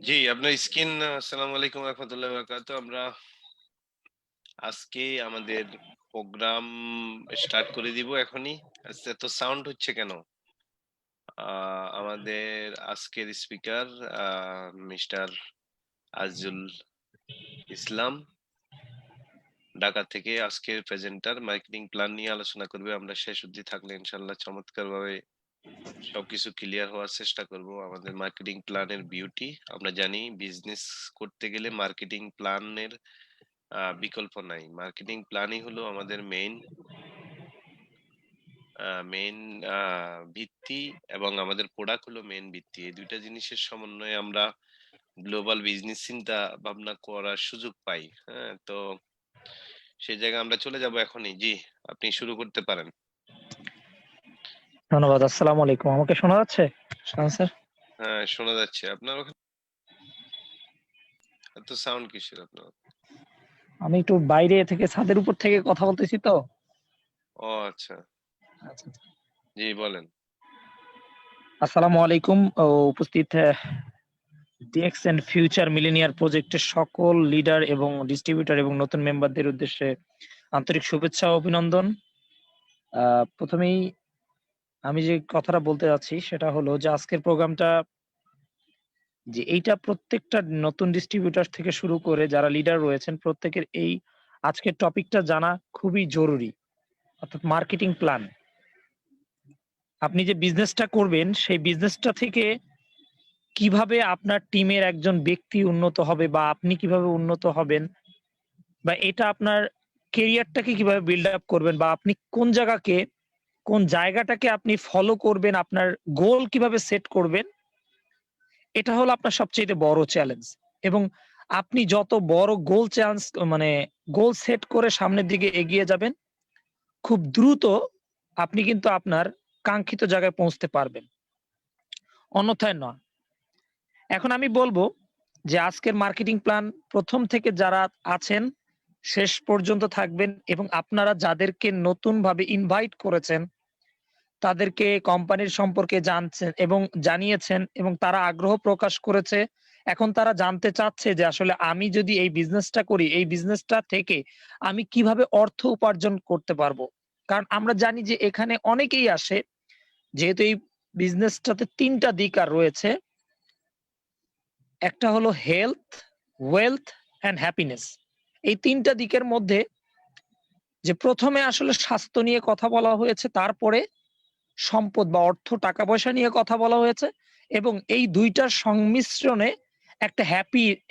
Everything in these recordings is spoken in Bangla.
জি, আপনার স্কিন আসসালামু আলাইকুম রাহমাতুল্লাহি ওয়া বারাকাতুহু। আমরা আজকে আমাদের প্রোগ্রাম স্টার্ট করে দিব এখনই। আচ্ছা, এত সাউন্ড হচ্ছে কেন? আ আমাদের আজকের স্পিকার আ মিস্টার আজিজুল ইসলাম ঢাকা থেকে আজকের প্রেজেন্টার মার্কেটিং প্ল্যান নিয়ে আলোচনা করবে। আমরা শেষ অবধি থাকলে ইনশাআল্লাহ চমৎকারভাবে সবকিছু ক্লিয়ার হওয়ার চেষ্টা করব। আমাদের মার্কেটিং প্ল্যানের বিউটি আমরা জানি বিজনেস করতে গেলে মার্কেটিং প্ল্যানের বিকল্প নাই। মার্কেটিং প্ল্যানই হলো আমাদের মেইন আ ভিত্তি এবং আমাদের প্রোডাক্ট হলো মেইন ভিত্তি। এই ২ টা জিনিসের সমন্বয়ে আমরা গ্লোবাল বিজনেস চিন্তা ভাবনা করার সুযোগ পাই। হ্যাঁ? তো সেই জায়গায় আমরা চলে যাব এখনই। জি, আপনি শুরু করতে পারেন। ধন্যবাদ। আসসালামু আলাইকুম। আমাকে শোনা যাচ্ছে? শাহান স্যার? হ্যাঁ, শোনা যাচ্ছে। আপনার ওখানে এত সাউন্ড কিসের আপনার? আমি একটু বাইরে থেকে ছাদের উপর থেকে কথা বলতেছি তো। ও আচ্ছা। আচ্ছা। জি, বলেন। আসসালামু আলাইকুম উপস্থিত ডিএক্স এন্ড ফিউচার মিলেনিয়ার প্রজেক্টের সকল লিডার এবং ডিস্ট্রিবিউটর এবং নতুন মেম্বারদের উদ্দেশ্যে আন্তরিক শুভেচ্ছা ও অভিনন্দন। প্রথমেই আমি যে কথাটা বলতে যাচ্ছি সেটা হলো যে আজকের প্রোগ্রামটা যে এইটা প্রত্যেকটা নতুন ডিস্ট্রিবিউটর থেকে শুরু করে যারা লিডার রয়েছেন প্রত্যেকের এই আজকের টপিকটা জানা খুবই জরুরি। অর্থাৎ মার্কেটিং প্ল্যান। আপনি যে বিজনেসটা করবেন সেই বিজনেসটা থেকে কিভাবে আপনার টিমের একজন ব্যক্তি উন্নত হবে বা আপনি কিভাবে উন্নত হবেন বা এটা আপনার কেরিয়ারটাকে কিভাবে বিল্ড আপ করবেন বা আপনি কোন জায়গাটাকে আপনি ফলো করবেন, আপনার গোল কিভাবে সেট করবেন, এটা হলো আপনার সবচাইতে বড় চ্যালেঞ্জ। এবং আপনি যত বড় গোল সেট করে সামনের দিকে এগিয়ে যাবেন, খুব দ্রুত আপনি কিন্তু আপনার কাঙ্ক্ষিত জায়গায় পৌঁছতে পারবেন। অন্যথায় নয়। এখন আমি বলব যে আজকের মার্কেটিং প্ল্যান ১ম থেকে যারা আছেন শেষ পর্যন্ত থাকবেন এবং আপনারা যাদেরকে নতুনভাবে ইনভাইট করেছেন, তাদেরকে কোম্পানির সম্পর্কে জানছেন এবং জানিয়েছেন এবং তারা আগ্রহ প্রকাশ করেছে। এখন তারা জানতে চাচ্ছে যে আসলে আমি যদি এই বিজনেসটা করি, এই বিজনেসটা থেকে আমি কিভাবে অর্থ উপার্জন করতে পারবো? কারণ আমরা জানি যে এখানে অনেকেই আসে, যেহেতু এই বিজনেসটাতে ৩ টা দিক রয়েছে। একটা হলো হেলথ, ওয়েলথ অ্যান্ড হ্যাপিনেস। এই ৩ টা দিকের মধ্যে যে ১ম এ আসলে স্বাস্থ্য নিয়ে কথা বলা হয়েছে, তারপরে সম্পদ বা অর্থ টাকা-পয়সা নিয়ে কথা বলা হয়েছে এবং এই ২ টার সংমিশ্রণে একটা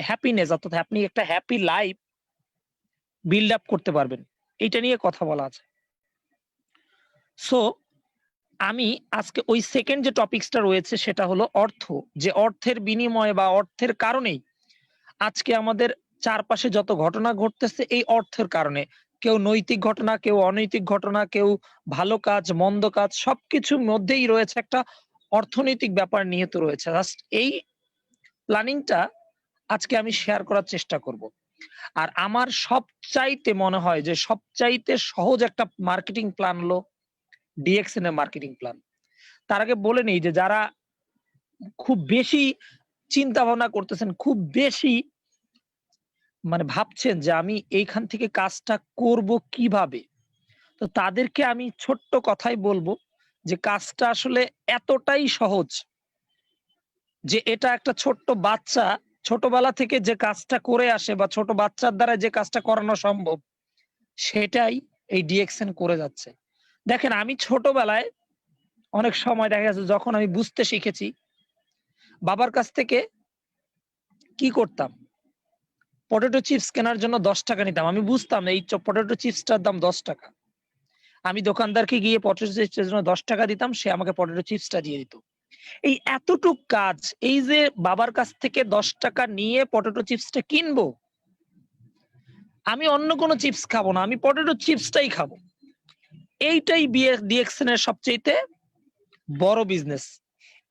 হ্যাপিনেস অর্থাৎ আপনি একটা হ্যাপি লাইফ বিল্ড আপ করতে পারবেন। এইটা নিয়ে কথা বলা আছে। সো আমি আজকে ওই 2nd যে টপিকসটা রয়েছে সেটা হলো অর্থ। যে অর্থের বিনিময়ে বা অর্থের কারণেই আজকে আমাদের চারপাশে যত ঘটনা ঘটতেছে এই অর্থের কারণে। কেউ নৈতিক ঘটনা, কেউ অনৈতিক ঘটনা, কেউ ভালো কাজ, মন্দ কাজ সবকিছুর মধ্যেই রয়েছে একটা অর্থনৈতিক ব্যাপার নিহিত রয়েছে। জাস্ট এই প্ল্যানিংটা আজকে আমি শেয়ার করার চেষ্টা করব। আর আমার সবচাইতে মনে হয় যে সবচাইতে সহজ একটা মার্কেটিং প্ল্যান হলো ডিএক্সএন এর মার্কেটিং প্ল্যান। তার আগে বলে নেই যে যারা খুব বেশি চিন্তা ভাবনা করতেছেন, খুব বেশি ভাবছেন যে আমি এইখান থেকে কাজটা করব কিভাবে? তো তাদেরকে আমি ছোট্ট কথায় বলব যে কাজটা আসলে এতটাই সহজ যে এটা একটা ছোট্ট বাচ্চা ছোটবেলা থেকে যে কাজটা করে আসে বা ছোট বাচ্চার দ্বারা যে কাজটা করানো সম্ভব সেটাই এই ডিএক্সএন করে যাচ্ছে। দেখেন আমি ছোটবেলায় অনেক সময় দেখা গেছে যখন আমি বুঝতে শিখেছি, বাবার কাছ থেকে কি করতাম? পটেটো চিপস কেনার জন্য ৳১০ নিতাম। আমি বুঝতাম এই পটেটো চিপসটার দাম ৳১০। আমি দোকানদারকে গিয়ে পটেটো চিপসের জন্য ৳১০ দিতাম, সে আমাকে পটেটো চিপসটা দিয়ে দিত। এই এতটুক কাজ, এই যে বাবার কাছ থেকে ৳১০ নিয়ে পটেটো চিপসটা কিনবো, আমি অন্য কোনো চিপস খাবো না। আমি পটেটো চিপসটাই খাবো। এইটাই ডিএক্সএন এর সবচাইতে বড় বিজনেস।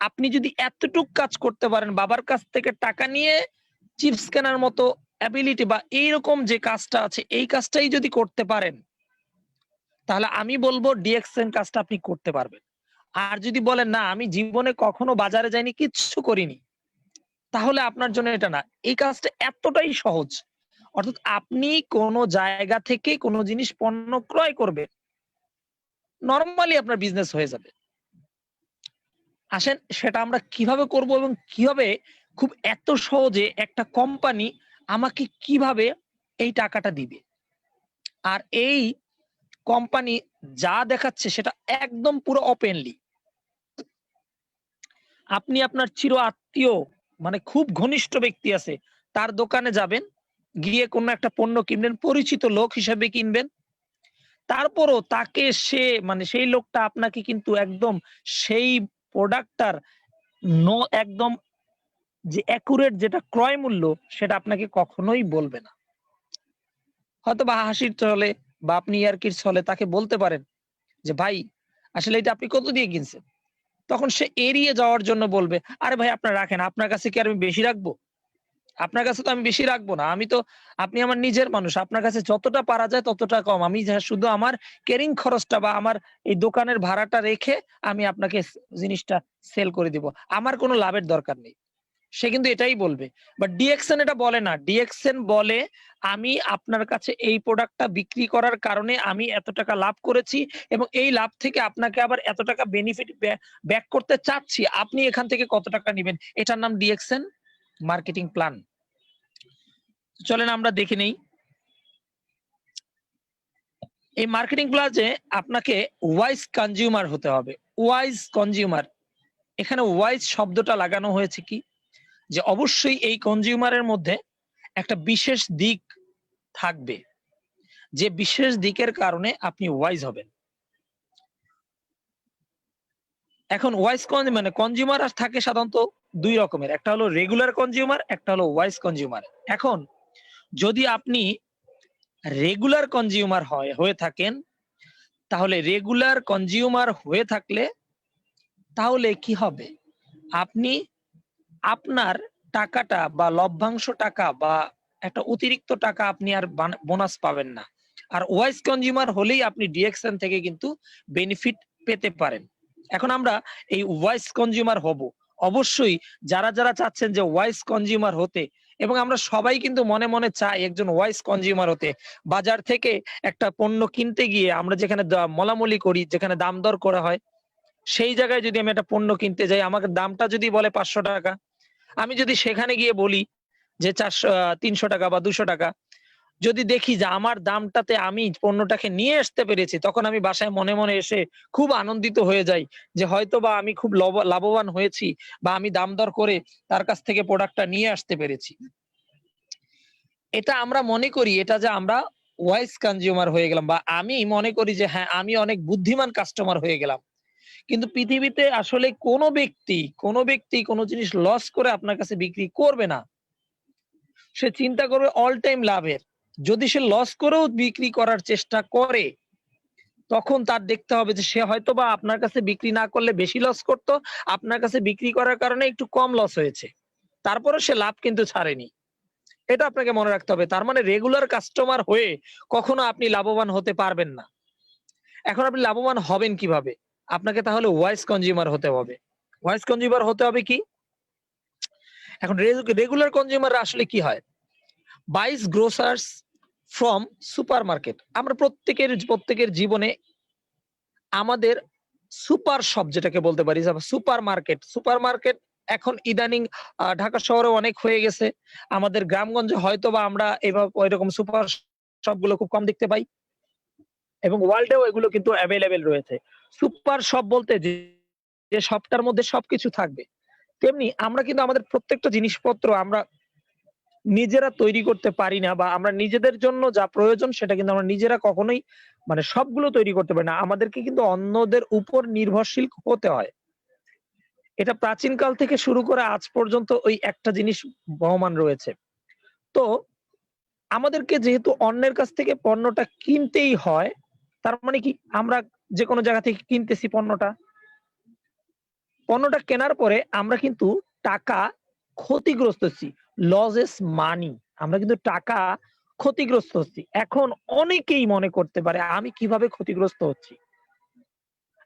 আপনি যদি এতটুক কাজ করতে পারেন, বাবার কাছ থেকে টাকা নিয়ে চিপস কেনার মতো অ্যাবিলিটি বা এইরকম যে কাজটা আছে, এই কাজটাই যদি করতে পারেন, তাহলে আমি বলব ডিএক্সএন কাজটা আপনি করতে পারবেন। আর যদি বলেন না আমি জীবনে কখনো বাজারে যাইনি, কিচ্ছু করিনি। তাহলে আপনার জন্য এটা না। এই কাজটা এতটাই সহজ। অর্থাৎ আপনি কোন জায়গা থেকে কোন জিনিস পণ্য ক্রয় করবেন। নরমালি আপনার বিজনেস হয়ে যাবে। আসেন সেটা আমরা কিভাবে করব এবং কিভাবে খুব এত সহজে একটা কোম্পানি আমাকে কিভাবে এই টাকাটা দিবে। আর এই কোম্পানি যা দেখাচ্ছে সেটা একদম পুরো ওপেনলি। আপনি আপনার চির আত্মীয় মানে খুব ঘনিষ্ঠ ব্যক্তি আছে, তার দোকানে যাবেন, গিয়ে কোনো একটা পণ্য কিনবেন, পরিচিত লোক হিসেবে কিনবেন। তারপরও তাকে সে মানে সেই লোকটা আপনাকে কিন্তু একদম সেই প্রোডাক্টটার একদম যে অ্যাকুরেট যেটা ক্রয় মূল্য সেটা আপনাকে কখনোই বলবে না। হয়তোবা হাসির ছলে বা আপনি ইয়ার্কির ছলে তাকে বলতে পারেন যে, "ভাই আসলে এটা আপনি কত দিয়ে কিনছেন?" তখন সে এড়িয়ে যাওয়ার জন্য বলবে, "আরে ভাই আপনার রাখেন। আপনার কাছে কি আর আমি বেশি রাখবো? আপনার কাছে তো আমি বেশি রাখবো না। আপনি আমার নিজের মানুষ। আপনার কাছে যতটা পারা যায় ততটা কম। আমি শুধু আমার ক্যারিং খরচটা বা আমার এই দোকানের ভাড়াটা রেখে আমি আপনাকে জিনিসটা সেল করে দিব। আমার কোনো লাভের দরকার নেই।" সে কিন্তু এটাই বলবে। বাট ডিএক্সএন এটা বলে না। ডিএক্সএন বলে, "আমি আপনার কাছে এই প্রোডাক্টটা বিক্রি করার কারণে আমি এত টাকা লাভ করেছি এবং এই লাভ থেকে আপনাকে আবার এত টাকা বেনিফিট ব্যাক করতে চাচ্ছি। আপনি এখান থেকে কত টাকা নিবেন?" এটার নাম ডিএক্সএন মার্কেটিং প্ল্যান। চলেন আমরা দেখে নেই। এই মার্কেটিং প্লাজে আপনাকে ওয়াইজ কনজিউমার হতে হবে। Wise consumer. এখানে ওয়াইজ শব্দটা লাগানো হয়েছে কি? যে অবশ্যই এই কনজিউমারের মধ্যে একটা বিশেষ দিক থাকবে। যে বিশেষ দিকের কারণে আপনি ওয়াইজ হবেন। এখন ওয়াইজ মানে কনজিউমার থাকে সাধারণত ২ রকমের। একটা হলো রেগুলার কনজিউমার, একটা হলো ওয়াইজ কনজিউমার। এখন যদি আপনি রেগুলার কনজিউমার হয়ে থাকেন, তাহলে রেগুলার কনজিউমার হয়ে থাকলে তাহলে কি হবে? আপনি আপনার টাকাটা বা লভ্যাংশ টাকা বা একটা অতিরিক্ত টাকা আপনি আর বোনাস পাবেন না। আর ওয়াইজ কনজিউমার হলেই আপনি ডিএক্সএন থেকে কিন্তু বেনিফিট পেতে পারেন। এখন আমরা এই ওয়াইজ কনজিউমার হব। অবশ্যই যারা চাচ্ছেন যে ওয়াইজ কনজিউমার হতে এবং আমরা সবাই কিন্তু মনে, মনে চাই একজন ওয়াইজ কনজিউমার হতে। বাজার থেকে একটা পণ্য কিনতে গিয়ে আমরা যেখানে মলামলি করি, যেখানে দাম দর করা হয়, সেই জায়গায় যদি আমি একটা পণ্য কিনতে যাই, আমাকে দামটা যদি বলে ৳৫০০, আমি যদি সেখানে গিয়ে বলি যে ৩০০ টাকা বা ৳২০০, যদি দেখি যে আমার দামটাতে আমি পণ্যটাকে নিয়ে আসতে পেরেছি, তখন আমি বাসায় মনে, মনে এসে খুব আনন্দিত হয়ে যাই যে হয়তোবা আমি খুব লাভবান হয়েছি বা আমি দাম দর করে তার কাছ থেকে প্রোডাক্টটা নিয়ে আসতে পেরেছি। এটা আমরা মনে করি এটা যে আমরা ওয়াইজ কনজিউমার হয়ে গেলাম বা আমি মনে করি যে হ্যাঁ, আমি অনেক বুদ্ধিমান কাস্টমার হয়ে গেলাম। কিন্তু পৃথিবীতে আসলে কোন ব্যক্তি কোন জিনিস লস করে আপনার কাছে বিক্রি করবে না। সে চিন্তা করবে অল টাইম লাভের। যদি সে লস করেও বিক্রি করার চেষ্টা করে, তখন তার দেখতে হবে যে সে হয়তোবা আপনার কাছে বিক্রি না করলে বেশি লস করত। আপনার কাছে বিক্রি করার কারণে একটু কম লস হয়েছে। তারপরেও সে লাভ কিন্তু ছাড়েনি। এটা আপনাকে মনে রাখতে হবে। তার মানে রেগুলার কাস্টমার হয়ে কখনো আপনি লাভবান হতে পারবেন না। এখন আপনি লাভবান হবেন কিভাবে? আপনাকে তাহলে ওয়াইজ কনজিউমার হতে হবে। ওয়াইজ কনজিউমার হতে হবে কি? এখন রেগুলার কনজিউমার আসলে কি হয়? বাইস গ্রোসার্স ফ্রম সুপারমার্কেট। আমরা প্রত্যেকের জীবনে আমাদের সুপার শপ যেটাকে বলতে পারি, সুপারমার্কেট এখন ইদানিং ঢাকা শহরে অনেক হয়ে গেছে। আমাদের গ্রামগঞ্জে হয়তোবা আমরা ওইরকম সুপার শপ গুলো খুব কম দেখতে পাই এবং ওয়ার্লডেও এগুলো কিন্তু এভেইলেবল রয়েছে। সুপার শপ বলতে যে শপটার মধ্যে সবকিছু থাকবে। তেমনি আমরা কিন্তু আমাদের প্রত্যেকটা জিনিসপত্র আমরা নিজেরা তৈরি করতে পারি না বা আমরা নিজেদের জন্য যা প্রয়োজন সেটা কিন্তু আমরা নিজেরা কখনোই মানে সবগুলো তৈরি করতে পারি না। আমাদেরকে কিন্তু অন্যদের উপর নির্ভরশীল হতে হয়। এটা প্রাচীনকাল থেকে শুরু করে আজ পর্যন্ত ওই একটা জিনিস বহমান রয়েছে। তো আমাদেরকে যেহেতু অন্যের কাছ থেকে পণ্যটা কিনতেই হয়, তার মানে কি আমরা যেকোনো জায়গা থেকে কিনতেছি পণ্যটা কেনার পরে আমরা কিন্তু টাকা ক্ষতিগ্রস্ত হচ্ছি। লস ইস মানি। আমরা কিন্তু টাকা ক্ষতিগ্রস্ত হচ্ছি। এখন অনেকেই মনে করতে পারে আমি কিভাবে ক্ষতিগ্রস্ত হচ্ছি?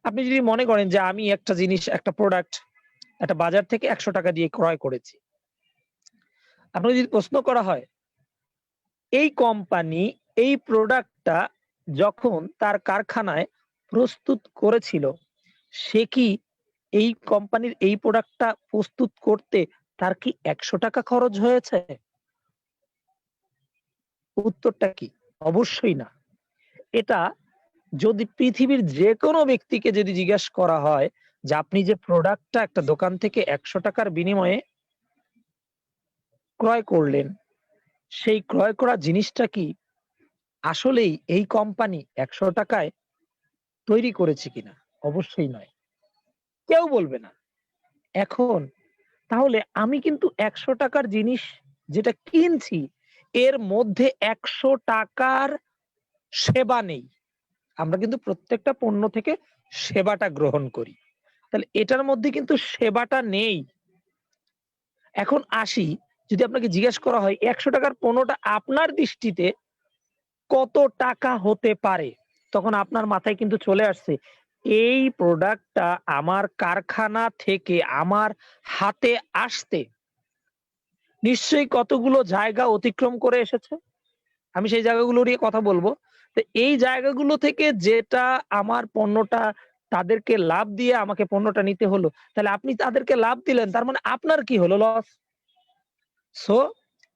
আপনি যদি মনে করেন যে আমি একটা জিনিস, একটা প্রোডাক্ট একটা বাজার থেকে ৳১০০ দিয়ে ক্রয় করেছি। আপনাকে যদি প্রশ্ন করা হয় এই কোম্পানি এই প্রোডাক্টটা যখন তার কারখানায় প্রস্তুত করেছিল, সে কি এই কোম্পানির এই প্রোডাক্টটা প্রস্তুত করতে তার কি ৳১০০ খরচ হয়েছে? উত্তরটা কি? অবশ্যই না। এটা যদি পৃথিবীর যেকোনো ব্যক্তিকে যদি জিজ্ঞাসা করা হয় যে আপনি যে প্রোডাক্টটা একটা দোকান থেকে ৳১০০ র বিনিময়ে ক্রয় করলেন, সেই ক্রয় করা জিনিসটা কি আসলেই এই কোম্পানি ৳১০০ য় তৈরি করেছে কিনা? অবশ্যই নয়। কেউ বলবে না। এখন তাহলে আমি কিন্তু ৳১০০ র জিনিস যেটা কিনছি, এর মধ্যে ৳১০০ র সেবা নেই। আমরা কিন্তু প্রত্যেকটা পণ্য থেকে সেবাটা গ্রহণ করি। তাহলে এটার মধ্যে কিন্তু সেবাটা নেই। এখন আসি, যদি আপনাকে জিজ্ঞেস করা হয় ৳১০০ র পণ্যটা আপনার দৃষ্টিতে কত টাকা হতে পারে? তখন আপনার মাথায় কিন্তু চলে আসছে, এই প্রোডাক্টটা আমার কারখানা থেকে আমার হাতে আসতে নিশ্চয়ই কতগুলো জায়গা অতিক্রম করে এসেছে। আমি সেই জায়গাগুলো নিয়ে কথা বলব। তো এই জায়গাগুলো থেকে যেটা আমার পণ্যটা তাদেরকে লাভ দিয়ে আমাকে পণ্যটা নিতে হলো। তাহলে আপনি তাদেরকে লাভ দিলেন, তার মানে আপনার কি হলো? লস। সো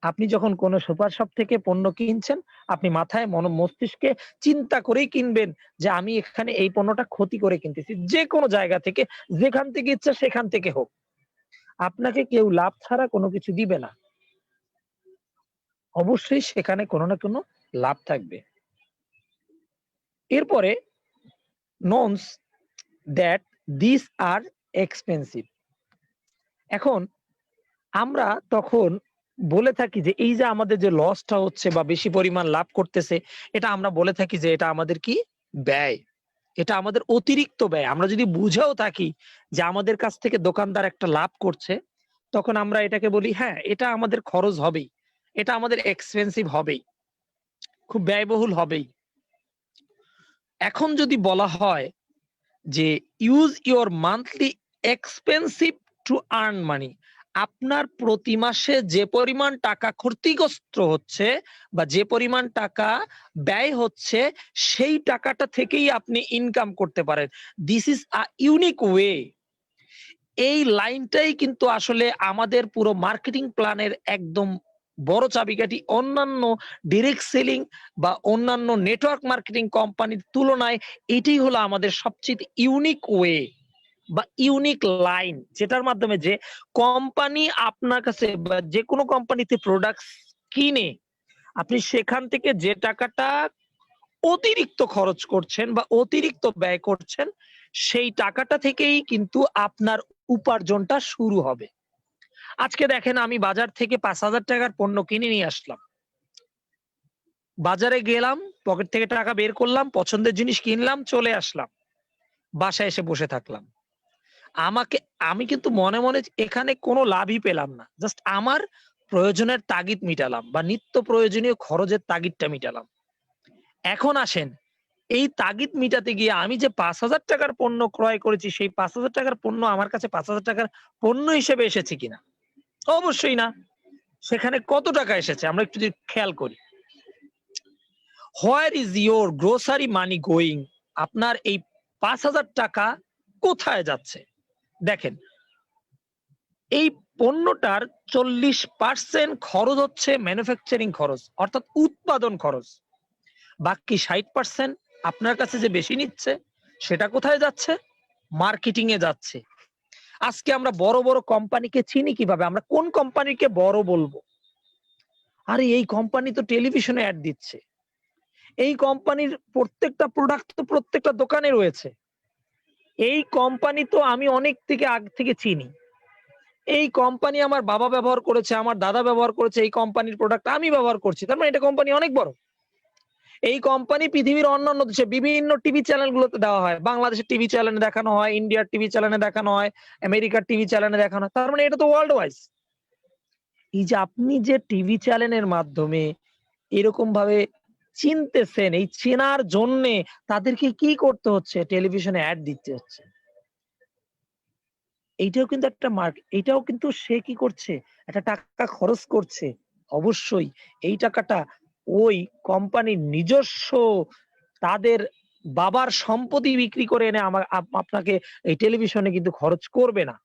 আপনি যখন কোন সুপার শপ থেকে পণ্য কিনছেন, আপনি মাথায় মস্তিষ্কে চিন্তা করেই কিনবেন যে আমি এখানে এই পণ্যটা ক্ষতি করে কিনতেছি। যেকোনো জায়গা থেকে, যেখান থেকে ইচ্ছা সেখান থেকে হোক। আপনাকে কেউ লাভ ছাড়া কোন কিছু দিবে না। অবশ্যই সেখানে কোন না কোন লাভ থাকবে। এরপরে knowns that these are expensive. এখন আমরা তখন বলে থাকি যে এই যে আমাদের যে লসটা হচ্ছে বা বেশি পরিমাণ লাভ করতেছে, এটা আমরা বলে থাকি যে এটা আমাদের কি? ব্যয়। এটা আমাদের অতিরিক্ত ব্যয়। আমরা যদি বুঝেও থাকি যে আমাদের কাছ থেকে দোকানদার একটা লাভ করছে, তখন আমরা এটাকে বলি হ্যাঁ, এটা আমাদের খরচ হবেই। এটা আমাদের এক্সপেনসিভ হবেই। খুব ব্যয়বহুল হবেই। এখন যদি বলা হয় যে use your monthly expensive to earn money. আপনার প্রতি মাসে যে পরিমাণ টাকা ক্ষতিগ্রস্ত হচ্ছে বা যে পরিমাণ টাকা ব্যয় হচ্ছে, সেই টাকাটা থেকেই আপনি ইনকাম করতে পারেন। This is a unique way. এই লাইনটাই কিন্তু আসলে আমাদের পুরো মার্কেটিং প্ল্যানের একদম বড় চাবিকাঠি। অন্যান্য ডিরেক্ট সেলিং বা অন্যান্য নেটওয়ার্ক মার্কেটিং কোম্পানির তুলনায় এটাই হলো আমাদের সবচেয়ে ইউনিক ওয়ে বা ইউনিক লাইন, যেটার মাধ্যমে যে কোম্পানি আপনার কাছে বা যেকোনো কোম্পানিতে প্রোডাক্টস কিনে আপনি সেখান থেকে যে টাকাটা অতিরিক্ত খরচ করছেন বা অতিরিক্ত ব্যয় করছেন, সেই টাকাটা থেকেই কিন্তু আপনার উপার্জনটা শুরু হবে। আজকে দেখেন আমি বাজার থেকে ৳৫,০০০ র পণ্য কিনে নিয়ে আসলাম। বাজারে গেলাম, পকেট থেকে টাকা বের করলাম, পছন্দের জিনিস কিনলাম, চলে আসলাম। বাসায় এসে বসে থাকলাম। আমাকে আমি কিন্তু মনে, মনে এখানে কোনো লাভই পেলাম না। জাস্ট আমার প্রয়োজনের তাগিদ মিটালাম বা নিত্য প্রয়োজনীয় খরচের তাগিদটা মিটালাম। এখন আসেন, এই তাগিদ মিটাতে গিয়ে আমি যে ৳৫,০০০ র পণ্য ক্রয় করেছি, সেই ৳৫,০০০ র পণ্য আমার কাছে ৳৫,০০০ র পণ্য হিসেবে এসেছে কিনা? অবশ্যই না। সেখানে কত টাকা এসেছে আমরা একটু যদি খেয়াল করি। Where is your grocery money going? আপনার এই ৳৫,০০০ কোথায় যাচ্ছে? দেখেন, এই পণ্যটার ৪০% খরচ হচ্ছে ম্যানুফ্যাকচারিং খরচ, অর্থাৎ উৎপাদন খরচ। বাকি ৬০% আপনার কাছে যে বেশি নিচ্ছে, সেটা কোথায় যাচ্ছে? মার্কেটিং এ যাচ্ছে। আজকে আমরা বড়, বড় কোম্পানিকে চিনি কিভাবে? আমরা কোন কোম্পানিকে বড় বলবো? আরে এই কোম্পানি তো টেলিভিশনে এড দিচ্ছে। এই কোম্পানির প্রত্যেকটা প্রোডাক্ট তো প্রত্যেকটা দোকানে রয়েছে। এই কোম্পানি তো আমি অনেক থেকে আগ থেকে চিনি। এই কোম্পানি আমার বাবা ব্যবহার করেছে, আমার দাদা ব্যবহার করেছে, এই কোম্পানির প্রোডাক্ট আমি ব্যবহার করছি। তার মানে এটা কোম্পানি অনেক বড়। এই কোম্পানি পৃথিবীর অন্যান্য দেশে বিভিন্ন টিভি চ্যানেলগুলোতে দেওয়া হয়। বাংলাদেশের টিভি চ্যানেলে দেখানো হয়, ইন্ডিয়ার টিভি চ্যানেলে দেখানো হয়, আমেরিকার টিভি চ্যানেলে দেখানো হয়। তার মানে এটা তো ওয়ার্লড ওয়াইজ। এই যে আপনি যে টিভি চ্যানেলের মাধ্যমে এরকম ভাবে চিনতেছেন, এই চেনার জন্যে তাদেরকে কি করতে হচ্ছে? টেলিভিশনে এড দিতে হচ্ছে। এইটাও কিন্তু একটা এটাও কিন্তু সে কি করছে, একটা টাকা খরচ করছে। অবশ্যই এই টাকাটা ওই কোম্পানির নিজস্ব তাদের বাবার সম্পত্তি বিক্রি করে এনে আপনাকে এই টেলিভিশনে কিন্তু খরচ করবে না।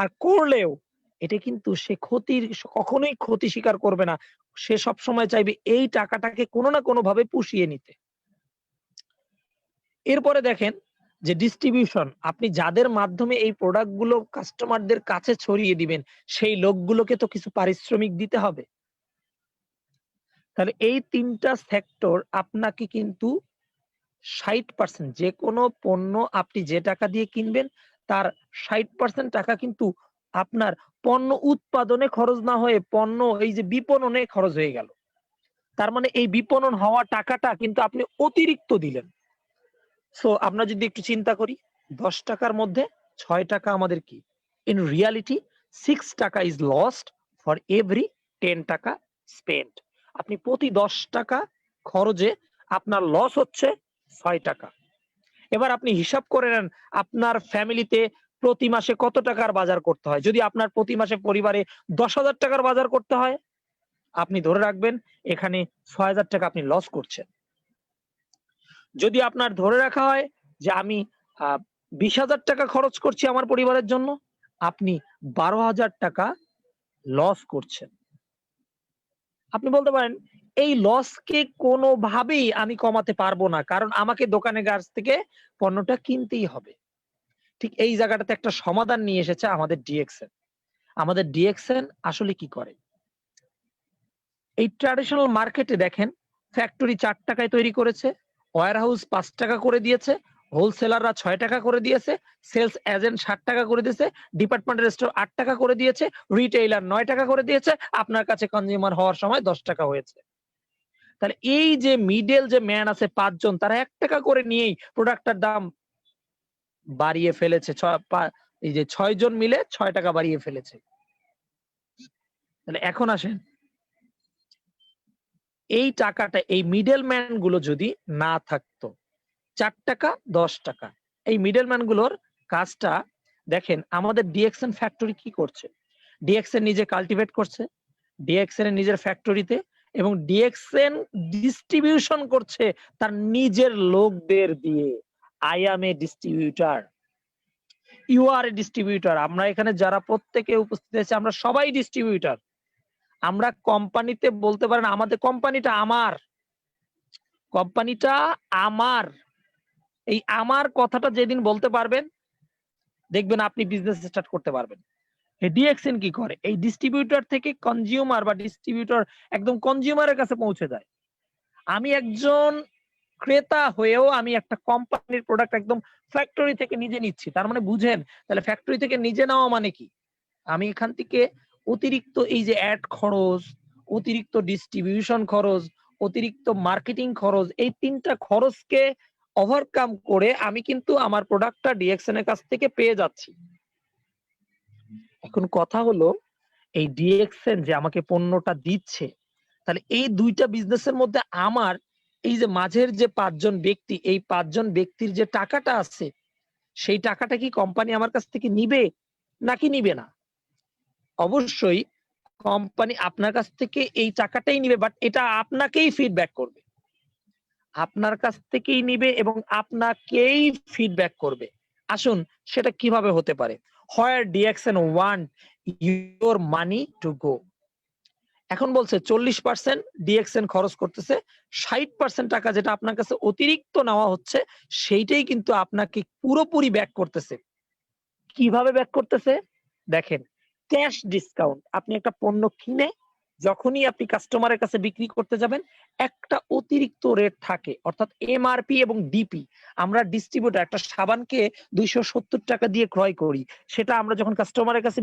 আর করলেও এটা কিন্তু সে কখনোই ক্ষতি স্বীকার করবে না। সে সবসময় চাইবে এই টাকাটাকে কোনো না কোনোভাবে পুষিয়ে নিতে। এরপরে দেখেন যে ডিস্ট্রিবিউশন, আপনি যাদের মাধ্যমে এই প্রোডাক্ট গুলো কাস্টমারদের কাছে ছড়িয়ে দিবেন, সেই লোকগুলোকে তো কিছু পারিশ্রমিক দিতে হবে। তাহলে এই ৩ টা সেক্টর আপনাকে কিন্তু ৬০% যেকোনো পণ্য আপনি যে টাকা দিয়ে কিনবেন তার ৬০% টাকা কিন্তু আপনার পণ্য উৎপাদনে খরচ না হয়ে পণ্য এই যে বিপণনে খরচ হয়ে গেল। তার মানে এই বিপণন হওয়া টাকাটা কিন্তু আপনি অতিরিক্ত দিলেন। সো আমরা যদি একটু চিন্তা করি, ৳১০ র মধ্যে ৳৬ আমাদের কি? In reality ৳6 is lost for every ৳10 spent. আপনি প্রতি ৳১০ খরচে আপনার লস হচ্ছে ৳৬। এবার আপনি হিসাব করে নেন আপনার ফ্যামিলিতে প্রতি মাসে কত টাকার বাজার করতে হয়। যদি আপনার প্রতি মাসে পরিবারে ৳১০,০০০ বাজার করতে হয়, আপনি ধরে রাখবেন এখানে ৳৬,০০০ আপনি লস করছেন। যদি আপনার ধরে রাখা হয় যে আমি আ ৳২০,০০০ খরচ করছি আমার পরিবারের জন্য, আপনি ৳১২,০০০ লস করছেন। আপনি বলতে পারেন, এই লসকে কোনোভাবেই আমি কমাতে পারবো না। কারণ আমাকে দোকানের কাছ থেকে পণ্যটা কিনতেই হবে। ঠিক এই জায়গাটাতে একটা সমাধান নিয়ে এসেছে আমাদের ডিএক্সএন। আমাদের ডিএক্সএন আসলে কি করে? এই ট্র্যাডিশনাল মার্কেটে দেখেন ফ্যাক্টরি ৳৪ য় তৈরি করেছে, ওয়্যারহাউস ৳৫ করে দিয়েছে, হোলসেলাররা ৳৬ করে দিয়েছে, সেলস এজেন্ট ৳৬০ করে দিয়েছে, ডিপার্টমেন্টাল স্টোর ৳৮ করে দিয়েছে, রিটেইলার ৳৯ করে দিয়েছে, আপনার কাছে কনজিউমার হওয়ার সময় ৳১০ হয়েছে। তাহলে এই যে মিডল যে ম্যান আছে ৫ জন তারা ৳১ করে নিয়েই প্রোডাক্টটার দাম বাড়িয়ে ফেলেছে। এই যে ৬ জন মিলে ৳৬ বাড়িয়ে ফেলেছে। তাহলে এখন আসেন এই টাকাটা এই মিডল ম্যান গুলো যদি না থাকতো, ৳৪ ৳১০ এই মিডল ম্যান গুলোর কাজটা দেখেন আমাদের ডিএক্সএন ফ্যাক্টরি কি করছে? ডিএক্সএন নিজে কাল্টিভেট করছে, ডিএক্সএন এর নিজের ফ্যাক্টরিতে এবং ডিএক্সএন ডিস্ট্রিবিউশন করছে তার নিজের লোকদের দিয়ে। I am a distributor, you are a distributor. আমরা এখানে যারা প্রত্যেকে উপস্থিত আছি আমরা সবাই ডিস্ট্রিবিউটর। আমরা কোম্পানিতে বলতে পারেন আমাদের কোম্পানিটা আমার। কোম্পানিটা আমার। এই আমার কথাটা যেদিন বলতে পারবেন, দেখবেন আপনি বিজনেস স্টার্ট করতে পারবেন। এই ডিএক্সএন কি করে? এই ডিস্ট্রিবিউটর থেকে কনজিউমার বা ডিস্ট্রিবিউটর একদম কনজিউমারের কাছে পৌঁছে যায়। আমি একজন ক্রেতা হয়েও আমি একটা কোম্পানির প্রোডাক্ট একদম ফ্যাক্টরি থেকে নিজে নিচ্ছি। তার মানে বুঝেন, তাহলে ফ্যাক্টরি থেকে নিজে নেওয়া মানে কি? আমি এখান থেকে অতিরিক্ত এই যে এড খরচ, অতিরিক্ত ডিস্ট্রিবিউশন খরচ, অতিরিক্ত মার্কেটিং খরচ, এই ৩ টা খরচকে ওভারকাম করে আমি কিন্তু আমার প্রোডাক্টটা ডিএক্সএন এর কাছ থেকে পেয়ে যাচ্ছি। এখন কথা হলো এই ডিএক্সএন যে আমাকে পণ্যটা দিচ্ছে, তাহলে এই ২ টা বিজনেসের মধ্যে আমার এই যে মাঝের যে ৫ জন ব্যক্তি, এই ৫ জন ব্যক্তির যে টাকাটা আছে, সেই টাকাটা কি কোম্পানি আমার কাছ থেকে নিবে নাকি নিবে না? অবশ্যই কোম্পানি আপনার কাছ থেকে এই টাকাটাই নিবে বাট এটা আপনাকেই ফিডব্যাক করবে। আপনার কাছ থেকেই নিবে এবং আপনাকেই ফিডব্যাক করবে। আসুন সেটা কিভাবে হতে পারে? Where DXN want your money to go? এখন বলছে 40% ডিএক্সএন খরচ করতেছে। 60% টাকা যেটা আপনার কাছে অতিরিক্ত নেওয়া হচ্ছে সেইটাই কিন্তু আপনাকে পুরোপুরি ব্যাক করতেছে। কিভাবে ব্যাক করতেছে? দেখেন, ক্যাশ ডিসকাউন্ট। আপনি একটা পণ্য কিনে যখনই আপনি কাস্টমারের কাছে বিক্রি করতে যাবেন, একটা অতিরিক্ত রেট থাকে। অর্থাৎ এমআরপি এবং ডিপি। আমরা ডিস্ট্রিবিউটর একটা সাবানকে ৳২৭০ দিয়ে ক্রয় করি। সেটা আমরা যখন কাস্টমারের কাছে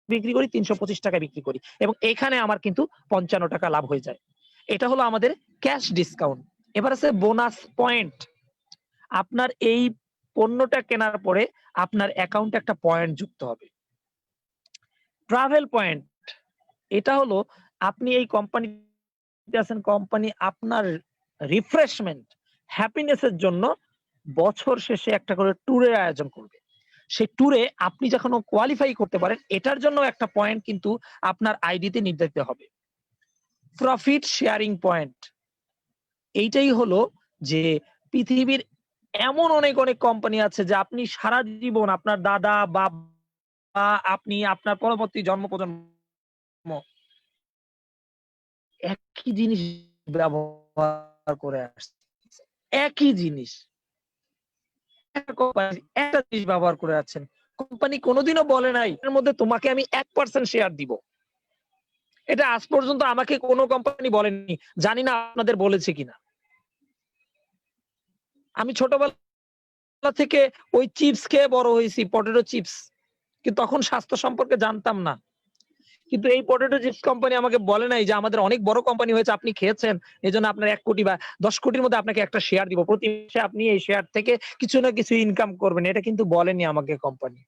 বিক্রি করি ৳৩২৫ বিক্রি করি এবং এখানে আমার কিন্তু ৳৫৫ লাভ হয়ে যায়। এটা হলো আমাদের ক্যাশ ডিসকাউন্ট। এবার আছে বোনাস পয়েন্ট। আপনার এই পণ্যটা কেনার পরে আপনার অ্যাকাউন্টে একটা পয়েন্ট যুক্ত হবে। ট্রাভেল পয়েন্ট, এটা হলো আপনি এই কোম্পানিতে আছেন, কোম্পানি আপনার রিফ্রেশমেন্ট, হ্যাপিনেস এর জন্য বছর শেষে একটা করে ট্যুরের আয়োজন করবে। সেই ট্যুরে আপনি যখন কোয়ালিফাই করতে পারেন, এটার জন্য একটা পয়েন্ট কিন্তু আপনার আইডিতে নির্ধারিত হবে। Profit sharing point. এইটাই হলো যে পৃথিবীর এমন অনেক কোম্পানি আছে যে আপনি সারা জীবন আপনার দাদা, বাবা, আপনি আপনার পরবর্তী জন্ম প্রজন্ম একই জিনিস ব্যবহার করে আসছে। একই জিনিস। একটা জিনিস ব্যবহার করে আছেন। কোম্পানি কোনোদিনও বলে নাই এর মধ্যে তোমাকে আমি 1% শেয়ার দিব। এটা আজ পর্যন্ত আমাকে কোনো কোম্পানি বলেনি। জানি না আপনাদের বলেছে কিনা। আমি ছোটবেলা থেকে ওই চিপস খেয়ে বড় হয়েছি, পটেটো চিপস। কিন্তু তখন স্বাস্থ্য সম্পর্কে জানতাম না। কিন্তু এই পটেটো চিপস কোম্পানি আমাকে বলে নাই যে আমাদের অনেক বড় কোম্পানি হয়েছে, আপনি খেয়েছেন, এজন্য আপনার ১ কোটি বা ১০ কোটির মধ্যে আপনাকে একটা শেয়ার দিব। প্রতি মাসে আপনি এই শেয়ার থেকে কিছু না কিছু ইনকাম করবেন। এটা কিন্তু বলেনি আমাকে কোম্পানি।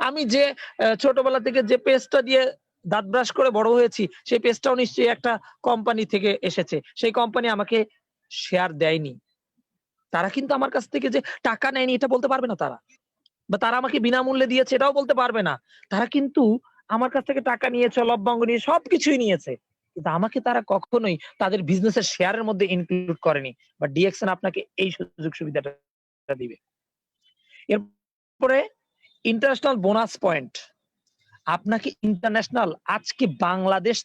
আমি যে ছোটবেলা থেকে যে পেস্টটা দিয়ে দাঁত ব্রাশ করে বড় হয়েছি, সেই পেস্টটাও নিশ্চয়ই একটা কোম্পানি থেকে এসেছে। সেই কোম্পানি আমাকে শেয়ার দেয়নি। তারা কিন্তু আমার কাছ থেকে যে টাকা নেয়নি এটা বলতে পারবে না তারা। বা তারা আমাকে বিনামূল্যে দিয়েছে এটাও বলতে পারবে না। তারা কিন্তু আমার কাছ থেকে টাকা নিয়েছে, লভ্যাংশ নিয়ে সবকিছুই নিয়েছে। কিন্তু আমাকে তারা কখনোই তাদের বিজনেসের শেয়ারের মধ্যে ইনক্লুড করেনি। বা ডিএক্সএন আপনাকে এই সুযোগ সুবিধাটা দিবে। এরপরে ইন্টারন্যাশনাল বোনাস পয়েন্ট। আপনাকে ইন্টারন্যাশনাল আজকে বাংলাদেশ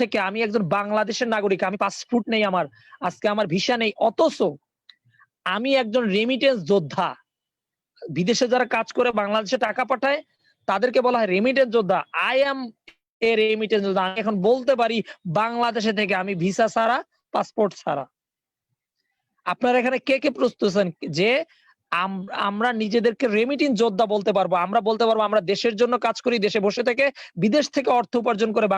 থেকে আমি একজন বাংলাদেশের নাগরিক। আমি পাসপোর্ট নেই আমার। আজকে আমার ভিসা নেই। অথচ আমি একজন রেমিটেন্স যোদ্ধা। বিদেশে যারা কাজ করে বাংলাদেশে টাকা পাঠায় তাদেরকে বলা হয় রেমিটেন্স যোদ্ধা। আই অ্যাম এ রেমিটেন্স যোদ্ধা। আমি এখন বলতে পারি বাংলাদেশে থেকে আমি ভিসা ছাড়া, পাসপোর্ট ছাড়া। আপনারা এখানে কে প্রস্তুত আছেন যে আমরা নিজেদেরকে রেমিটেন্স যোদ্ধা বলতে পারবো? আমরা বলতে পারবো আমরা দেশের জন্য কাজ করি, দেশে বসে থেকে বিদেশ থেকে অর্থ উপার্জন করে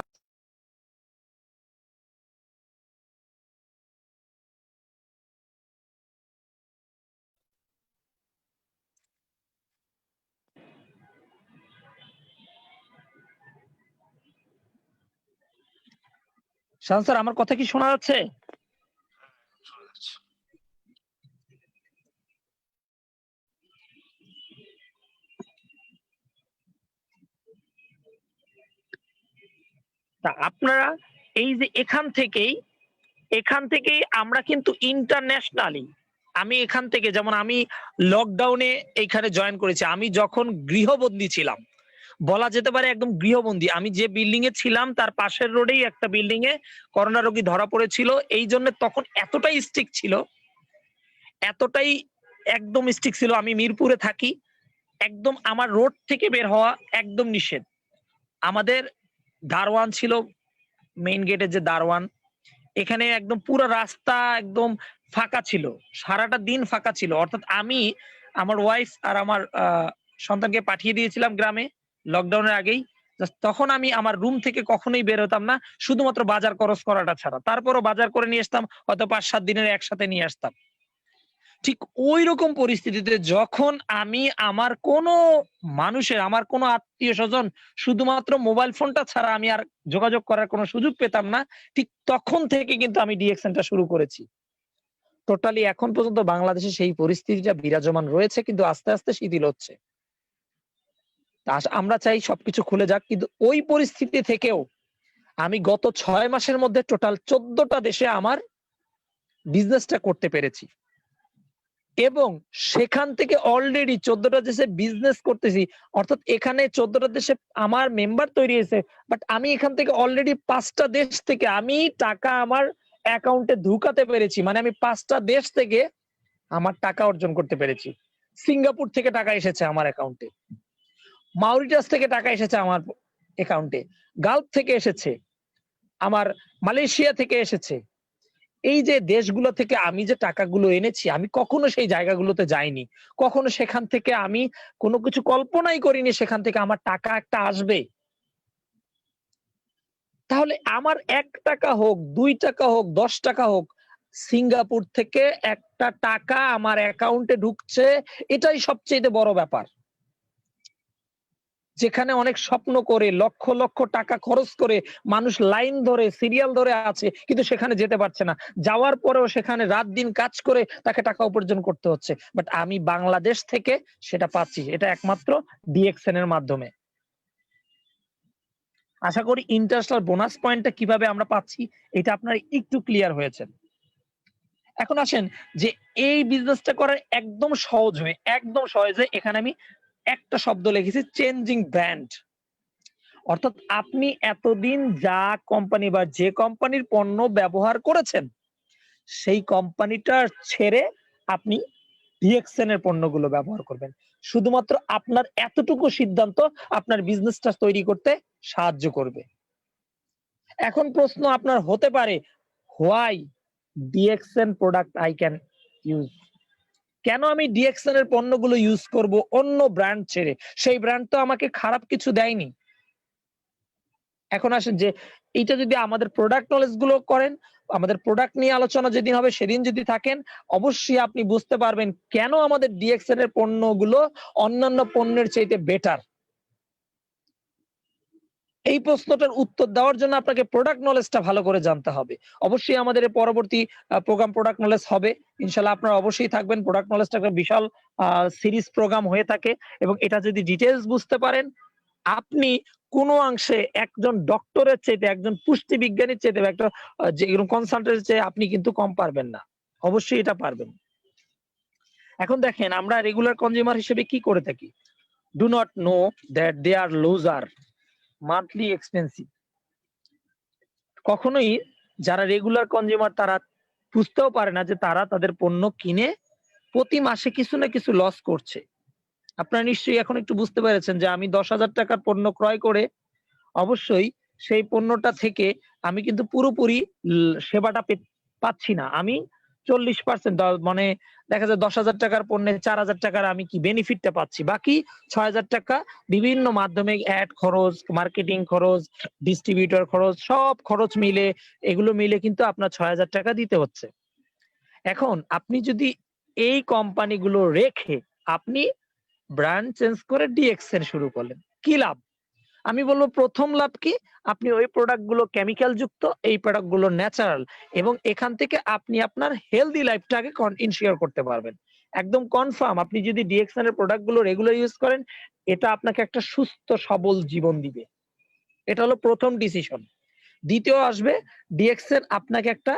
শাহান স্যার, আমার কথা কি শোনা যাচ্ছে? শোনা যাচ্ছে। তা আপনারা এই যে এখান থেকেই আমরা কিন্তু ইন্টারন্যাশনালি, আমি এখান থেকে যেমন আমি লকডাউনে এইখানে জয়েন করেছি। আমি যখন গৃহবন্দী ছিলাম, বলা যেতে পারে একদম গৃহবন্দী। আমি যে বিল্ডিং এ ছিলাম তার পাশের রোডেই একটা বিল্ডিং এ করোনা রোগী ধরা পড়েছিল। এই জন্য তখন এতটাই স্ট্রিক্ট ছিল, এতটাই একদম স্ট্রিক্ট ছিল। আমি মিরপুরে থাকি, একদম আমার রোড থেকে বের হওয়া একদম নিষেধ। আমাদের দারোয়ান ছিল, মেইন গেটের যে দারোয়ান, এখানে একদম পুরো রাস্তা একদম ফাঁকা ছিল, সারাটা দিন ফাঁকা ছিল। অর্থাৎ আমি আমার ওয়াইফ আর আমার সন্তানকে পাঠিয়ে দিয়েছিলাম গ্রামে লকডাউনের আগেই। তখন আমি আমার রুম থেকে কখনোই বের হতাম না, শুধুমাত্র বাজার খরচ করাটা ছাড়া। তারপরও বাজার করে নিয়ে আসতাম, হয়তো ৫-৭ দিনের একসাথে নিয়ে আসতাম। ঠিক ওই রকম পরিস্থিতিতে যখন আমি আমার কোনো মানুষের, আমার কোনো আত্মীয় স্বজন শুধুমাত্র মোবাইল ফোনটা ছাড়া আমি আর যোগাযোগ করার কোনো সুযোগ পেতাম না, ঠিক তখন থেকে কিন্তু আমি ডিএক্সএনটা শুরু করেছি। টোটালি এখন পর্যন্ত বাংলাদেশে সেই পরিস্থিতিটা বিরাজমান রয়েছে, কিন্তু আস্তে আস্তে শিথিল হচ্ছে। আমরা চাই সবকিছু খুলে যাক, কিন্তু ওই পরিস্থিতি থেকেও আমি গত ৬ মাসের মধ্যে টোটাল ১৪টা দেশে আমার বিজনেসটা করতে পেরেছি। এবং সেখান থেকে অলরেডি ১৪টা দেশে বিজনেস করতেছি। অর্থাৎ এখানে ১৪টা দেশে আমার মেম্বার তৈরি হয়েছে। বাট আমি এখান থেকে অলরেডি ৫টা দেশ থেকে আমি টাকা আমার অ্যাকাউন্টে ঢুকাতে পেরেছি। মানে আমি ৫টা দেশ থেকে আমার টাকা অর্জন করতে পেরেছি। সিঙ্গাপুর থেকে টাকা এসেছে আমার অ্যাকাউন্টে। মাউরিটাস থেকে টাকা এসেছে আমার অ্যাকাউন্টে। গালফ থেকে এসেছে। আমার মালয়েশিয়া থেকে এসেছে। এই যে দেশগুলো থেকে আমি যে টাকাগুলো এনেছি, আমি কখনো সেই জায়গাগুলোতে যাইনি। কখনো সেখান থেকে আমি কোনো কিছু কল্পনাই করিনি সেখান থেকে আমার টাকা একটা আসবে। তাহলে আমার ৳১ হোক, ৳২ হোক, ৳১০ হোক, সিঙ্গাপুর থেকে একটা টাকা আমার অ্যাকাউন্টে ঢুকছে, এটাই সবচাইতে বড় ব্যাপার। যেখানে অনেক স্বপ্ন করে লক্ষ লক্ষ টাকা খরচ করে মানুষ লাইন ধরে সিরিয়াল ধরে আছে, কিন্তু সেখানে যেতে পারছে না। যাওয়ার পরেও সেখানে রাত দিন কাজ করে তাকে টাকা উপার্জন করতে হচ্ছে। বাট আমি বাংলাদেশ থেকে সেটা পাচ্ছি, এটা একমাত্র ডিএক্সএন এর মাধ্যমে। আশা করি ইন্টারেস্ট আর বোনাস পয়েন্টটা কিভাবে আমরা পাচ্ছি এটা আপনারা একটু ক্লিয়ার হয়েছেন। এখন আসেন যে এই বিজনেসটা করার একদম সহজে এখানে আমি একটা শব্দ লিখেছি, চেঞ্জিং ব্র্যান্ড। অর্থাৎ আপনি এতদিন যা কোম্পানি বা যে কোম্পানির পণ্য ব্যবহার করেছেন সেই কোম্পানিটা ছেড়ে আপনি ডিএক্সএন এর পণ্যগুলো ব্যবহার করবেন। শুধুমাত্র আপনার এতটুকু সিদ্ধান্ত আপনার বিজনেসটা তৈরি করতে সাহায্য করবে। এখন প্রশ্ন আপনার হতে পারে, why DXN product I can use? কেন আমি ডিএক্সএন এর পণ্যগুলো ইউজ করব অন্য ব্র্যান্ড ছেড়ে? সেই ব্র্যান্ড তো আমাকে খারাপ কিছু দেয়নি। এখন আসেন যে এইটা যদি আমাদের প্রোডাক্ট নলেজ গুলো করেন, আমাদের প্রোডাক্ট নিয়ে আলোচনা যেদিন হবে সেদিন যদি থাকেন, অবশ্যই আপনি বুঝতে পারবেন কেন আমাদের ডিএক্সএন এর পণ্যগুলো অন্যান্য পণ্যের চাইতে বেটার। এই প্রশ্নটার উত্তর দেওয়ার জন্য আপনাকে প্রোডাক্ট নলেজটা ভালো করে জানতে হবে। অবশ্যই আমাদের এর পরবর্তী প্রোগ্রাম প্রোডাক্ট নলেজ হবে। ইনশাআল্লাহ আপনারা অবশ্যই থাকবেন। প্রোডাক্ট নলেজটা একটা বিশাল সিরিজ প্রোগ্রাম হয়ে থাকে এবং এটা যদি ডিটেইলস বুঝতে পারেন, আপনি কোন অংশে একজন ডক্টরের চাইতে, একজন পুষ্টি বিজ্ঞানীর চাইতে, একটা যে এরকম কনসালটেন্টের চেয়ে আপনি কিন্তু কম পারবেন না। অবশ্যই এটা পারবেন। এখন দেখেন আমরা রেগুলার কনজিউমার হিসেবে কি করে থাকি? Do not know that they are loser, monthly expensive. কখনোই যারা রেগুলার কনজিউমার তারা বুঝতেও পারে না যে তারা তাদের পণ্য কিনে প্রতি মাসে কিছু না কিছু লস করছে। আপনারা নিশ্চয়ই এখন একটু বুঝতে পেরেছেন যে আমি ১০,০০০ টাকার পণ্য ক্রয় করে অবশ্যই সেই পণ্যটা থেকে আমি কিন্তু পুরোপুরি সেবাটা পাচ্ছি না। আমি ৪০% মানে দেখা যায় ১০,০০০ টাকার পণ্যে ৪,০০০ টাকার আমি কি বেনিফিটটা পাচ্ছি। বাকি ৬,০০০ টাকা বিভিন্ন মাধ্যমে অ্যাড খরচ, মার্কেটিং খরচ, ডিস্ট্রিবিউটর খরচ, সব খরচ মিলে এগুলো মিলে কিন্তু আপনার ৬,০০০ টাকা দিতে হচ্ছে। এখন আপনি যদি এই কোম্পানিগুলো রেখে আপনি ব্র্যান্ড চেঞ্জ করে ডিএক্সএন শুরু করলেন, কি লাভ? আমি বলব প্রথম লাভ কি? আপনি ওই প্রোডাক্ট গুলো কেমিক্যাল যুক্ত, এই প্রোডাক্ট গুলো ন্যাচারাল এবং এখান থেকে আপনি আপনার হেলথি লাইফটাকে ইনশিওর করতে পারবেন। একদম কনফার্ম আপনি যদি ডিএক্সএন এর প্রোডাক্ট গুলো রেগুলার ইউজ করেন, এটা আপনাকে একটা সুস্থ সবল জীবন দিবে। এটা হলো প্রথম ডিসিশন। দ্বিতীয় আসবে ডিএক্সএন আপনাকে একটা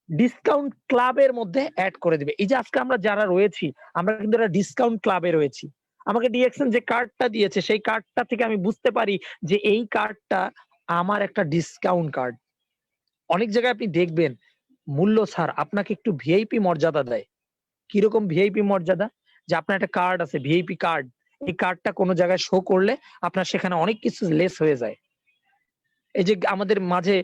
ডিসকাউন্ট ক্লাবের মধ্যে এড করে দিবে। এই যে আজকে আমরা যারা রয়েছি, আমরা কিন্তু একটা ডিসকাউন্ট ক্লাবে রয়েছি। আমাকে ডিএক্সএন যে কার্ডটা দিয়েছে সেই কার্ডটা থেকে আমি বুঝতে পারি যে এই কার্ডটা আমার একটা ডিসকাউন্ট কার্ড। অনেক জায়গায় আপনি দেখবেন মূল্য ছাড় আপনাকে একটু ভিআইপি মর্যাদা দেয়। কিরকম ভিআইপি মর্যাদা? যে আপনার একটা কার্ড আছে ভিআইপি কার্ড। এই কার্ডটা কোন জায়গায় শো করলে আপনার সেখানে অনেক কিছু লেস হয়ে যায়। এই যে আমাদের মাঝে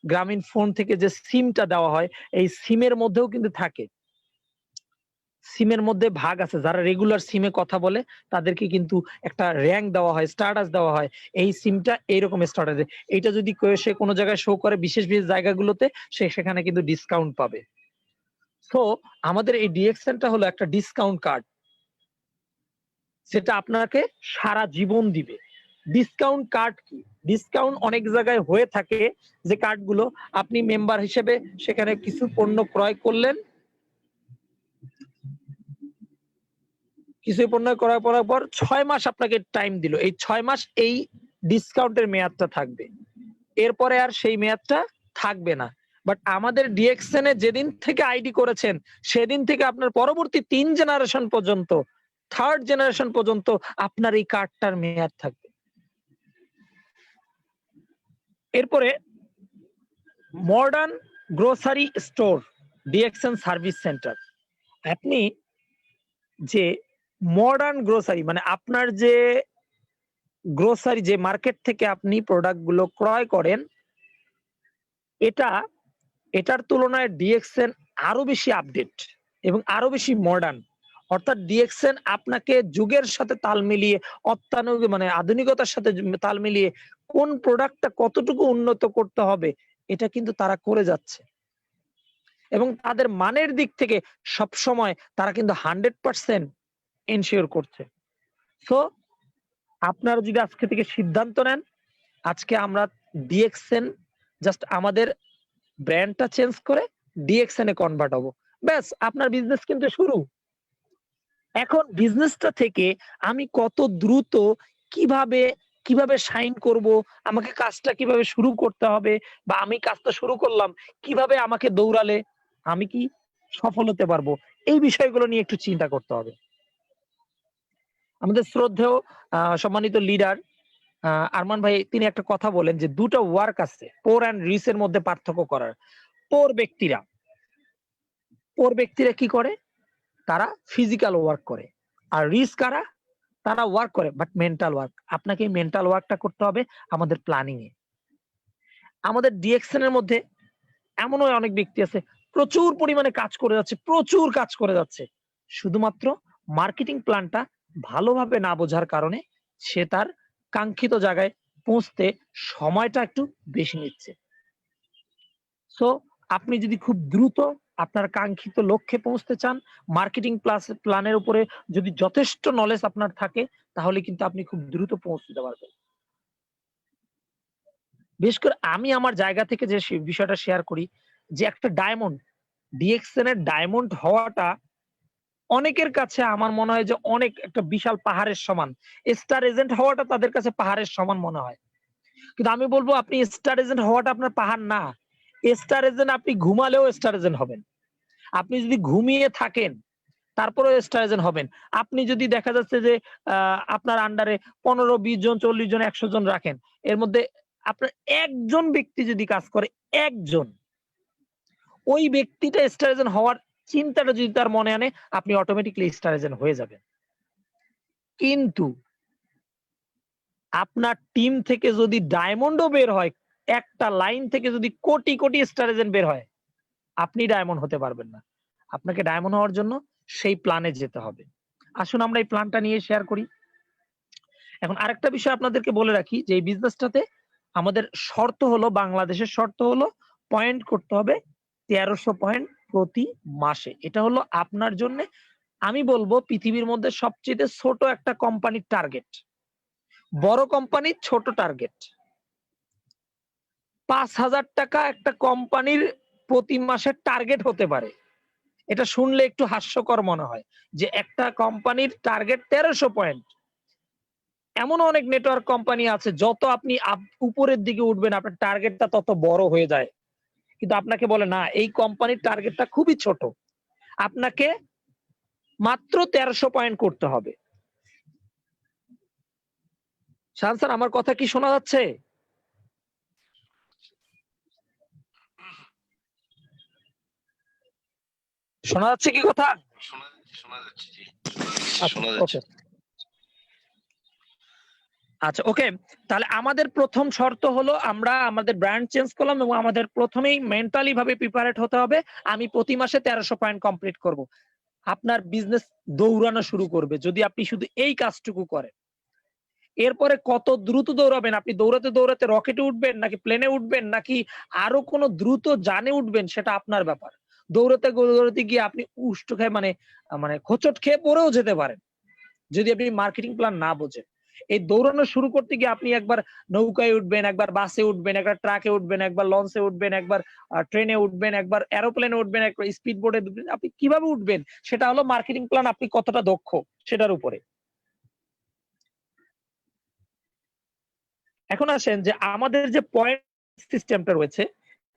গ্রামীণ ফোন থেকে যে সিমটা দেওয়া হয়, এই সিমের মধ্যেও কিন্তু থাকে। সিমের মধ্যে ভাগ আছে। যারা রেগুলার সিমে কথা বলে তাদেরকে কিন্তু একটা র‍্যাংক দেওয়া হয়, স্ট্যাটাস দেওয়া হয়। এই সিমটা এইরকম স্ট্যাটাস। এইটা যদি সে কোন জায়গায় শো করে বিশেষ জায়গাগুলোতে সে সেখানে কিন্তু ডিসকাউন্ট পাবে। সো আমাদের এই ডিএক্সএনটা হলো একটা ডিসকাউন্ট কার্ড। সেটা আপনাকে সারা জীবন দিবে। ডিসকাউন্ট কার্ড কি? ডিসকাউন্ট অনেক জায়গায় হয়ে থাকে যে কার্ডগুলো আপনি মেম্বার হিসেবে সেখানে কিছু পণ্য ক্রয় করলেন। কিছু পণ্য ক্রয় করার পর ৬ মাস আপনাকে টাইম দিল। এই ৬ মাস এই ডিসকাউন্টের মেয়াদটা থাকবে। এরপরে আর সেই মেয়াদটা থাকবে না। বাট আমাদের ডিএক্সএন এ যেদিন থেকে আইডি করেছেন সেদিন থেকে আপনার পরবর্তী ৩ জেনারেশন পর্যন্ত, 3rd জেনারেশন পর্যন্ত আপনার এই কার্ডটার মেয়াদ থাকবে। এরপরে modern grocery store, DXN service centre. আপনি যে মডার্ন গ্রোসারি মানে আপনার যে গ্রোসারি যে মার্কেট থেকে আপনি প্রোডাক্ট গুলো ক্রয় করেন, এটার তুলনায় ডিএক্সএন আরো বেশি আপডেট এবং আরো বেশি মডার্ন। অর্থাৎ ডিএক্সএন আপনাকে যুগের সাথে তাল মিলিয়ে মানে আধুনিকতার সাথে তাল মিলিয়ে কোন প্রোডাক্টটা কতটুকু উন্নত করতে হবে এটা কিন্তু তারা করে যাচ্ছে। এবং তাদের মানের দিক থেকে সবসময় তারা কিন্তু 100% এনশিওর করছে। সো আপনারা যদি আজকে থেকে সিদ্ধান্ত নেন, আজকে আমরা ডিএক্সএন জাস্ট আমাদের ব্র্যান্ডটা চেঞ্জ করে ডিএক্সএন এ কনভার্ট হবো, ব্যাস আপনার বিজনেস কিন্তু শুরু। এখন বিজনেসটা থেকে আমি কত দ্রুত কিভাবে কিভাবে শাইন করব, আমাকে কাজটা কিভাবে শুরু করতে হবে, বা আমি কাজটা শুরু করলাম কিভাবে আমাকে দৌড়ালে আমি কি সফল হতে পারবো, এই বিষয়গুলো নিয়ে একটু চিন্তা করতে হবে। আমাদের শ্রদ্ধেয় সম্মানিত লিডার আরমান ভাই তিনি একটা কথা বলেন যে দুটো ওয়ার্ক আছে পোর অ্যান্ড রিচ এর মধ্যে পার্থক্য করার। পোর ব্যক্তিরা পোর ব্যক্তিরা কি করে, তারা ফিজিক্যাল ওয়ার্ক করে, আর রিচ কারা, তারা ওয়ার্ক করে বাট মেন্টাল ওয়ার্ক। আপনাকে এই মেন্টাল ওয়ার্কটা করতে হবে আমাদের প্ল্যানিং এ। আমাদের ডিএক্সএন এর মধ্যে এমনও অনেক ব্যক্তি আছে প্রচুর পরিমাণে কাজ করে যাচ্ছে, প্রচুর কাজ করে যাচ্ছে, শুধুমাত্র মার্কেটিং প্ল্যানটা ভালোভাবে না বোঝার কারণে সে তার কাঙ্ক্ষিত জায়গায় পৌঁছতে সময়টা একটু বেশি নিচ্ছে। সো আপনি যদি খুব দ্রুত আপনার কাঙ্ক্ষিত লক্ষ্যে পৌঁছতে চান, মার্কেটিং প্ল্যানের উপরে যদি যথেষ্ট নলেজ আপনার থাকে, তাহলে কিন্তু আপনি খুব দ্রুত পৌঁছতে পারবেন। বিশেষ করে আমি আমার জায়গা থেকে যে বিষয়টা শেয়ার করি, যে একটা ডায়মন্ড, ডিএক্সএন এর ডায়মন্ড হওয়াটা অনেকের কাছে আমার মনে হয় যে অনেক একটা বিশাল পাহাড়ের সমান। স্টার এজেন্ট হওয়াটা তাদের কাছে পাহাড়ের সমান মনে হয়। কিন্তু আমি বলবো আপনি স্টার এজেন্ট হওয়াটা আপনার পাহাড় না। স্টার এজেন্ট আপনি ঘুমালেও স্টার এজেন্ট হবেন। আপনি যদি ঘুমিয়ে থাকেন তারপরেও স্টার এজেন্ট হবেন। আপনি যদি দেখা যাচ্ছে যে আপনার আন্ডারে 15, 20 জন, 40 জন, 100 জন রাখেন। এর মধ্যে আপনার একজন ব্যক্তি যদি কাজ করে, একজন, ওই ব্যক্তিটা স্টার এজেন্ট হওয়ার চিন্তাটা যদি তার মনে আনে, আপনি অটোমেটিক্যালি স্টার এজেন্ট হয়ে যাবেন। কিন্তু আপনার টিম থেকে যদি ডায়মন্ডও বের হয়, একটা লাইন থেকে যদি কোটি, কোটি স্টার এজেন্ট বের হয়, আপনি ডায়মন্ড হতে পারবেন না। আপনাকে ডায়মন্ড হওয়ার জন্য সেই প্ল্যানে যেতে হবে। আসুন আমরা এই প্ল্যানটা নিয়ে শেয়ার করি। এখন আরেকটা বিষয় আপনাদেরকে বলে রাখি যে এই বিজনেসটাতে আমাদের শর্ত হলো, বাংলাদেশের শর্ত হলো পয়েন্ট করতে হবে 1300 পয়েন্ট প্রতি মাসে। এটা হলো আপনার জন্য আমি বলবো পৃথিবীর মধ্যে সবচেয়ে ছোট একটা কোম্পানির টার্গেট। বড় কোম্পানির ছোট টার্গেট 5,000 টাকা একটা কোম্পানির প্রতি মাসের টার্গেট হতে পারে। এটা শুনলে একটু হাস্যকর মনে হয় যে একটা কোম্পানির টার্গেট 1300 পয়েন্ট। এমন অনেক নেটওয়ার্ক কোম্পানি আছে যত আপনি উপরের দিকে উঠবেন আপনার টার্গেটটা তত বড় হয়ে যায়। কিন্তু আপনাকে বলে না, এই কোম্পানির টার্গেটটা খুবই ছোট। আপনাকে মাত্র 1300 পয়েন্ট করতে হবে। শাহান স্যার আমার কথা কি শোনা যাচ্ছে? শোনা যাচ্ছে কি কথা? শোনা যাচ্ছে, জি আচ্ছা, শোনা যাচ্ছে। ওকে। আচ্ছা, ওকে। তাহলে আমাদের প্রথম শর্ত হলো আমরা আমাদের ব্র্যান্ড চেঞ্জ করলাম এবং আমাদের প্রথমেই মেন্টালি ভাবে প্রিপারেট হতে হবে। আমি প্রতি মাসে 1300 পয়েন্ট কমপ্লিট করব। আপনার বিজনেস দৌড়ানো শুরু করবে যদি আপনি শুধু এই কাজটুকু করেন। এরপরে কত দ্রুত দৌড়াবেন, আপনি দৌড়াতে, দৌড়াতে রকেটে উঠবেন নাকি প্লেনে উঠবেন নাকি আরো কোনো দ্রুত যানে উঠবেন সেটা আপনার ব্যাপার। দৌড়াতে, দৌড়াতে গিয়ে আপনি উষ্ট খেয়ে মানে হোঁচট খেয়ে পড়েও যেতে পারেন। যদি আপনি মার্কেটিং প্ল্যান না বোঝেন। এই দৌড়ানো শুরু করতে গিয়ে আপনি একবার নৌকায় উঠবেন, একবার বাসে উঠবেন, একবার ট্রাকে উঠবেন, একবার লঞ্চে উঠবেন, একবার ট্রেনে উঠবেন, একবার এরোপ্লেনে উঠবেন, একবার স্পিড বোটে উঠবেন। আপনি কিভাবে উঠবেন সেটা হলো মার্কেটিং প্ল্যান আপনি কতটা দক্ষ সেটার উপরে। এখন আসেন যে আমাদের যে পয়েন্ট সিস্টেমটা রয়েছে,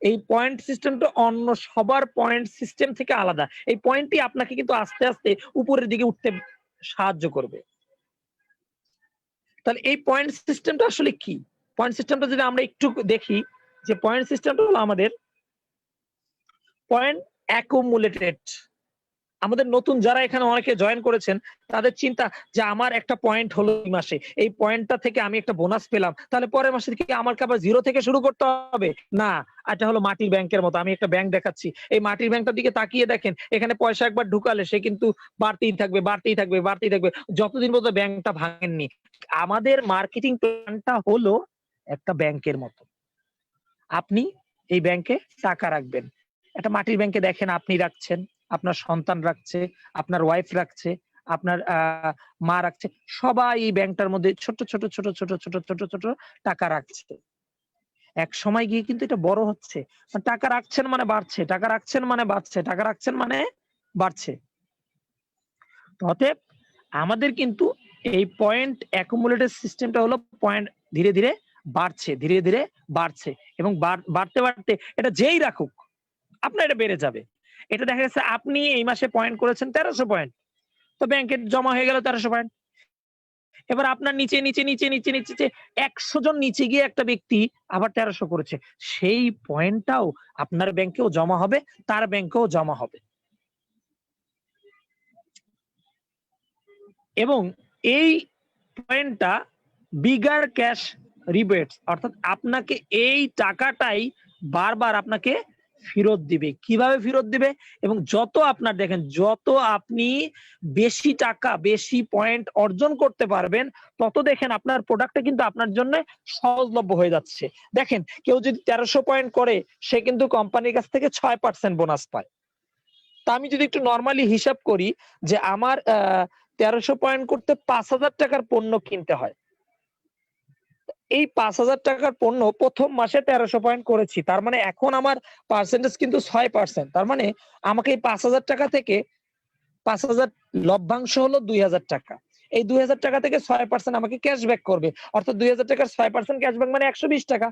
এই পয়েন্ট সিস্টেমটা অন্য সবার পয়েন্ট সিস্টেম থেকে আলাদা। এই পয়েন্টটি আপনাকে কিন্তু আস্তে, আস্তে উপরের দিকে উঠতে সাহায্য করবে। তাহলে এই পয়েন্ট সিস্টেমটা আসলে কি? পয়েন্ট সিস্টেমটা যদি আমরা একটু দেখি যে পয়েন্ট সিস্টেমটা হলো আমাদের পয়েন্ট অ্যাকুমুলেটেড। আমাদের নতুন যারা এখানে অনেকে জয়েন করেছেন তাদের চিন্তা যে আমার একটা পয়েন্ট হলো এই মাসে, এই পয়েন্টটা থেকে আমি একটা বোনাস পেলাম, তাহলে পরের মাসে থেকে আমাকে আবার জিরো থেকে শুরু করতে হবে না। এটা হলো মাটির ব্যাংকের মতো। আমি একটা ব্যাংক দেখাচ্ছি, এই মাটির ব্যাংকটার দিকে তাকিয়ে দেখেন, এখানে পয়সা একবার ঢুকালে সে কিন্তু বাড়তেই থাকবে, বাড়তেই থাকবে, বাড়তেই থাকবে যতদিন পর্যন্ত ব্যাংকটা ভাঙেননি। আমাদের মার্কেটিং প্ল্যানটা হলো একটা ব্যাংকের মতো। আপনি এই ব্যাংকে টাকা রাখবেন। একটা মাটির ব্যাংকে দেখেন আপনি রাখছেন, আপনার সন্তান রাখছে, আপনার ওয়াইফ রাখছে, আপনার মা রাখছে, সবাই এই ব্যাংকটার মধ্যে ছোট ছোট ছোট ছোট ছোট ছোট ছোট টাকা রাখছে। এক সময় গিয়ে কিন্তু এটা বড় হচ্ছে। টাকা রাখছেন মানে বাড়ছে, টাকা রাখছেন মানে বাড়ছে, টাকা রাখছেন মানে বাড়ছে। অতএব আমাদের কিন্তু এই পয়েন্ট অ্যাকুমুলেটর সিস্টেমটা হলো পয়েন্ট ধীরে ধীরে বাড়ছে, ধীরে ধীরে বাড়ছে এবং বাড়তে বাড়তে এটা যেই রাখুক আপনার এটা বেড়ে যাবে। এটা দেখা যাচ্ছে আপনি এই মাসে পয়েন্ট করেছেন 1300 পয়েন্ট। তো ব্যাংকে জমা হয়ে গেল 1300 পয়েন্ট। এবার আপনার নিচে 100 জন নিচে গিয়ে একটা ব্যক্তি আবার 1300 করেছে। সেই পয়েন্টটাও আপনার ব্যাংকেও জমা হবে, তার ব্যাংকেও জমা হবে। এবং এই পয়েন্টটা বিগার ক্যাশ রিবেটস, অর্থাৎ আপনাকে এই টাকাটাই বারবার আপনাকে ফেরত দিবে। কিভাবে ফেরত দিবে? এবং যত আপনার দেখেন, যত আপনি বেশি টাকা, বেশি পয়েন্ট অর্জন করতে পারবেন, তত দেখেন আপনার প্রোডাক্টটা কিন্তু আপনার জন্য সহজলভ্য হয়ে যাচ্ছে। দেখেন, কেউ যদি 1300 পয়েন্ট করে, সে কিন্তু কোম্পানির কাছ থেকে 6% বোনাস পায়। তা আমি যদি একটু নরমালি হিসাব করি যে আমার 1300 পয়েন্ট করতে 5000 টাকার পণ্য কিনতে হয়। এই 5000 টাকার পণ্য প্রথম মাসে 1300 পয়েন্ট করেছি, তার মানে এখন আমার পার্সেন্টেজ কিন্তু 6%। তার মানে আমাকে এই 5000 টাকা থেকে 5000 লভ্যাংশ হলো 2000 টাকা। এই 2000 টাকা থেকে 6% আমাকে ক্যাশব্যাক করবে, অর্থাৎ 2000 টাকার 6% ক্যাশব্যাক মানে 120 টাকা।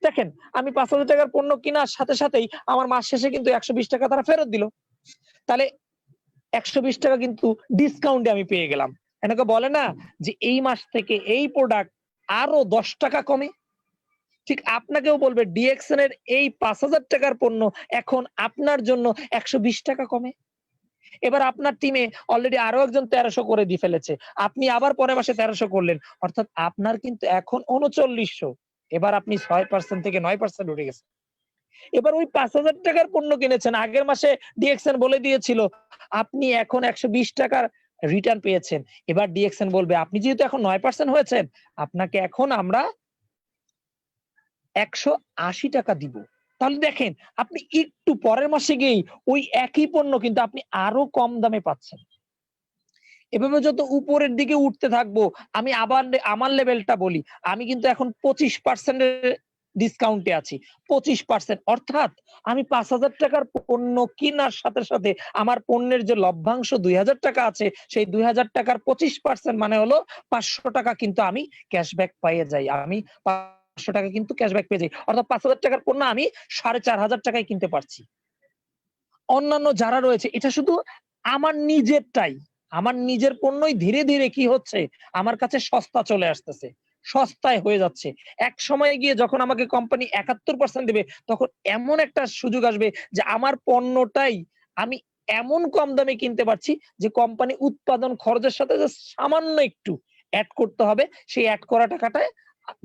দেখেন, আমি 5000 টাকার পণ্য কেনার সাথে সাথেই আমার মাস শেষে কিন্তু 120 টাকা তারা ফেরত দিল। তাহলে 120 টাকা কিন্তু ডিসকাউন্টে আমি পেয়ে গেলাম। এনাকে বলে না যে এই মাস থেকে এই প্রোডাক্ট আরো 10 টাকা কমে। ঠিক আপনাকেও বলবে ডিএক্সএন এর এই 5000 টাকার পণ্য এখন আপনার জন্য 120 টাকা কমে। এবার আপনার টিমে অলরেডি আরো একজন 1300 করে দিয়ে ফেলেছে। আপনি আবার পরের মাসে 1300 করলেন। অর্থাৎ আপনার কিন্তু এখন 3900। এবার আপনি 6% থেকে 9% উঠে গেছেন। এবার ওই 5000 টাকার পণ্য কিনেছেন। আগের মাসে ডিএক্সএন বলে দিয়েছিল আপনি এখন 120 টাকার রিটার্ন পেয়েছেন। এবার ডিএক্সএন বলবে আপনি যেহেতু এখন 9% হয়েছেন, আপনাকে এখন আমরা 180 টাকা দিব। তাহলে দেখেন, আপনি একটু পরের মাসে গিয়েই ওই একই পণ্য কিন্তু আপনি আরো কম দামে পাচ্ছেন। এভাবে যত উপরের দিকে উঠতে থাকবো, আমি আবার আমার লেভেলটা বলি, আমি কিন্তু এখন 25% এর ডিসকাউন্টে আছি। 25%, অর্থাৎ আমি 5000 টাকার পণ্য কিনার সাথে সাথে আমার পণ্যের যে লভ্যাংশ 2000 টাকা আছে, সেই 2000 টাকার 25% মানে হলো 500 টাকা কিন্তু আমি ক্যাশব্যাক পেয়ে যাই। আমি 500 টাকা কিন্তু ক্যাশব্যাক পেয়ে যাই। অর্থাৎ 5000 টাকার পণ্য আমি 4500 টাকায় কিনতে পারছি। অন্যান্য যারা রয়েছে, এটা শুধু আমার নিজেরটাই। আমার নিজের পণ্যই ধীরে ধীরে কি হচ্ছে, আমার কাছে সস্তা চলে আসতেছে। সস্তায় হয়ে যাচ্ছে। এক সময়ে গিয়ে যখন আমাকে কোম্পানি ৭১% দিবে, তখন এমন একটা সুযোগ আসবে যে আমার পণ্যটাই আমি এমন কম দামে কিনতে পারছি যে কোম্পানি উৎপাদন খরচের সাথে জাস্ট সামান্য একটু এড করতে হবে। সেই এড করা টাকাটা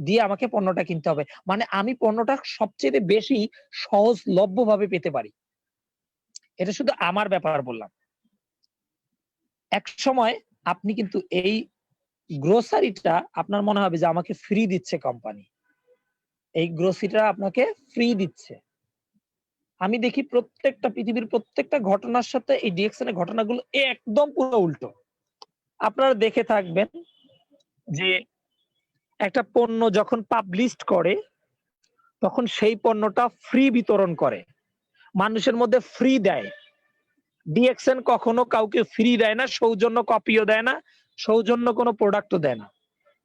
দিয়ে আমাকে পণ্যটা কিনতে হবে। মানে আমি পণ্যটা সবচেয়ে বেশি সহজলভ্যভাবে পেতে পারি। এটা শুধু আমার ব্যাপার বললাম। একসময় আপনি কিন্তু এই গ্রোসারিটা আপনার মনে হবে যে আমাকে ফ্রি দিচ্ছে কোম্পানি। এই গ্রোসারিটা আপনাকে ফ্রি দিচ্ছে। আমি দেখি পৃথিবীর প্রত্যেকটা ঘটনার সাথে এই ডিএক্সএন এর ঘটনাগুলো একদম পুরো উল্টো। আপনারা দেখে থাকবেন যে একটা পণ্য যখন পাবলিশড করে, তখন সেই পণ্যটা ফ্রি বিতরণ করে। মানুষের মধ্যে ফ্রি দেয়। ডিএক্সএন কখনো কাউকে ফ্রি দেয় না, সৌজন্য কপিও দেয় না, সৌজন্য কোনো প্রোডাক্টও দেয় না।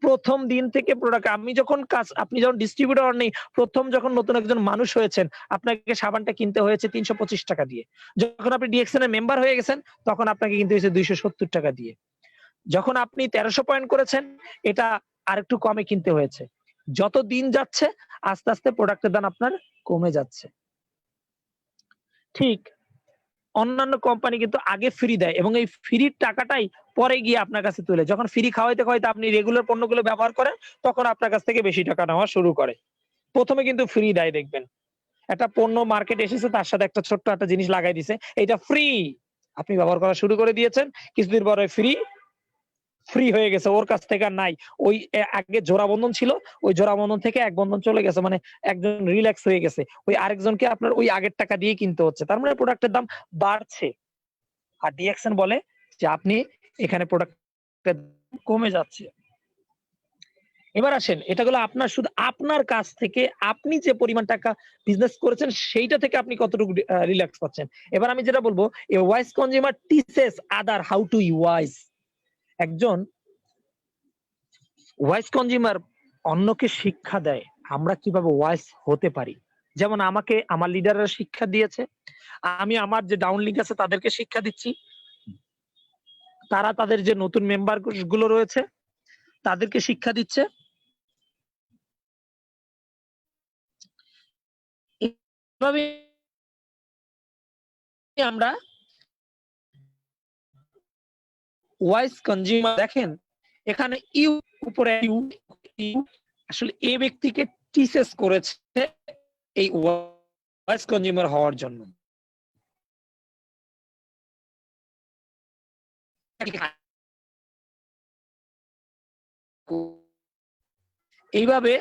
প্রথম দিন থেকে প্রোডাক্ট আপনি যখন ডিস্ট্রিবিউটর নেই, প্রথম যখন নতুন একজন মানুষ হয়েছেন, আপনাকে সাবানটা কিনতে হয়েছে ৩২৫ টাকা দিয়ে। যখন আপনি ডিএক্সএন এর মেম্বার হয়ে গেছেন, তখন আপনাকে কিনতে হয়েছে ২৭০ টাকা দিয়ে। যখন আপনি ১৩০০ পয়েন্ট করেছেন, এটা আরেকটু কমে কিনতে হয়েছে। যত দিন যাচ্ছে আস্তে আস্তে প্রোডাক্টের দাম আপনার কমে যাচ্ছে। ঠিক অন্যান্য কোম্পানি কিন্তু আগে ফ্রি দেয় এবং এই ফ্রির টাকাটাই পরে গিয়ে আপনার কাছে তুলে। যখন ফ্রি খাওয়াইতে খাওয়াইতে আপনি রেগুলার পণ্যগুলো ব্যবহার করেন, তখন আপনার কাছ থেকে বেশি টাকা নেওয়া শুরু করে। প্রথমে কিন্তু ফ্রি দেয় দেখবেন। একটা পণ্য মার্কেটে এসেছে, তার সাথে একটা ছোট্ট একটা জিনিস লাগাই দিছে। এইটা ফ্রি। আপনি ব্যবহার করা শুরু করে দিয়েছেন। কিছুদিন পরে ফ্রি হয়ে গেছে। ওর কাছ থেকে আর নাই। ওই আগে জোড়া বন্ধন ছিল। ওই জোড়া বন্ধন থেকে এক বন্ধন চলে গেছে। মানে একজন রিল্যাক্স হয়ে গেছে। ওই আরেকজনকে আপনার ওই আগের টাকা দিয়ে কিনতে হচ্ছে। তার মানে প্রোডাক্টের দাম বাড়ছে। আর ডিএক্সএন বলে যে আপনি এখানে প্রোডাক্টের কমে যাচ্ছে। এবার আসেন, এটা হলো আপনার শুধু আপনার কাছ থেকে আপনি যে পরিমাণ টাকা বিজনেস করেছেন সেইটা থেকে আপনি কতটুকু রিল্যাক্স পাচ্ছেন। এবার আমি যেটা বলবো, a wise consumer teaches other how to wise. একজন ওয়াইজ কনজিউমার অন্যকে শিক্ষা দেয় আমরা কিভাবে ওয়াইজ হতে পারি। যেমন আমাকে আমার লিডাররা শিক্ষা দিয়েছে, আমি আমার যে ডাউন লিঙ্ক আছে তাদেরকে শিক্ষা দিচ্ছি, তারা তাদের যে নতুন মেম্বার গুলো রয়েছে তাদেরকে শিক্ষা দিচ্ছে। এভাবে আমরা ওয়াইজ কনজিউমার দেখেন এখানে ইউ উপরে ইউ আসলে এই ব্যক্তিকে টিচেস করেছে এই ওয়াইজ কনজিউমার হওয়ার জন্য। এইভাবে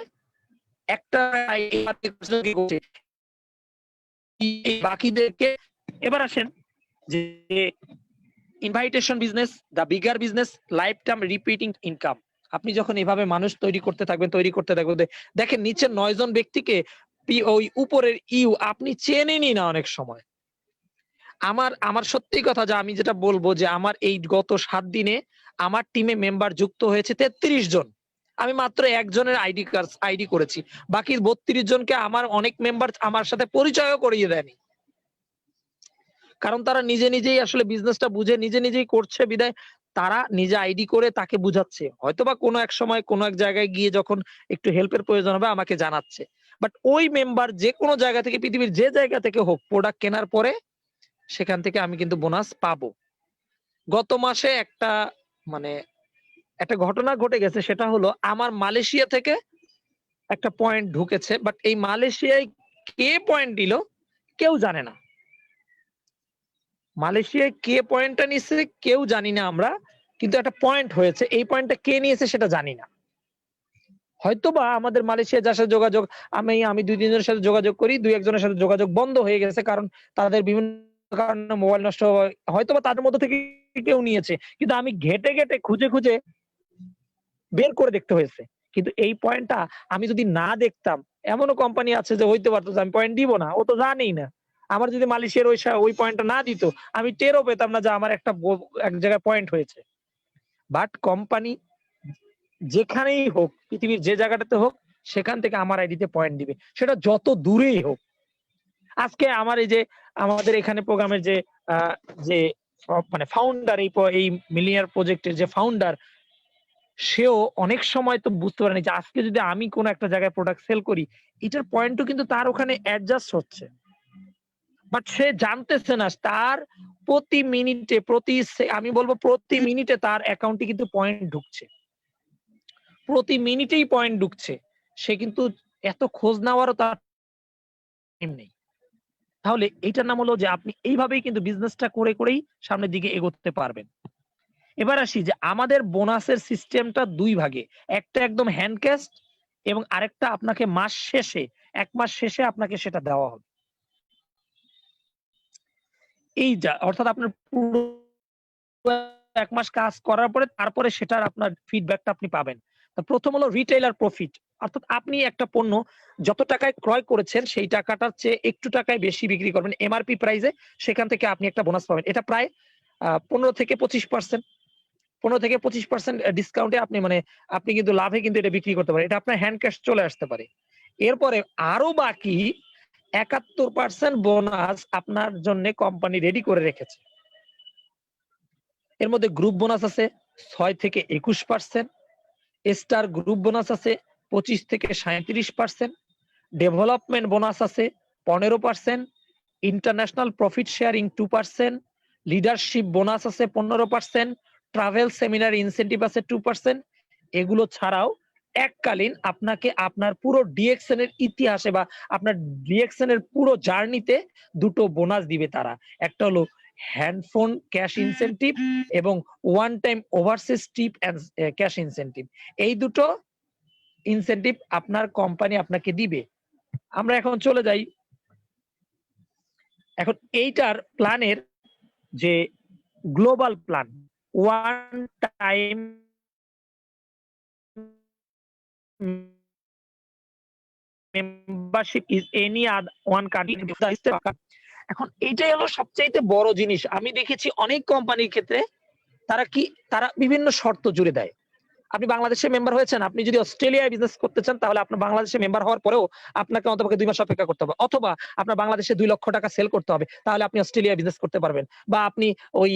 একটা বাকিদেরকে। এবার আসেন যে invitation business, the bigger business, life time repeating income. আপনি যখন এভাবে মানুষ তৈরি করতে থাকবেন দেখেন নিচের 9 জন ব্যক্তিকে ওই উপরের ইউ আপনি চেনেনই না অনেক সময়। আমার সত্যি কথা যে আমি যেটা বলবো যে আমার এই গত 7 দিনে আমার টিমে মেম্বার যুক্ত হয়েছে 33 জন। আমি মাত্র একজনের আইডি করেছি, বাকি 32 জনকে আমার অনেক মেম্বার আমার সাথে পরিচয়ও করিয়ে দেয়নি। কারণ তারা নিজেই আসলে বিজনেসটা বুঝে নিজেই করছে বিধায় তারা নিজে আইডি করে তাকে বুঝাচ্ছে। হয়তোবা কোনো এক সময় কোনো এক জায়গায় গিয়ে যখন একটু হেল্পের প্রয়োজন হবে আমাকে জানাচ্ছে। বাট ওই মেম্বার যে কোনো জায়গা থেকে পৃথিবীর যে জায়গা থেকে হোক প্রোডাক্ট কেনার পরে সেখান থেকে আমি কিন্তু বোনাস পাবো। গত মাসে মানে একটা ঘটনা ঘটে গেছে, সেটা হলো আমার মালয়েশিয়া থেকে একটা পয়েন্ট ঢুকেছে, বাট এই মালয়েশিয়ায় কে পয়েন্ট দিল কেউ জানে না। মালয়েশিয়ায় কে পয়েন্টটা নিচ্ছে কেউ জানি না আমরা, কিন্তু একটা পয়েন্ট হয়েছে, এই পয়েন্টটা কে নিয়েছে সেটা জানি না। হয়তোবা আমাদের মালয়েশিয়া যার সাথে যোগাযোগ আমি 2-3 জনের সাথে যোগাযোগ করি, 2-1 জনের সাথে যোগাযোগ বন্ধ হয়ে গেছে কারণ তাদের বিভিন্ন কারণে মোবাইল নষ্ট হয়। হয়তোবা তাদের মধ্যে থেকে কেউ নিয়েছে, কিন্তু আমি ঘেটে খুঁজে বের করে দেখতে হয়েছে। কিন্তু এই পয়েন্টটা আমি যদি না দেখতাম, এমনও কোম্পানি আছে যে হইতে পারতো যে আমি পয়েন্ট দিব না, ও তো জানেই না। আমার যদি মালয়েশিয়ার ওই পয়েন্টটা না দিত আমি টেরও পেতাম না যে আমার এক জায়গায় পয়েন্ট হয়েছে। বাট কোম্পানি যেখানেই হোক, পৃথিবীর যে জায়গাটাতে হোক, সেখান থেকে আমার আইডিতে পয়েন্ট দিবে, সেটা যত দূরেই হোক। আজকে আমার এই যে আমাদের এখানে প্রোগ্রামের যে মানে ফাউন্ডার, এই মিলিয়নিয়ার প্রজেক্টের যে ফাউন্ডার, সেও অনেক সময় তো বুঝতে পারেনি যে আজকে যদি আমি কোন একটা জায়গায় প্রোডাক্ট সেল করি, এটার পয়েন্টও কিন্তু তার ওখানে অ্যাডজাস্ট হচ্ছে। বাট সে জানতেছে না তার প্রতি মিনিটে আমি বলবো প্রতি মিনিটে তার অ্যাকাউন্টে কিন্তু পয়েন্ট ঢুকছে, প্রতি মিনিটেই পয়েন্ট ঢুকছে। সে কিন্তু এত খোঁজ নেওয়ারও তার টাইম নেই। তাহলে এইটার নাম হলো যে আপনি এইভাবেই কিন্তু বিজনেসটা করেই সামনের দিকে এগোতে পারবেন। এবার আসি যে আমাদের বোনাসের সিস্টেমটা 2 ভাগে। একটা একদম হ্যান্ড ক্যাশ এবং আরেকটা আপনাকে মাস শেষে 1 মাস শেষে আপনাকে সেটা দেওয়া হবে। অর্থাৎ আপনার পুরো 1 মাস কাজ করার পরে তারপরে সেটার আপনার ফিডব্যাকটা আপনি পাবেন। তো প্রথম হলো রিটেইলার প্রফিট, অর্থাৎ আপনি একটা পণ্য যত টাকায় ক্রয় করেছেন সেই টাকাটার চেয়ে একটু টাকায় বেশি বিক্রি করবেন এমআরপি প্রাইসে, সেখান থেকে আপনি একটা বোনাস পাবেন। এটা প্রায় 15-25%। 15-25% ডিসকাউন্টে আপনি কিন্তু লাভে কিন্তু এটা বিক্রি করতে পারেন। এটা আপনার হ্যান্ড ক্যাশ চলে আসতে পারে। এরপরে আরো বাকি 71% বোনাস আপনার জন্য কোম্পানি রেডি করে রেখেছে। এর মধ্যে গ্রুপ বোনাস আছে 6-21%, স্টার গ্রুপ বোনাস আছে 25-37%, ডেভেলপমেন্ট বোনাস আছে 15%, international profit sharing 2%, leadership bonus আছে 15%, ট্রাভেল সেমিনার ইনসেন্টিভ আছে 2%। এগুলো ছাড়াও এককালীন আপনাকে আপনার পুরো ডিএক্সএন এর ইতিহাসে বা আপনার ডিএক্সএন এর পুরো জার্নিতে 2টো বোনাস দিবে তারা। একটা হলো হ্যান্ডফোন ক্যাশ ইনসেন্টিভ এবং one time overseas tip and cash incentive. এই 2টো ইনসেন্টিভ আপনার কোম্পানি আপনাকে দিবে। আমরা এখন চলে যাই, এখন এইটার প্ল্যানের যে global plan, one time membership is any other one country. এখন এইটাই হলো সবচাইতে বড় জিনিস। আমি দেখেছি অনেক কোম্পানির ক্ষেত্রে তারা বিভিন্ন শর্ত জুড়ে দেয়। আপনি বাংলাদেশে মেম্বার হয়েছেন, আপনি যদি অস্ট্রেলিয়ায় বিজনেস করতে চান তাহলে আপনার বাংলাদেশে মেম্বার হওয়ার পরেও আপনাকে অন্তপক্ষে 2 মাস অপেক্ষা করতে হবে। অথবা আপনার বাংলাদেশে 2 লক্ষ টাকা সেল করতে হবে, তাহলে আপনি অস্ট্রেলিয়ায় বিজনেস করতে পারবেন। বা আপনি ওই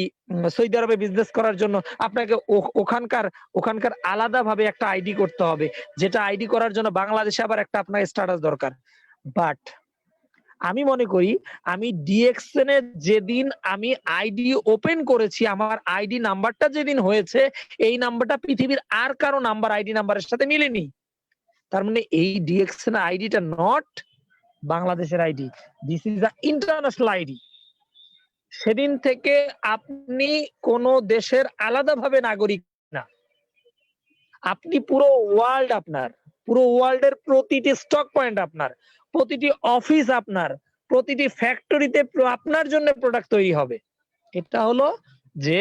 সৌদি আরবে বিজনেস করার জন্য আপনাকে ওখানকার আলাদাভাবে একটা আইডি করতে হবে, যেটা আইডি করার জন্য বাংলাদেশে আবার একটা আপনার স্ট্যাটাস দরকার। বাট আমি মনে করি আমি ডিএক্সএন এর যেদিন আমি আইডি ওপেন করেছি, আমার আইডি নাম্বারটা যেদিন হয়েছে, এই নাম্বারটা পৃথিবীর আর কারো নাম্বার আইডি নাম্বারের সাথে মিলেনি। তার মানে এই ডিএক্সএন আইডিটা নট বাংলাদেশের ID, this is a international ID. সেদিন থেকে আপনি কোন দেশের আলাদাভাবে নাগরিক না, আপনি পুরো ওয়ার্ল্ড আপনার, পুরো ওয়ার্ল্ডের প্রতিটি স্টক পয়েন্ট আপনার, প্রতিটি অফিস আপনার, প্রতিটি ফ্যাক্টরিতে আপনার জন্য প্রোডাক্ট তৈরি হবে। এটা হলো যে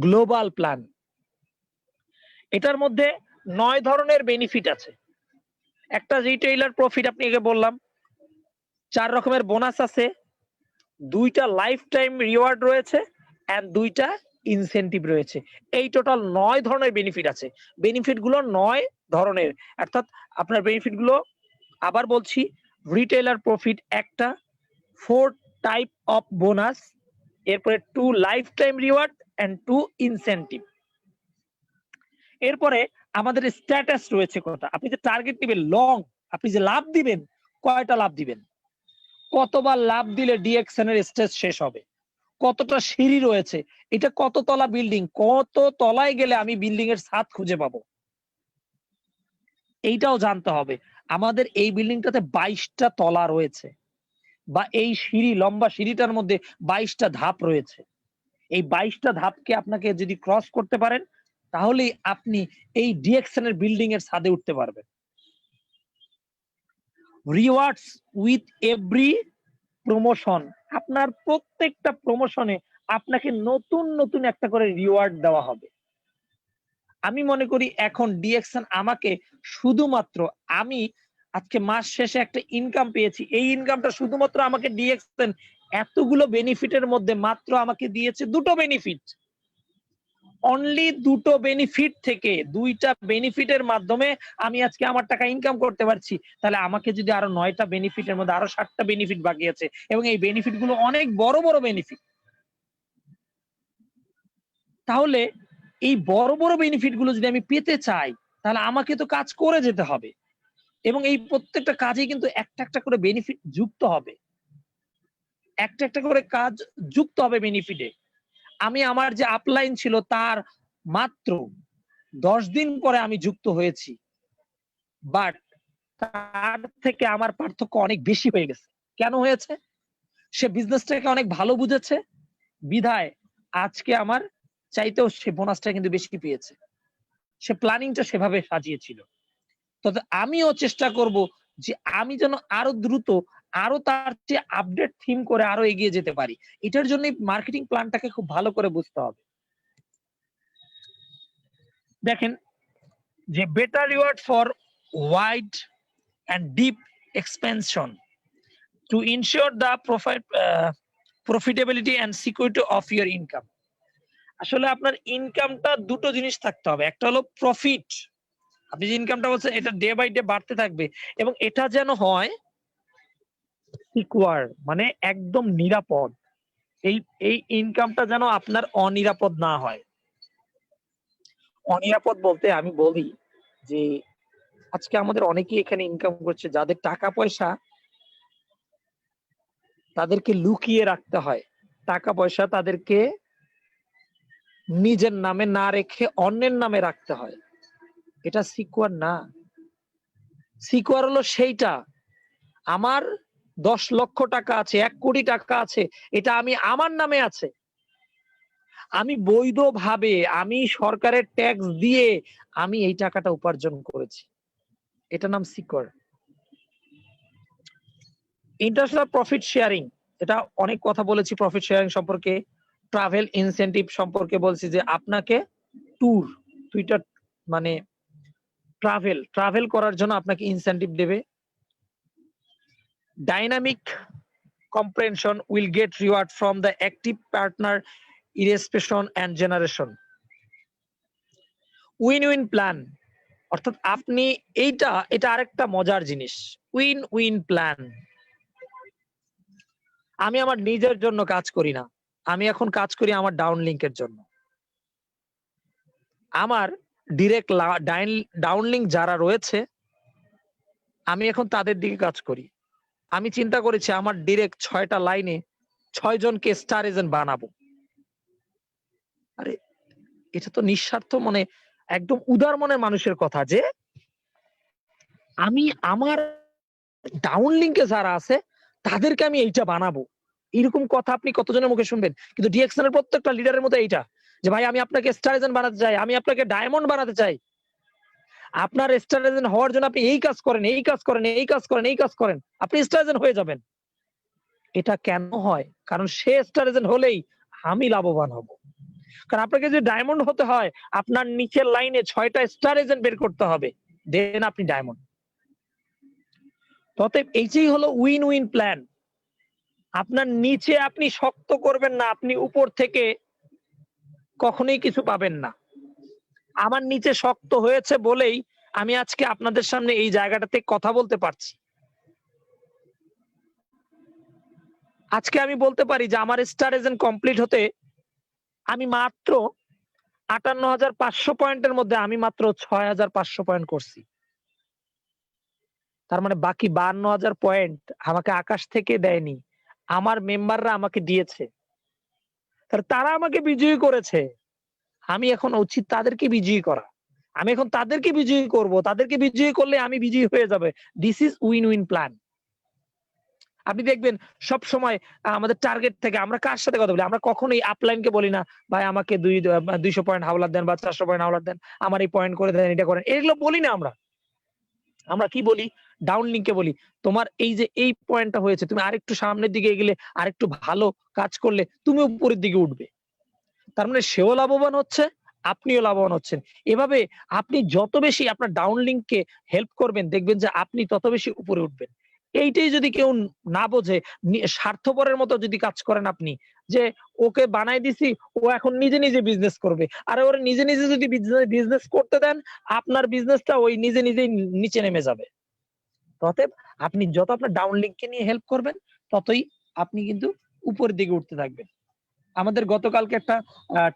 গ্লোবাল প্ল্যান। এটার মধ্যে 9 ধরনের বেনিফিট আছে। একটা রিটেইলার প্রফিট আপনি আগে বললাম, 4 রকমের বোনাস আছে, 2টা লাইফ টাইম রিওয়ার্ড রয়েছে এন্ড 2টা ইনসেনটিভ রয়েছে। এই টোটাল 9 ধরনের বেনিফিট আছে। বেনিফিট গুলো 9 ধরনের, অর্থাৎ আপনার বেনিফিট গুলো আবার বলছি, রিটেইলার প্রফিট একটা, 4 টাইপ অফ বোনাস, এরপরে 2 lifetime reward and 2 incentive. এরপরে আমাদের স্ট্যাটাস রয়েছে কত, আপনি যে টার্গেট দিবেন লং, আপনি যে লাভ দিবেন, কয়টা লাভ দিবেন, কতবার লাভ দিলে ডিএক্সএন এর স্টেজ শেষ হবে, কতটা সিঁড়ি রয়েছে, এটা কত তলা বিল্ডিং, কত তলায় গেলে আমি বিল্ডিং এর ছাদ খুঁজে পাবো, এইটাও জানতে হবে। আমাদের এই বিল্ডিংটাতে 22টা তলা রয়েছে, বা এই সিঁড়ি, লম্বা সিঁড়িটার মধ্যে 22টা ধাপ রয়েছে। এই 22টা ধাপকে আপনাকে যদি ক্রস করতে পারেন, তাহলেই আপনি এই ডিএক্সএন এর বিল্ডিং এর ছাদে উঠতে পারবেন। রিওয়ার্ডস উইথ এভরি প্রমোশন, আপনার প্রত্যেকটা প্রমোশনে আপনাকে নতুন নতুন একটা করে রিওয়ার্ড দেওয়া হবে। আমি মনে করি এখন ডিএক্সএন আমাকে শুধুমাত্র, আমি আজকে মাস শেষে একটা ইনকাম পেয়েছি, এই ইনকামটা শুধুমাত্র আমাকে ডিএক্সএন এতগুলো বেনিফিটের মধ্যে মাত্র আমাকে দিয়েছে 2টো বেনিফিট। অনলি 2টো বেনিফিট থেকে, 2টা বেনিফিটের মাধ্যমে আমি আজকে আমার টাকা ইনকাম করতে পারছি। তাহলে আমাকে যদি আরো 9টা বেনিফিটের মধ্যে আরো 7টা বেনিফিট বাকি আছে, এবং এই বেনিফিট গুলো অনেক বড় বড় বেনিফিট, তাহলে এই বড় বড় বেনিফিট গুলো যদি আমি পেতে চাই, তাহলে আমাকে তো কাজ করে যেতে হবে, এবং এই প্রত্যেকটা কাজে কিন্তু একটা একটা করে বেনিফিট যুক্ত হবে, একটা একটা করে কাজ যুক্ত হবে বেনিফিটে। আমি আমার যে আপলাইন ছিল তার মাত্র 10 দিন পরে আমি যুক্ত হয়েছি, বাট তার থেকে আমার পার্থক্য অনেক বেশি হয়ে গেছে। কেন হয়েছে? সে বিজনেসটাকে অনেক ভালো বুঝেছে বিধায় আজকে আমার চাইতেও সে বোনাসটা কিন্তু বেশি পেয়েছে। সে প্ল্যানিংটা সেভাবে সাজিয়েছিল। তবে আমিও চেষ্টা করব যে আমি যেন আরো দ্রুত, আরো তার চেয়ে আপডেট থিম করে আরো এগিয়ে যেতে পারি। এটার জন্য মার্কেটিং প্ল্যানটাকে খুব ভালো করে বুঝতে হবে। দেখেন যে better reward for wide and deep expansion to ensure the profitability and security of your income. আসলে আপনার ইনকামটা 2টো জিনিস থাকতে হবে, একটা হলো প্রফিট, আপনি যে ইনকামটা বলছেন এটা ডে বাই ডে বাড়তে থাকবে, এবং এটা যেন হয় সিকিউর, মানে একদম নিরাপদ। এই এই ইনকামটা যেন আপনার অনিরাপদ না হয়। অনিরাপদ বলতে আমি বলি যে আজকে আমাদের অনেকেই এখানে ইনকাম করছে, যাদের টাকা পয়সা তাদেরকে লুকিয়ে রাখতে হয়, টাকা পয়সা তাদেরকে নিজের নামে না রেখে অন্যের নামে রাখতে হয়। এটা সিকিউর না। সিকিউর হলো সেইটা, আমার 10 লক্ষ টাকা আছে, 1 কোটি টাকা আছে, এটা আমি আমার নামে আছে, আমি বৈধভাবে, আমি সরকারের ট্যাক্স দিয়ে আমি এই টাকাটা উপার্জন করেছি, এটা নাম সিকিউর। ইন্টারন্যাশনাল প্রফিট শেয়ারিং, এটা অনেক কথা বলেছি প্রফিট শেয়ারিং সম্পর্কে। ট্রাভেল ইনসেনটিভ সম্পর্কে বলছি যে আপনাকে দুইটা মানে ট্রাভেল করার জন্য আপনাকে ইনসেনটিভ দেবে। Dynamic comprehension will get reward from the active partner irrespation and generation. Win-win plan অর্থাৎ আপনি এটা আরেকটা মজার জিনিস। Win plan. আমি আমার নিজের জন্য কাজ করি না, আমি এখন কাজ করি আমার ডাউনলিংকের জন্য। আমার ডিরেক্ট ডাউনলিংক যারা রয়েছে আমি এখন তাদের দিকে কাজ করি। আমি চিন্তা করেছি আমার ডিরেক্ট 6টা লাইনে 6 জনকে স্টার এজেন্ট বানাবো। আরে এটা তো নিঃস্বার্থ মনে একদম উদার মনের মানুষের কথা যে আমি আমার ডাউনলিংকে যারা আছে তাদেরকে আমি এইটা বানাবো। এরকম কথা আপনি কতজনের মুখে শুনবেন? কিন্তু ডিএক্সএন এর প্রত্যেকটা লিডারের মতো এইটা যে ভাই আমি আপনাকে স্টার এজেন্ট বানাতে চাই, আমি আপনাকে ডায়মন্ড বানাতে চাই। আপনার স্টার এজেন্ট হওয়ার জন্য আপনি এই কাজ করেন, এই কাজ করেন, এই কাজ করেন, এই কাজ করেন, আপনি স্টার এজেন্ট হয়ে যাবেন। এটা কেন হয়? কারণ সে স্টার এজেন্ট হলেই আমি লাভবান হব। কারণ আপনাকে যে ডায়মন্ড হতে হয় আপনার নিচের লাইনে 6টা স্টার এজেন্ট বের করতে হবে, দেন আপনি ডায়মন্ড। অতএব এইটাই হলো উইন প্ল্যান। আপনার নিচে আপনি শক্ত করবেন না, আপনি উপর থেকে কখনোই কিছু পাবেন না। আমার নিচে শক্ত হয়েছে বলেই আমি আজকে আপনাদের সামনে এই জায়গাটাতে কথা বলতে পারছি। আজকে আমি বলতে পারি যে আমার স্টার এজেন্ট কমপ্লিট হতে আমি মাত্র 58,500 পয়েন্টের মধ্যে আমি মাত্র 6,500 পয়েন্ট করছি। তার মানে বাকি 52,000 পয়েন্ট আমাকে আকাশ থেকে দেয়নি, আমার মেম্বাররা আমাকে দিয়েছে। তারা আমাকে বিজয়ী করেছে, আমি এখন উচিত তাদেরকে বিজয়ী করা। আমি এখন তাদেরকে বিজয়ী করব, তাদেরকে বিজয়ী করলে আমি বিজয়ী হয়ে যাবে। This is win plan. আপনি দেখবেন সব সময় আমাদের টার্গেট থেকে আমরা কার সাথে কথা বলি? আমরা কখনোই আপলাইনকে বলি না ভাই আমাকে 200 পয়েন্ট হাওলাত দেন বা 400 পয়েন্ট হাওলাত দেন, আমার এই পয়েন্ট করে দেন, এটা করেন, এগুলো বলি না। আমরা কি বলি? ডাউন লিংকে বলি তোমার এই যে এই পয়েন্টটা হয়েছে, তুমি আরেকটু সামনের দিকে এগিয়ে আরেকটু ভালো কাজ করলে তুমি উপরের দিকে উঠবে। তার মানে সেও লাভবান হচ্ছে, আপনিও লাভবান হচ্ছেন। এভাবে আপনি যত বেশি আপনার ডাউন লিংককে হেল্প করবেন দেখবেন যে আপনি তত বেশি উপরে উঠবেন। এইটাই যদি কেউ না বোঝে, স্বার্থপরের মতো যদি কাজ করেন আপনি, যে ওকে বানাই দিছি ও এখন নিজে বিজনেস করবে, আর ওর নিজে যদি বিজনেস করতে দেন আপনার বিজনেসটা ওই নিজে নিচে নেমে যাবে। অতএব আপনি যত আপনার ডাউন লিংককে নিয়ে হেল্প করবেন ততই আপনি কিন্তু উপরের দিকে উঠতে থাকবেন। আমাদের গতকালকে একটা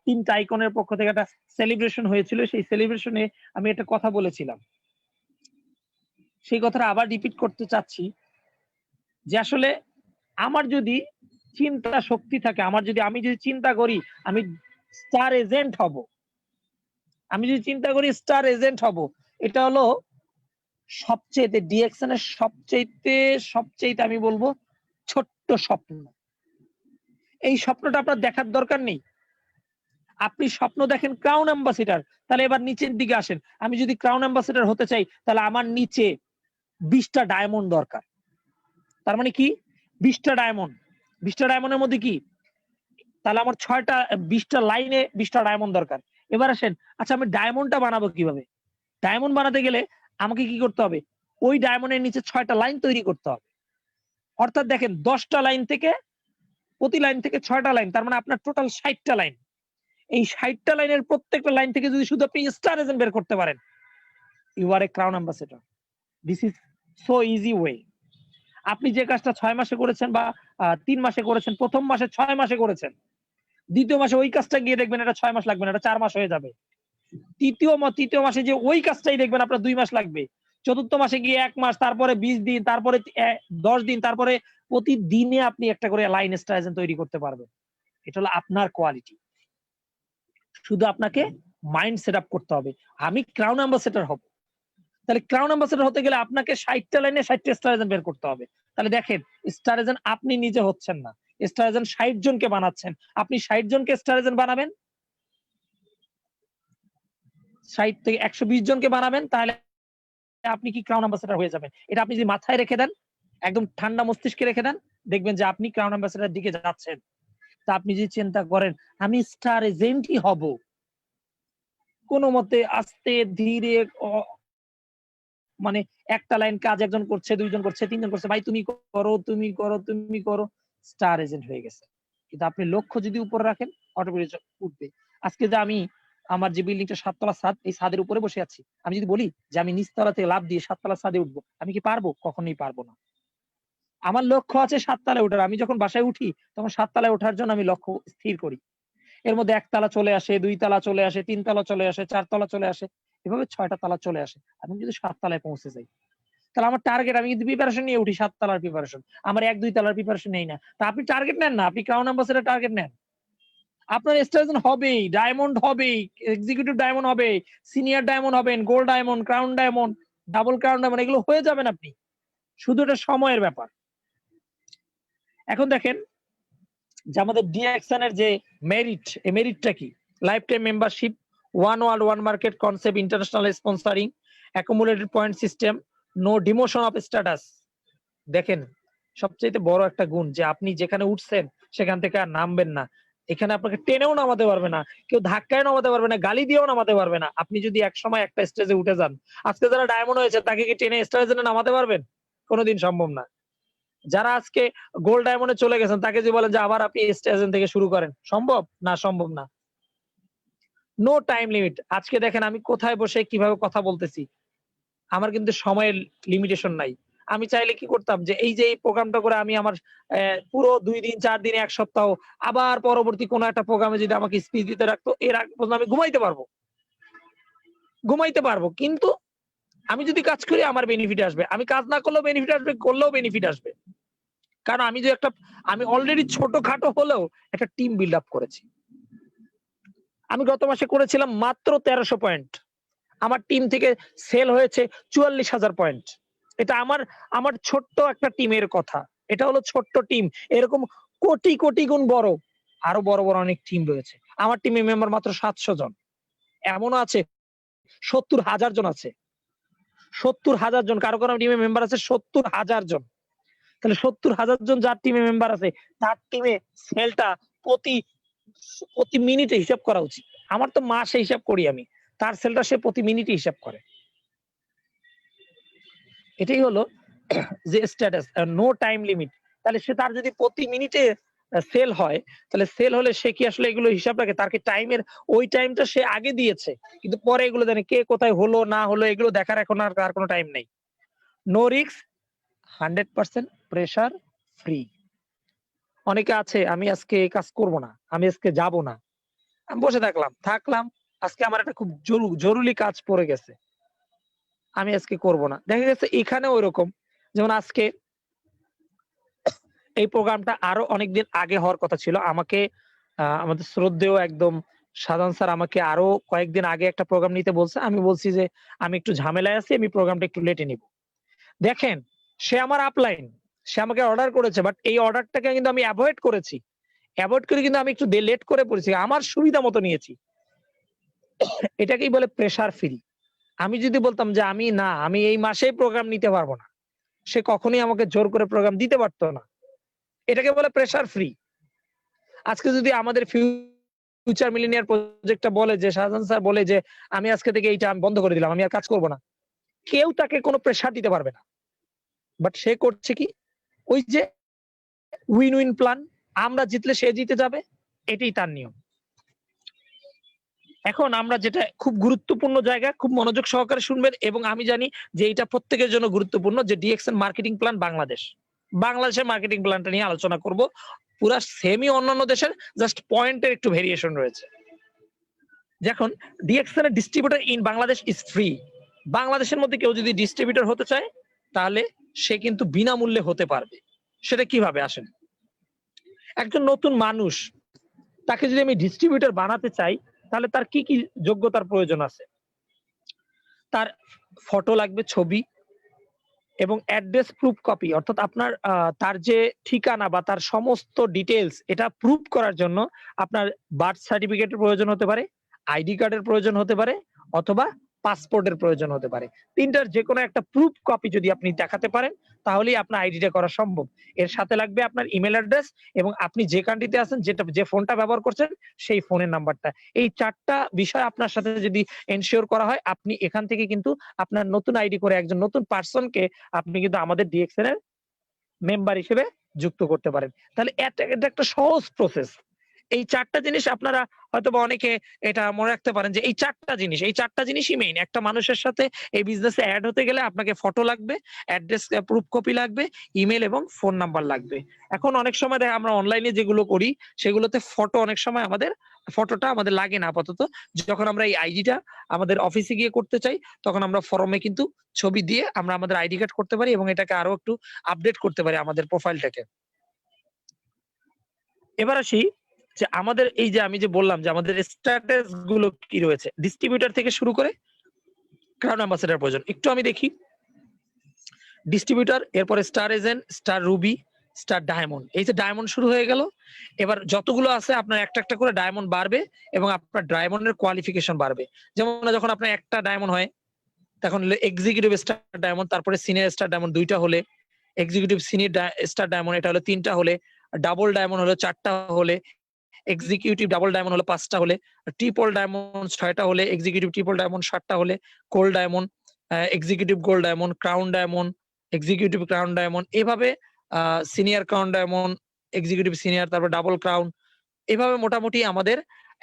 টিম টাইকনের পক্ষ থেকে একটা সেলিব্রেশন হয়েছিল, সেই সেলিব্রেশনে আমি একটা কথা বলেছিলাম, সেই কথাটা আবার রিপিট করতে চাচ্ছি যে আসলে আমার যদি চিন্তা শক্তি থাকে, আমি যদি চিন্তা করি আমি স্টার এজেন্ট হব, আমি যদি চিন্তা করি স্টার এজেন্ট হব, এটা হলো সবচেয়ে ডিএক্সএন এর সবচেয়ে আমি বলবো ছোট্ট স্বপ্ন। এই স্বপ্নটা আপনার দেখার দরকার নেই। আপনি স্বপ্ন দেখেন ক্রাউন অ্যাম্বাসেডর, তাহলে এবার নিচের দিকে আসেন। আমি যদি ক্রাউন অ্যাম্বাসেডর হতে চাই তাহলে আমার নিচে 20টা ডায়মন্ড দরকার। তার মানে কি 20টা ডায়মন্ড, 20টা ডায়মন্ডের মধ্যে কি তাহলে আমার 20টা লাইনে 20টা ডায়মন্ড দরকার। এবার আসেন, আচ্ছা আমি ডায়মন্ডটা বানাবো কিভাবে? ডায়মন্ড বানাতে গেলে আমাকে কি করতে হবে? ওই ডায়মন্ডের নিচে 6টা লাইন তৈরি করতে হবে। অর্থাৎ দেখেন 10টা লাইন থেকে প্রতি লাইন থেকে 6টা লাইন, তার মানে আপনার টোটাল 60টা লাইন। এই 60টা লাইনের প্রত্যেকটা লাইন থেকে যদি শুধু আপনি স্টার এজেন্ট বের করতে পারেন, you are a crown ambassador. This is so easy way. আপনি যে কাজটা 6 মাসে করেছেন বা 3 মাসে করেছেন, প্রথম মাসে 6 মাসে করেছেন, দ্বিতীয় মাসে ওই কাজটা গিয়ে দেখবেন এটা 6 মাস লাগবে না, এটা 4 মাস হয়ে যাবে। তৃতীয় মাসে যে ওই কাজটাই দেখবেন আপনার 2 মাস লাগবে। চতুর্থ মাসে গিয়ে 1 মাস, তারপরে 20 দিন, তারপরে 10 দিন, তারপরে প্রতিদিনে আপনি একটা করে লাইন স্টার এজেন্ট তৈরি করতে পারবেন। এটা হলো আপনার কোয়ালিটি। শুধু আপনাকে মাইন্ড সেট আপ করতে হবে আমি ক্রাউন অ্যাম্বাসেডর হব। তাহলে ক্রাউন অ্যাম্বাসেডর হতে গেলে আপনাকে 60টা লাইনে 60টা স্টার এজেন্ট বের করতে হবে। তাহলে দেখেন স্টার এজেন্ট আপনি নিজে হচ্ছেন না, স্টার এজেন্ট 60 জনকে বানাচ্ছেন। আপনি 60 জনকে স্টার এজেন্ট বানাবেন, 60 থেকে 120 জনকে বানাবেন, তাহলে আপনি কি ক্রাউন অ্যাম্বাসেডর হয়ে যাবেন। এটা আপনি যদি মাথায় রেখে দেন, একদম ঠান্ডা মস্তিষ্কে রেখে দেন, দেখবেন যে আপনি ক্রাউন অ্যাম্বাসেডর দিকে যাচ্ছেন। তা আপনি যদি চিন্তা করেন আমি স্টার এজেন্টই হব, কোনো মতে আস্তে ধীরে মানে একটা লাইন কাজ একজন করছে, দুইজন করছে, তিনজন করছে, ভাই তুমি করো, তুমি করো, তুমি করো, স্টার এজেন্ট হয়ে গেছে। কিন্তু আপনি লক্ষ্য যদি উপরে রাখেন অটোমেটিক উঠবে। আজকে যে আমি আমার যে বিল্ডিংটা ৭ তলা ছাদ, এই ছাদের উপরে বসে আছি। আমি যদি বলি যে আমি নিচতলা থেকে লাফ দিয়ে ৭ তলা ছাদে উঠবো, আমি কি পারবো? কখনোই পারবো না। আমার লক্ষ্য আছে ৭ তলায় ওঠার। আমি যখন বাসায় উঠি তখন ৭ তলায় ওঠার জন্য আমি লক্ষ্য স্থির করি। এর মধ্যে ১ তালা চলে আসে, ২ তালা চলে আসে, ৩ তালা চলে আসে, ৪ তালা চলে আসে। এভাবে ৬ টা তালা চলে আসে। আমি যদি ৭ তালায় পৌঁছে যাই, তাহলে আমার টার্গেট আমি কিন্তু প্রিপারেশন নিয়ে উঠি ৭ তালার প্রিপারেশন। আমার ১-২ তালার প্রিপারেশন নেই না। তা আপনি টার্গেট নেন না। আপনি ক্রাউন অ্যাম্বাসেডর টার্গেট নেন। আপনার স্টার এজেন্ট হবেই, ডায়মন্ড হবেই, এক্সিকিউটিভ ডায়মন্ড হবে, সিনিয়র ডায়মন্ড হবেন, gold diamond, crown diamond, double crown diamond এগুলো হয়ে যাবেন আপনি। শুধু এটা সময়ের ব্যাপার। এখন দেখেন যে আমাদের ডিএক্সএন এর যে মেরিট, এই মেরিটটা কি? Lifetime membership, one world one market concept, international sponsoring, accumulated point system, no demotion of status. দেখেন সবচেয়ে বড় একটা গুণ যে আপনি যেখানে উঠছেন সেখান থেকে আর নামবেন না। এখানে আপনাকে টেনেও নামাতে পারবে না, কেউ ধাক্কায় নামাতে পারবে না, গালি দিয়েও নামাতে পারবে না। আপনি যদি একসময় একটা স্টেজে উঠে যান, আজকে যারা ডায়মন্ড হয়েছে তাকে কি টেনে স্টার এজেন্টে নামাতে পারবেন? কোনোদিন সম্ভব না। যারা আজকে গোল্ড ডায়মন্ডে চলে গেছেন তাকে যে বলেন যে আবার আপনি স্টার এজেন্ট থেকে শুরু করেন, সম্ভব না? সম্ভব না। No time limit. আজকে দেখেন আমি কোথায় বসে কিভাবে কথা বলতেছি, আমার কিন্তু সময়ের লিমিটেশন নাই। আমি চাইলে কি করতাম যে এই যে এই প্রোগ্রামটা করে আমি আমার পুরো ২ দিন, ৪ দিন, ১ সপ্তাহ আবার পরবর্তী কোনো একটা প্রোগ্রামে যদি আমাকে স্পিচ দিতে রাখতো, এর আগ পর্যন্ত আমি ঘুমাইতে পারবো। ঘুমাইতে পারবো। কিন্তু আমি যদি কাজ করি আমার বেনিফিট আসবে। আমি কাজ না করলেও বেনিফিট আসবে, করলেও বেনিফিট আসবে। কারণ আমি অলরেডি ছোটখাটো হলেও একটা টিম বিল্ড আপ করেছি। আমি গত মাসে করেছিলাম মাত্র ১৩০০ পয়েন্ট। আমার টিম থেকে সেল হয়েছে ৪৪,০০০ পয়েন্ট। এটা আমার ছোট্ট একটা টিমের কথা। এটা হলো ছোট্ট টিম। এরকম কোটি, কোটি গুণ বড়। আরো বড়, বড় অনেক টিম রয়েছে। আমার টিমের মেম্বার মাত্র ৭০০ জন। এমনও আছে ৭০,০০০ জন আছে। ৭০,০০০ জন। কারো, কারো টিমে মেম্বার আছে ৭০,০০০ জন। তাহলে ৭০,০০০ জন যার টিমে মেম্বার আছে, তার টিমে সেলটা প্রতি প্রতি মিনিটে হিসাব করা উচিত। আমার তো মাসে হিসাব করি আমি। তার সেলটা সে প্রতি মিনিটে হিসাব করে। এটাই হলো যে স্ট্যাটাস নো টাইম লিমিট। তাহলে সে তার যদি প্রতি মিনিটে সেল হয়, তাহলে সেল হলে সে কি আসলে এগুলো হিসাব রাখে? তার কি টাইমের ওই টাইমটা সে আগে দিয়েছে। কিন্তু পরে এগুলো জানে কে কোথায় হলো না হলো এগুলো দেখার এখন আর তার কোনো টাইম নেই। No risk, 100% pressure free. অনেকে আছে আমি আজকে এই কাজ করব না, আমি আজকে যাব না। আমি বসে থাকলাম। আজকে আমার একটা খুব জরুরি কাজ পড়ে গেছে। আমি আজকে করব না। দেখা গেছে এখানেও ঐরকম। যেমন আজকে এই প্রোগ্রামটা আরো অনেকদিন আগে হওয়ার কথা ছিল। আমাকে আমাদের শ্রদ্ধেয় একদম শাহজাহান স্যার আমাকে আরো কয়েকদিন আগে একটা প্রোগ্রাম নিতে বলছে। আমি বলছি যে, "আমি একটু ঝামেলায় আছি, আমি প্রোগ্রামটা একটু লেটে নিবো।" দেখেন, সে আমার আপলাইন। সে আমাকে অর্ডার করেছে। বাট এই অর্ডারটাকে কিন্তু আমি এভয়েড করেছি। এভয়েড করে কিন্তু আমি একটু লেট করে পড়েছি। আমার সুবিধা মতো নিয়েছি। এটাকেই বলে প্রেশার ফ্রি। আমি যদি বলতাম যে, আমি এই মাসেই প্রোগ্রাম নিতে পারবো না। সে কখনোই আমাকে জোর করে প্রোগ্রাম দিতে পারত না। এটাকে বলে প্রেশার ফ্রি। আজকে যদি আমাদের ফিউচার মিলিনিয়ার প্রজেক্টটা বলে যে শাহজাহান স্যার বলে যে, "আমি আজকে থেকে এইটা আমি বন্ধ করে দিলাম। আমি আর কাজ করব না।" কেউ তাকে কোনো প্রেশার দিতে পারবে না। বাট সে করছে কি? ওই যে উইন উইন প্ল্যান। আমরা জিতলে সে জিতে যাবে। এটাই তার নিয়ম। এখন আমরা যেটা খুব গুরুত্বপূর্ণ জায়গা, খুব মনোযোগ সহকারে শুনবেন এবং আমি জানি যে এটা প্রত্যেকের জন্য গুরুত্বপূর্ণ যে ডিএক্সএন মার্কেটিং প্ল্যান বাংলাদেশ। বাংলাদেশের মার্কেটিং প্ল্যানটা নিয়ে আলোচনা করব। পুরা সেমই অন্যান্য দেশের, জাস্ট পয়েন্টের একটু ভেরিয়েশন রয়েছে। দেখুন ডিএক্সএন এর distributor in Bangladesh is free. বাংলাদেশের মধ্যে কেউ যদি ডিস্ট্রিবিউটর হতে চায় তাহলে সে কিন্তু বিনামূল্যে হতে পারবে। সেটা কিভাবে? আসেন। একজন নতুন মানুষ, তাকে যদি আমি ডিস্ট্রিবিউটর বানাতে চাই তাহলে তার কি, কি যোগ্যতার প্রয়োজন আছে? তার ফটো লাগবে, ছবি এবং অ্যাড্রেস প্রুফ কপি, অর্থাৎ আপনার তার যে ঠিকানা বা তার সমস্ত ডিটেইলস এটা প্রুফ করার জন্য আপনার বার্থ সার্টিফিকেটের প্রয়োজন হতে পারে, আইডি কার্ডের প্রয়োজন হতে পারে অথবা পাসপোর্টের প্রয়োজন হতে পারে। ৩টার যেকোনো একটা প্রুফ কপি যদি আপনি দেখাতে পারেন তাহলেই আপনার আইডিটা করা সম্ভব। এর সাথে লাগবে আপনার ইমেইল অ্যাড্রেস এবং আপনি যে কান্ট্রিতে আছেন যে ফোনটা ব্যবহার করছেন সেই ফোনের নাম্বারটা। এই ৪ টা বিষয় আপনার সাথে যদি এনশিওর করা হয় আপনি এখান থেকে কিন্তু আপনার নতুন আইডি করে একজন নতুন পারসনকে আপনি কিন্তু আমাদের ডিএক্সএন এর মেম্বার হিসেবে যুক্ত করতে পারেন। তাহলে এটা একটা সহজ প্রসেস। এই ৪ টা জিনিস আপনারা হয়তোবা অনেকে এটা মনে রাখতে পারেন যে এই ৪ টা জিনিসই মেইন। একটা মানুষের সাথে এই বিজনেসে এড হতে গেলে আপনাকে ফটো লাগবে, অ্যাড্রেস প্রুফ কপি লাগবে, ইমেইল এবং ফোন নাম্বার লাগবে। এখন অনেক সময় আমরা অনলাইনে যেগুলো করি সেগুলোতে অনেক সময় ফটোটা আমাদের লাগে না আপাতত। যখন আমরা এই আইডিটা আমাদের অফিসে গিয়ে করতে চাই তখন আমরা ফর্মে কিন্তু ছবি দিয়ে আমরা আমাদের আইডি কার্ড করতে পারি এবং এটাকে আরো একটু আপডেট করতে পারি আমাদের প্রোফাইলটাকে। এবার আসি যে আমাদের এই যে আমি যে বললাম যে আমাদের স্ট্যাটাস গুলো কি রয়েছে ডিস্ট্রিবিউটর থেকে শুরু করে ক্রাউন অ্যাম্বাসেডর প্রয়োজন। একটু আমি দেখি ডিস্ট্রিবিউটর, এরপরে star agent, star Ruby, star diamond. এই যে ডায়মন্ড শুরু হয়ে গেল। এবার যতগুলো আছে আপনার একটা একটা করে ডায়মন্ড বাড়বে এবং আপনার ডায়মন্ডের কোয়ালিফিকেশন বাড়বে। যেমন যখন আপনার একটা ডায়মন্ড হয় তখন এক্সিকিউটিভ স্টার ডায়মন্ড, তারপরে সিনিয়র স্টার ডায়মন্ড 2টা হলে, এক্সিকিউটিভ সিনিয়র স্টার ডায়মন্ড এটা হলো 3টা হলে, ডাবল ডায়মন্ড হলো 4টা হলে, এক্সিকিউটিভ ডাবল ডায়মন্ড হলো 5টা হলে, ট্রিপল ডায়মন্ড 6টা হলে, এক্সিকিউটিভ ট্রিপল ডায়মন্ড 7টা হলে, gold diamond, executive gold diamond, crown diamond, executive crown diamond, এভাবে senior crown diamond, executive senior, তারপর ডাবল ক্রাউন, এভাবে মোটামুটি আমাদের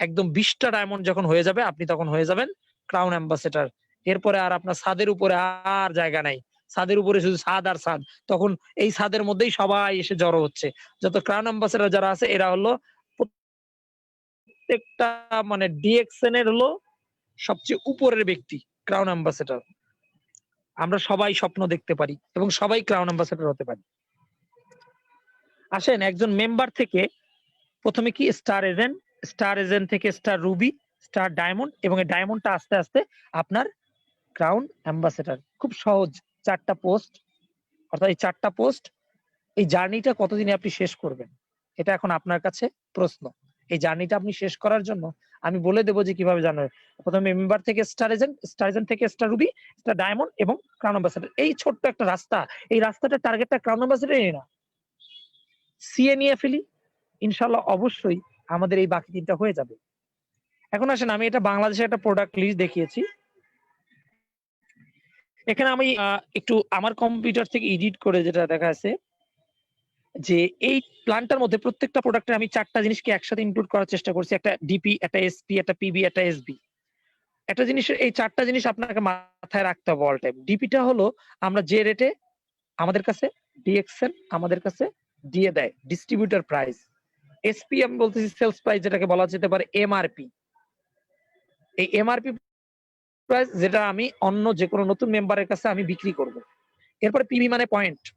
একদম 20টা ডায়মন্ড যখন হয়ে যাবে আপনি তখন হয়ে যাবেন ক্রাউন অ্যাম্বাসেডর। এরপরে আর আপনার ছাদের উপরে আর জায়গা নাই। ছাদের উপরে শুধু ছাদ আর ছাদ। তখন এই ছাদের মধ্যেই সবাই এসে জড়ো হচ্ছে। যত ক্রাউন অ্যাম্বাসেডর যারা আছে এরা হলো প্রত্যেকটা মানে ডিএক্সএন এর হলো সবচেয়ে উপরের ব্যক্তি ক্রাউন অ্যাম্বাসেডর। আমরা সবাই স্বপ্ন দেখতে পারি এবং সবাই ক্রাউন অ্যাম্বাসেডর হতে পারি। আসেন একজন মেম্বার থেকে প্রথমে কি স্টার এজেন্ট থেকে স্টার রুবি, স্টার ডায়মন্ড এবং এই ডায়মন্ডটা আস্তে আস্তে আপনার ক্রাউন অ্যাম্বাসেডর। খুব সহজ 4টা পোস্ট, অর্থাৎ এই 4টা পোস্ট এই জার্নিটা কতদিনে আপনি শেষ করবেন এটা এখন আপনার কাছে প্রশ্ন। এই জার্নিটা আপনি শেষ করার জন্য আমি বলে দেবো যে কিভাবে জানবেন। প্রথমে মেম্বার থেকে স্টার এজেন্ট থেকে স্টার রুবি, স্টার ডায়মন্ড এবং ক্রাউন অ্যাম্বাসেডর। এই ছোট্ট একটা রাস্তা, এই রাস্তাটার টার্গেটটা ক্রাউন অ্যাম্বাসেডরই না, সিএ নিয়ে ফেলি, ইনশাআল্লাহ অবশ্যই আমাদের এই বাকি 3টা হয়ে যাবে। এখন আসেন আমি এটা বাংলাদেশের একটা প্রোডাক্ট লিস্ট দেখিয়েছি। এখানে আমি একটু আমার কম্পিউটার থেকে এডিট করে যেটা দেখা আছে যে এই প্ল্যানটার মধ্যে প্রত্যেকটা প্রোডাক্টে আমি 4টা জিনিসকে একসাথে ইনক্লুড করার চেষ্টা করছি। একটা ডিপি, একটা এসপি, একটা পিবি, একটা এসবি। একটা জিনিসের এই 4টা জিনিস আপনাকে মাথায় রাখতে হবে অল টাইম। ডিপিটা হলো আমরা যে রেটে আমাদের কাছে ডিএক্সএন আমাদের কাছে দিয়ে দেয় ডিস্ট্রিবিউটর প্রাইস। এসপি আমি বলতেছি সেলস প্রাইস, যেটাকে বলা যেতে পারে এমআরপি। এই এমআরপি প্রাইস যেটা আমি অন্য যে কোনো নতুন মেম্বারের কাছে আমি বিক্রি করব। এরপরে পিবি মানে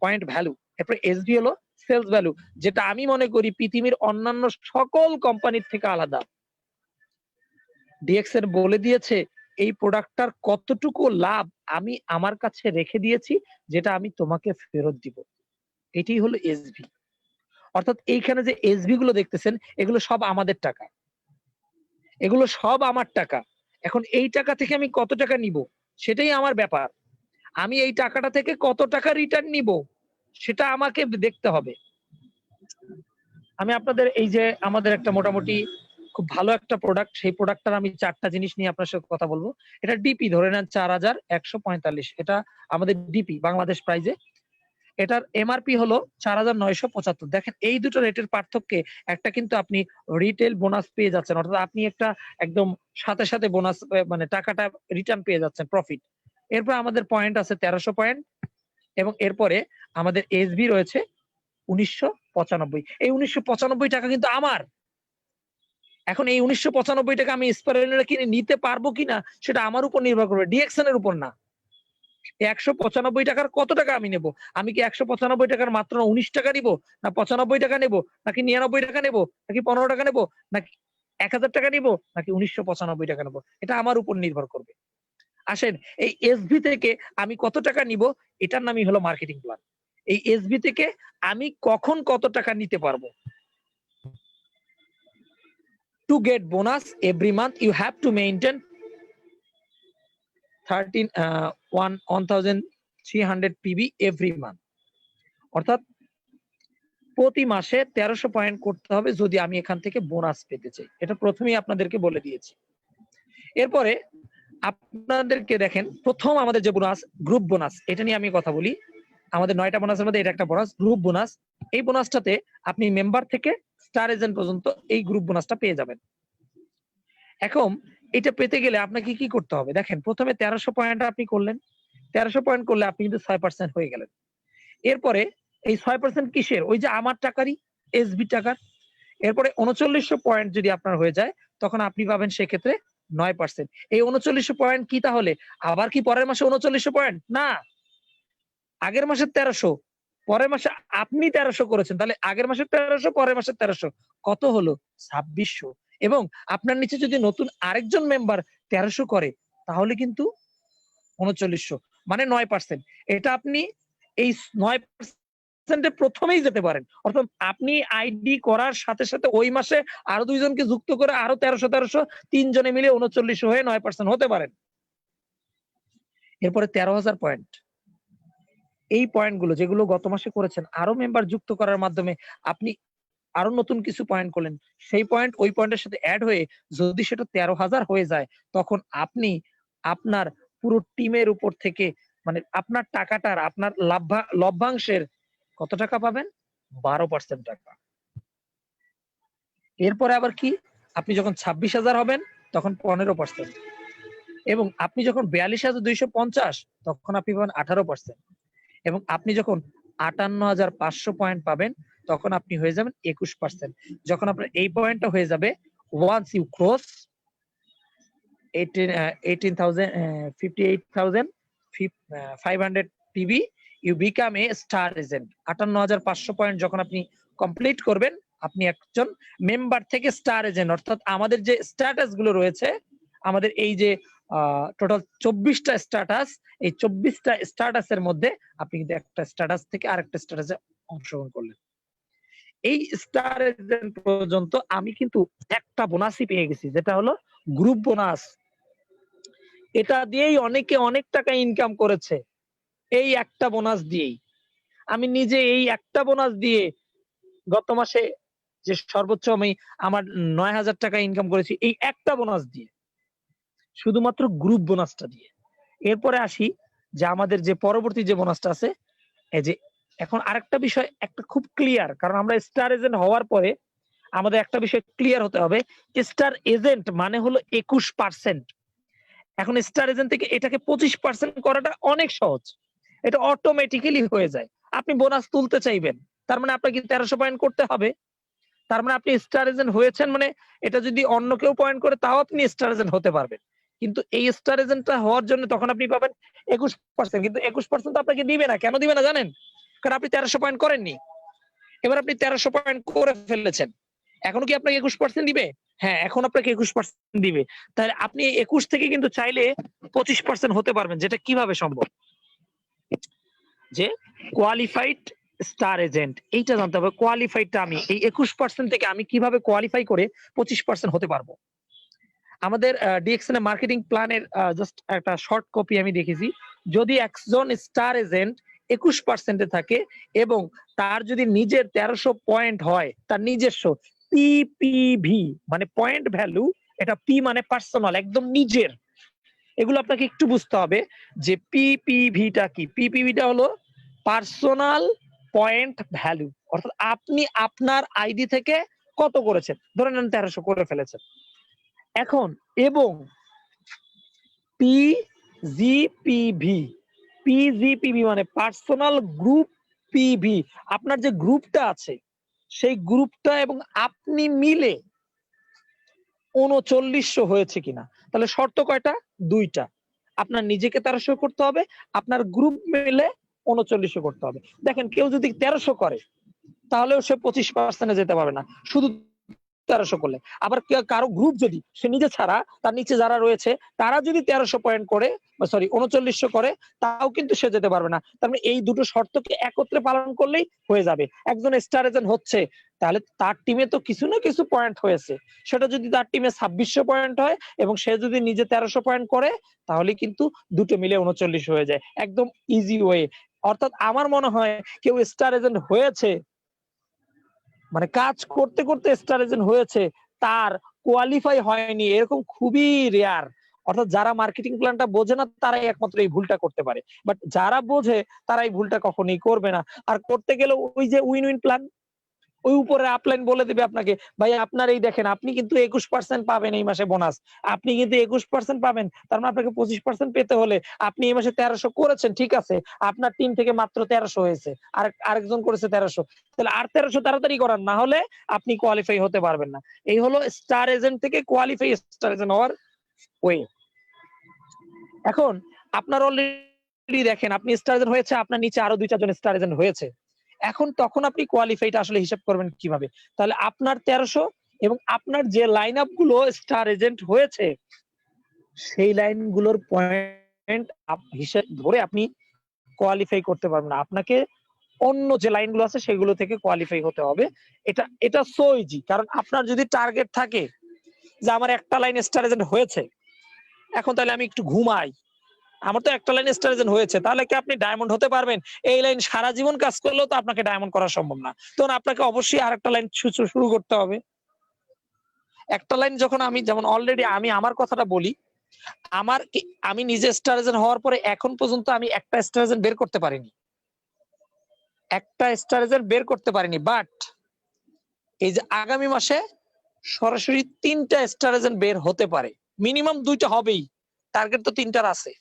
পয়েন্ট ভ্যালু। এরপরে এসবি হলো সেলস ভ্যালু, যেটা আমি মনে করি পৃথিবীর অন্যান্য সকল কোম্পানির থেকে আলাদা। ডিএক্সএন বলে দিয়েছে এই প্রোডাক্টটার কতটুকু লাভ আমি আমার কাছে রেখে দিয়েছি, যেটা আমি তোমাকে ফেরত দিব। এটাই হলো এসবি। অর্থাৎ এইখানে যে এসবি গুলো দেখতেছেন এগুলো সব আমাদের টাকা, এগুলো সব আমার টাকা। এখন এই টাকা থেকে আমি কত টাকা নিব সেটাই আমার ব্যাপার। আমি এই টাকাটা থেকে কত টাকা রিটার্ন নিব সেটা আমাকে দেখতে হবে। আমি আপনাদের এই যে আমাদের একটা মোটামুটি খুব ভালো একটা প্রোডাক্ট, সেই প্রোডাক্টটার আমি 4টা জিনিস নিয়ে আপনার সাথে কথা বলবো। এটা ডিপি ধরে নেন 4145, এটা আমাদের ডিপি বাংলাদেশ প্রাইজে। এটার এমআরপি হলো 4975। দেখেন এই দুটো রেটের পার্থক্যে একটা কিন্তু আপনি রিটেল বোনাস পেয়ে যাচ্ছেন, অর্থাৎ আপনি একটা একদম সাথে সাথে বোনাস মানে টাকাটা রিটার্ন পেয়ে যাচ্ছেন, প্রফিট। এরপর আমাদের পয়েন্ট আছে 1300 পয়েন্ট এবং এরপরে আমাদের এসবি রয়েছে 1995। এই 1995 টাকা কিন্তু আমার। এখন এই 1995 টাকা আমি স্পাইরালিনা কিনে নিতে পারবো কিনা সেটা আমার উপর নির্ভর করবে, ডিএক্সএন এর উপর না। 195 টাকার কত টাকা আমি নেব? আমি কি 195 টাকার মাত্র 19 টাকা নিব, না 95 টাকা নেব, নাকি 99 টাকা নেব, নাকি 15 টাকা নেব, নাকি 1000 টাকা নিব, নাকি 1995 টাকা নেব? এটা আমার উপর নির্ভর করবে। আসেন এই এসবি থেকে আমি কত টাকা নিব এটার নামই হলো মার্কেটিং প্ল্যান। এই এসবি থেকে আমি কখন কত টাকা নিতে পারবো। To get bonus every month you have to maintain 1300 PB every month, অর্থাৎ প্রতি মাসে 1300 পয়েন্ট করতে হবে যদি আমি এখান থেকে বোনাস পেতে চাই। এটা প্রথমেই আপনাদেরকে বলে দিয়েছি। এরপরে আপনাদেরকে দেখেন, প্রথম আমাদের যে বোনাস, গ্রুপ বোনাস, এটা নিয়ে আমি কথা বলি। আমাদের 9টা বোনাসের মধ্যে এটা একটা বোনাস, গ্রুপ বোনাস। এই বোনাসটাতে আপনি মেম্বার থেকে স্টার এজেন্ট পর্যন্ত এই গ্রুপ বোনাসটা পেয়ে যাবেন। এখন এটা পেতে গেলে আপনাকে কি করতে হবে? দেখেন, প্রথমে 1300 পয়েন্ট আপনি করলেন। 1300 পয়েন্ট করলে আপনি কিন্তু 6% হয়ে গেলেন। এরপরে এই 6% কিসের? ওই যে আমার টাকারই, এসবি টাকার। এরপরে 3900 পয়েন্ট যদি আপনার হয়ে যায়, তখন আপনি পাবেন সেক্ষেত্রে 9%। এই 3900 পয়েন্ট কি তাহলে আবার কি পরের মাসে 3900 পয়েন্ট? না, আগের মাসের 1300, পরের মাসে আপনি 1300 করেছেন, তাহলে আগের মাসের 1300, পরের মাসের 1300, কত হলো? 2600। এবং আপনার নিচে যদি নতুন আরেকজন মেম্বার 1300 করে, তাহলে কিন্তু 3900, মানে 9%। এটা আপনি এই 9% প্রথমেই যেতে পারেন। অর্থাৎ আপনি আইডি করার সাথে সাথে ওই মাসে আরো 2 জনকে যুক্ত করে আরো 1300 3 জনে মিলে 3900 হয়ে 9% হতে পারেন। এরপরে 13,000 পয়েন্ট। এই পয়েন্টগুলো যেগুলো গত মাসে করেছেন, আরো মেম্বার যুক্ত করার মাধ্যমে আপনি আরো নতুন কিছু পয়েন্ট করলেন। সেই পয়েন্ট ওই পয়েন্টের সাথে এড হয়ে যদি সেটা 13,000 হয়ে যায়, তখন আপনি আপনার পুরো টিমের উপর থেকে, মানে আপনার টাকাটার, আপনার লভ্যাংশের কত টাকা পাবেন? 12% টাকা। এরপরে আবার কি? আপনি যখন 26,000 হবেন, তখন 15%। এবং আপনি যখন 42,250, তখন আপনি পাবেন 18%। এবং আপনি যখন 58,500 পয়েন্ট পাবেন, তখন আপনি হয়ে যাবেন 21%। যখন আপনার এই পয়েন্টটা হয়ে যাবে, once you cross 58,500 PB, you become a star agent। 58,500 point যখন আপনি কমপ্লিট করবেন, আপনি একজন মেম্বার থেকে স্টার এজেন্ট, অর্থাৎ আমাদের যে স্ট্যাটাস গুলো রয়েছে, আমাদের এই যে টোটাল 24টা স্ট্যাটাস, এই 24টা স্ট্যাটাসের মধ্যে আপনি কিন্তু একটা স্ট্যাটাস থেকে আরেকটা স্ট্যাটাসে অংশগ্রহণ করলেন। এই স্টার এজেন্ট পর্যন্ত আমি কিন্তু একটা বোনাসই পেয়ে গেছি, যেটা হলো গ্রুপ বোনাস। এটা দিয়েই অনেকে অনেক টাকা ইনকাম করেছে, এই একটা বোনাস দিয়েই। আমি নিজে এই একটা বোনাস দিয়ে গত মাসে যে সর্বোচ্চ আমি আমার 9,000 টাকা ইনকাম করেছি, এই একটা বোনাস দিয়ে, শুধুমাত্র গ্রুপ বোনাসটা দিয়ে। এরপরে আসি যে আমাদের যে পরবর্তী যে বোনাসটা আছে, এই যে এখন আরেকটা বিষয় একটা খুব ক্লিয়ার, কারণ আমরা স্টার এজেন্ট হওয়ার পরে আমাদের একটা বিষয় ক্লিয়ার হতে হবে। স্টার এজেন্ট মানে হলো 21%। এখন স্টার এজেন্ট থেকে এটাকে 25% করাটা অনেক সহজ, এটা অটোমেটিক্যালি হয়ে যায়। আপনি বোনাস তুলতে চাইবেন, তার মানে আপনাকে 1300 পয়েন্ট করতে হবে। তার মানে আপনি স্টার এজেন্ট হয়েছেন, মানে এটা যদি অন্য কেউ পয়েন্ট করে, তাও আপনি স্টার এজেন্ট হতে পারবেন। কিন্তু এই স্টার এজেন্টটা হওয়ার জন্য তখন আপনি পাবেন 21%। কিন্তু 21% আপনাকে দিবে না। কেন দিবে না জানেন? কারণ আপনি 1300 পয়েন্ট করেননি। এবার আপনি 1300 পয়েন্ট করে ফেলেছেন, এখন কি আপনাকে 21% দিবে? হ্যাঁ, এখন আপনাকে 21% দিবে। তাহলে আপনি 21 থেকে কিন্তু চাইলে 25% হতে পারবেন। যেটা কিভাবে সম্ভব? যে কোয়ালিফাইড স্টার এজেন্ট, এইটা জানতে হবে। কোয়ালিফাইডটা আমি এই 21% থেকে আমি কিভাবে কোয়ালিফাই করে 25% হতে পারবো? আমাদের ডিএক্সএন এর মার্কেটিং প্ল্যানের জাস্ট একটা শর্ট কপি আমি দেখেছি। যদি একজন স্টার এজেন্ট 21% এ থাকে এবং তার যদি নিজের 1300 পয়েন্ট হয়, তার নিজস্ব পিপিভি মানে পয়েন্ট ভ্যালু, এটা পি মানে পার্সোনাল, একদম নিজের। এগুলো আপনাকে একটু বুঝতে হবে যে পিপিভিটা কি। পিপিভিটা হলো পার্সোনাল পয়েন্ট ভ্যালু, অর্থাৎ আপনি আপনার আইডি থেকে কত করেছেন, ধরে নেন 1300 করে ফেলেছেন। এখন এবং পিজিপিভি, পিজিপিভি মানে পার্সোনাল গ্রুপ পিভি, আপনার যে গ্রুপটা আছে সেই গ্রুপটা এবং আপনি মিলে 3900 হয়েছে কিনা। তাহলে শর্ত কয়টা? 2টা। আপনার নিজেকে 1300 করতে হবে, আপনার গ্রুপ মিলে 3900 করতে হবে। দেখেন, কেউ যদি 1300 করে, তাহলেও সে 25% এ যেতে পারবে না। শুধু 1300 করলে। আবার কারো গ্রুপ যদি সে নিজে ছাড়া তার নিচে যারা রয়েছে তারা যদি 1300 পয়েন্ট করে, সরি 3900 করে, তাও কিন্তু সে যেতে পারবে না। তার মানে এই দুটো শর্তকে একত্রে পালন করলেই হয়ে যাবে। একজন স্টার এজেন্ট হচ্ছে, তাহলে তার টিমে তো কিছু না কিছু পয়েন্ট হয়েছে। সেটা যদি তার টিমে 2600 পয়েন্ট হয় এবং সে যদি নিজে 1300 পয়েন্ট করে, তাহলে কিন্তু দুটো মিলে 39 হয়ে যায়। একদম ইজি ওয়ে। অর্থাৎ আমার মনে হয় কেউ স্টার এজেন্ট হয়েছে, মানে কাজ করতে করতে স্টার এজেন্ট হয়েছে, তার কোয়ালিফাই হয়নি, এরকম খুবই রেয়ার। অর্থাৎ যারা মার্কেটিং প্ল্যানটা বোঝে না তারাই একমাত্র এই ভুলটা করতে পারে, বাট যারা বোঝে তারা এই ভুলটা কখনোই করবে না। আর করতে গেলে ওই যে উইন উইন প্ল্যান, ওই উপরে আপলাইন বলে দিবে আপনাকে, ভাই আপনার এই দেখেন আপনি কিন্তু 21% পাবেন এই মাসে বোনাস, আপনি কিন্তু 21% পাবেন, তার মানে আপনাকে 25% পেতে হলে আপনি এই মাসে 1300 করেছেন, ঠিক আছে, আপনার টিম থেকে মাত্র 1300 হয়েছে, আরেকজন করেছে 1300, তাহলে আর 1300 তাড়াতাড়ি করান, না হলে আপনি কোয়ালিফাই হতে পারবেন না। এই হলো স্টার এজেন্ট থেকে কোয়ালিফাই স্টার এজেন্ট হওয়ার ওয়ে। এখন আপনার অলরেডি দেখেন আপনি স্টার এজেন্ট হয়েছে, আপনার নিচে আরো 2-4 জন স্টার এজেন্ট হয়েছে। এখন তখন আপনি কোয়ালিফাইটা আসলে হিসাব করবেন কিভাবে? তাহলে আপনার 1300 এবং আপনার যে লাইন আপ গুলো স্টার এজেন্ট হয়েছে সেই লাইন গুলোর পয়েন্ট হিসাব ধরে আপনি কোয়ালিফাই করতে পারবেন না। আপনাকে অন্য যে লাইন গুলো আছে সেগুলো থেকে কোয়ালিফাই হতে হবে। এটা সো ইজি। কারণ আপনার যদি টার্গেট থাকে যে আমার একটা লাইন স্টার এজেন্ট হয়েছে, এখন তাহলে আমি একটু ঘুমাই, আমার তো একটা লাইন স্টার এজেন্ট হয়েছে, তাহলে কি আপনি ডায়মন্ড হতে পারবেন? এই লাইন সারা জীবন কাজ করলেও তো আপনাকে ডায়মন্ড করা সম্ভব না। তখন আপনাকে অবশ্যই আরেকটা লাইন শুরু করতে হবে। একটা লাইন যখন আমি, যেমন অলরেডি আমি আমার কথাটা বলি, আমি নিজে স্টার এজেন্ট হওয়ার পরে এখন পর্যন্ত আমি একটা স্টার এজেন্ট বের করতে পারিনি, একটা স্টার এজেন্ট বের করতে পারিনি। বাট এই যে আগামী মাসে সরাসরি 3টা স্টার এজেন্ট বের হতে পারে, মিনিমাম 2টা হবেই, টার্গেট তো 3টার আছে।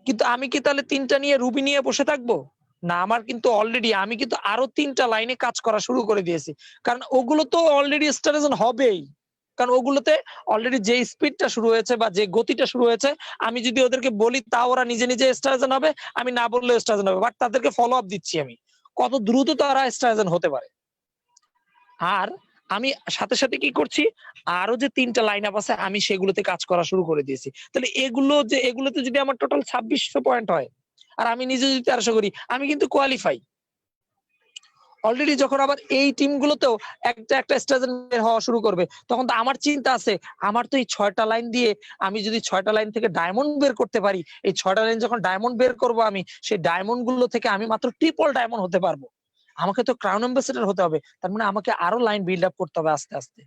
কিন্তু আমি কি তাহলে 3টা নিয়ে রুবি নিয়ে বসে থাকবো? না, আমার কিন্তু অলরেডি আমি কিন্তু আরো 3টা লাইনে কাজ করা শুরু করে দিয়েছি। কারণ ওগুলো তো অলরেডি স্টার এজেন্ট হবেই। কারণ ওগুলোতে অলরেডি যে স্পিডটা শুরু হয়েছে বা যে গতিটা শুরু হয়েছে, আমি যদি ওদেরকে বলি তা ওরা নিজে নিজে স্টার এজেন্ট হবে, আমি না বললেও স্টার এজেন্ট হবে। বাট তাদেরকে ফলো আপ দিচ্ছি আমি কত দ্রুত তারা স্টার এজেন্ট হতে পারে। আর আমি সাথে সাথে কি করছি, আরো যে 3টা লাইন আপ আছে আমি সেগুলোতে কাজ করা শুরু করে দিয়েছি। তাহলে এগুলোতে যদি আমার টোটাল 2600 পয়েন্ট হয় আর আমি নিজে যদি 1300 করি, আমি কিন্তু কোয়ালিফাই অলরেডি। যখন আবার এই টিমগুলোতেও একটা স্টার এজেন্ট বের হওয়া শুরু করবে, তখন তো আমার চিন্তা আছে, আমার তো এই 6টা লাইন দিয়ে আমি যদি 6টা লাইন থেকে ডায়মন্ড বের করতে পারি, এই 6টা লাইন যখন ডায়মন্ড বের করব আমি, সেই ডায়মন্ড গুলো থেকে আমি মাত্র ট্রিপল ডায়মন্ড হতে পারবো। আমাকে তো ক্রাউন অ্যাম্বাসেডর হতে হবে, তার মানে আমাকে আরো লাইন বিল্ড আপ করতে হবে আস্তে আস্তে।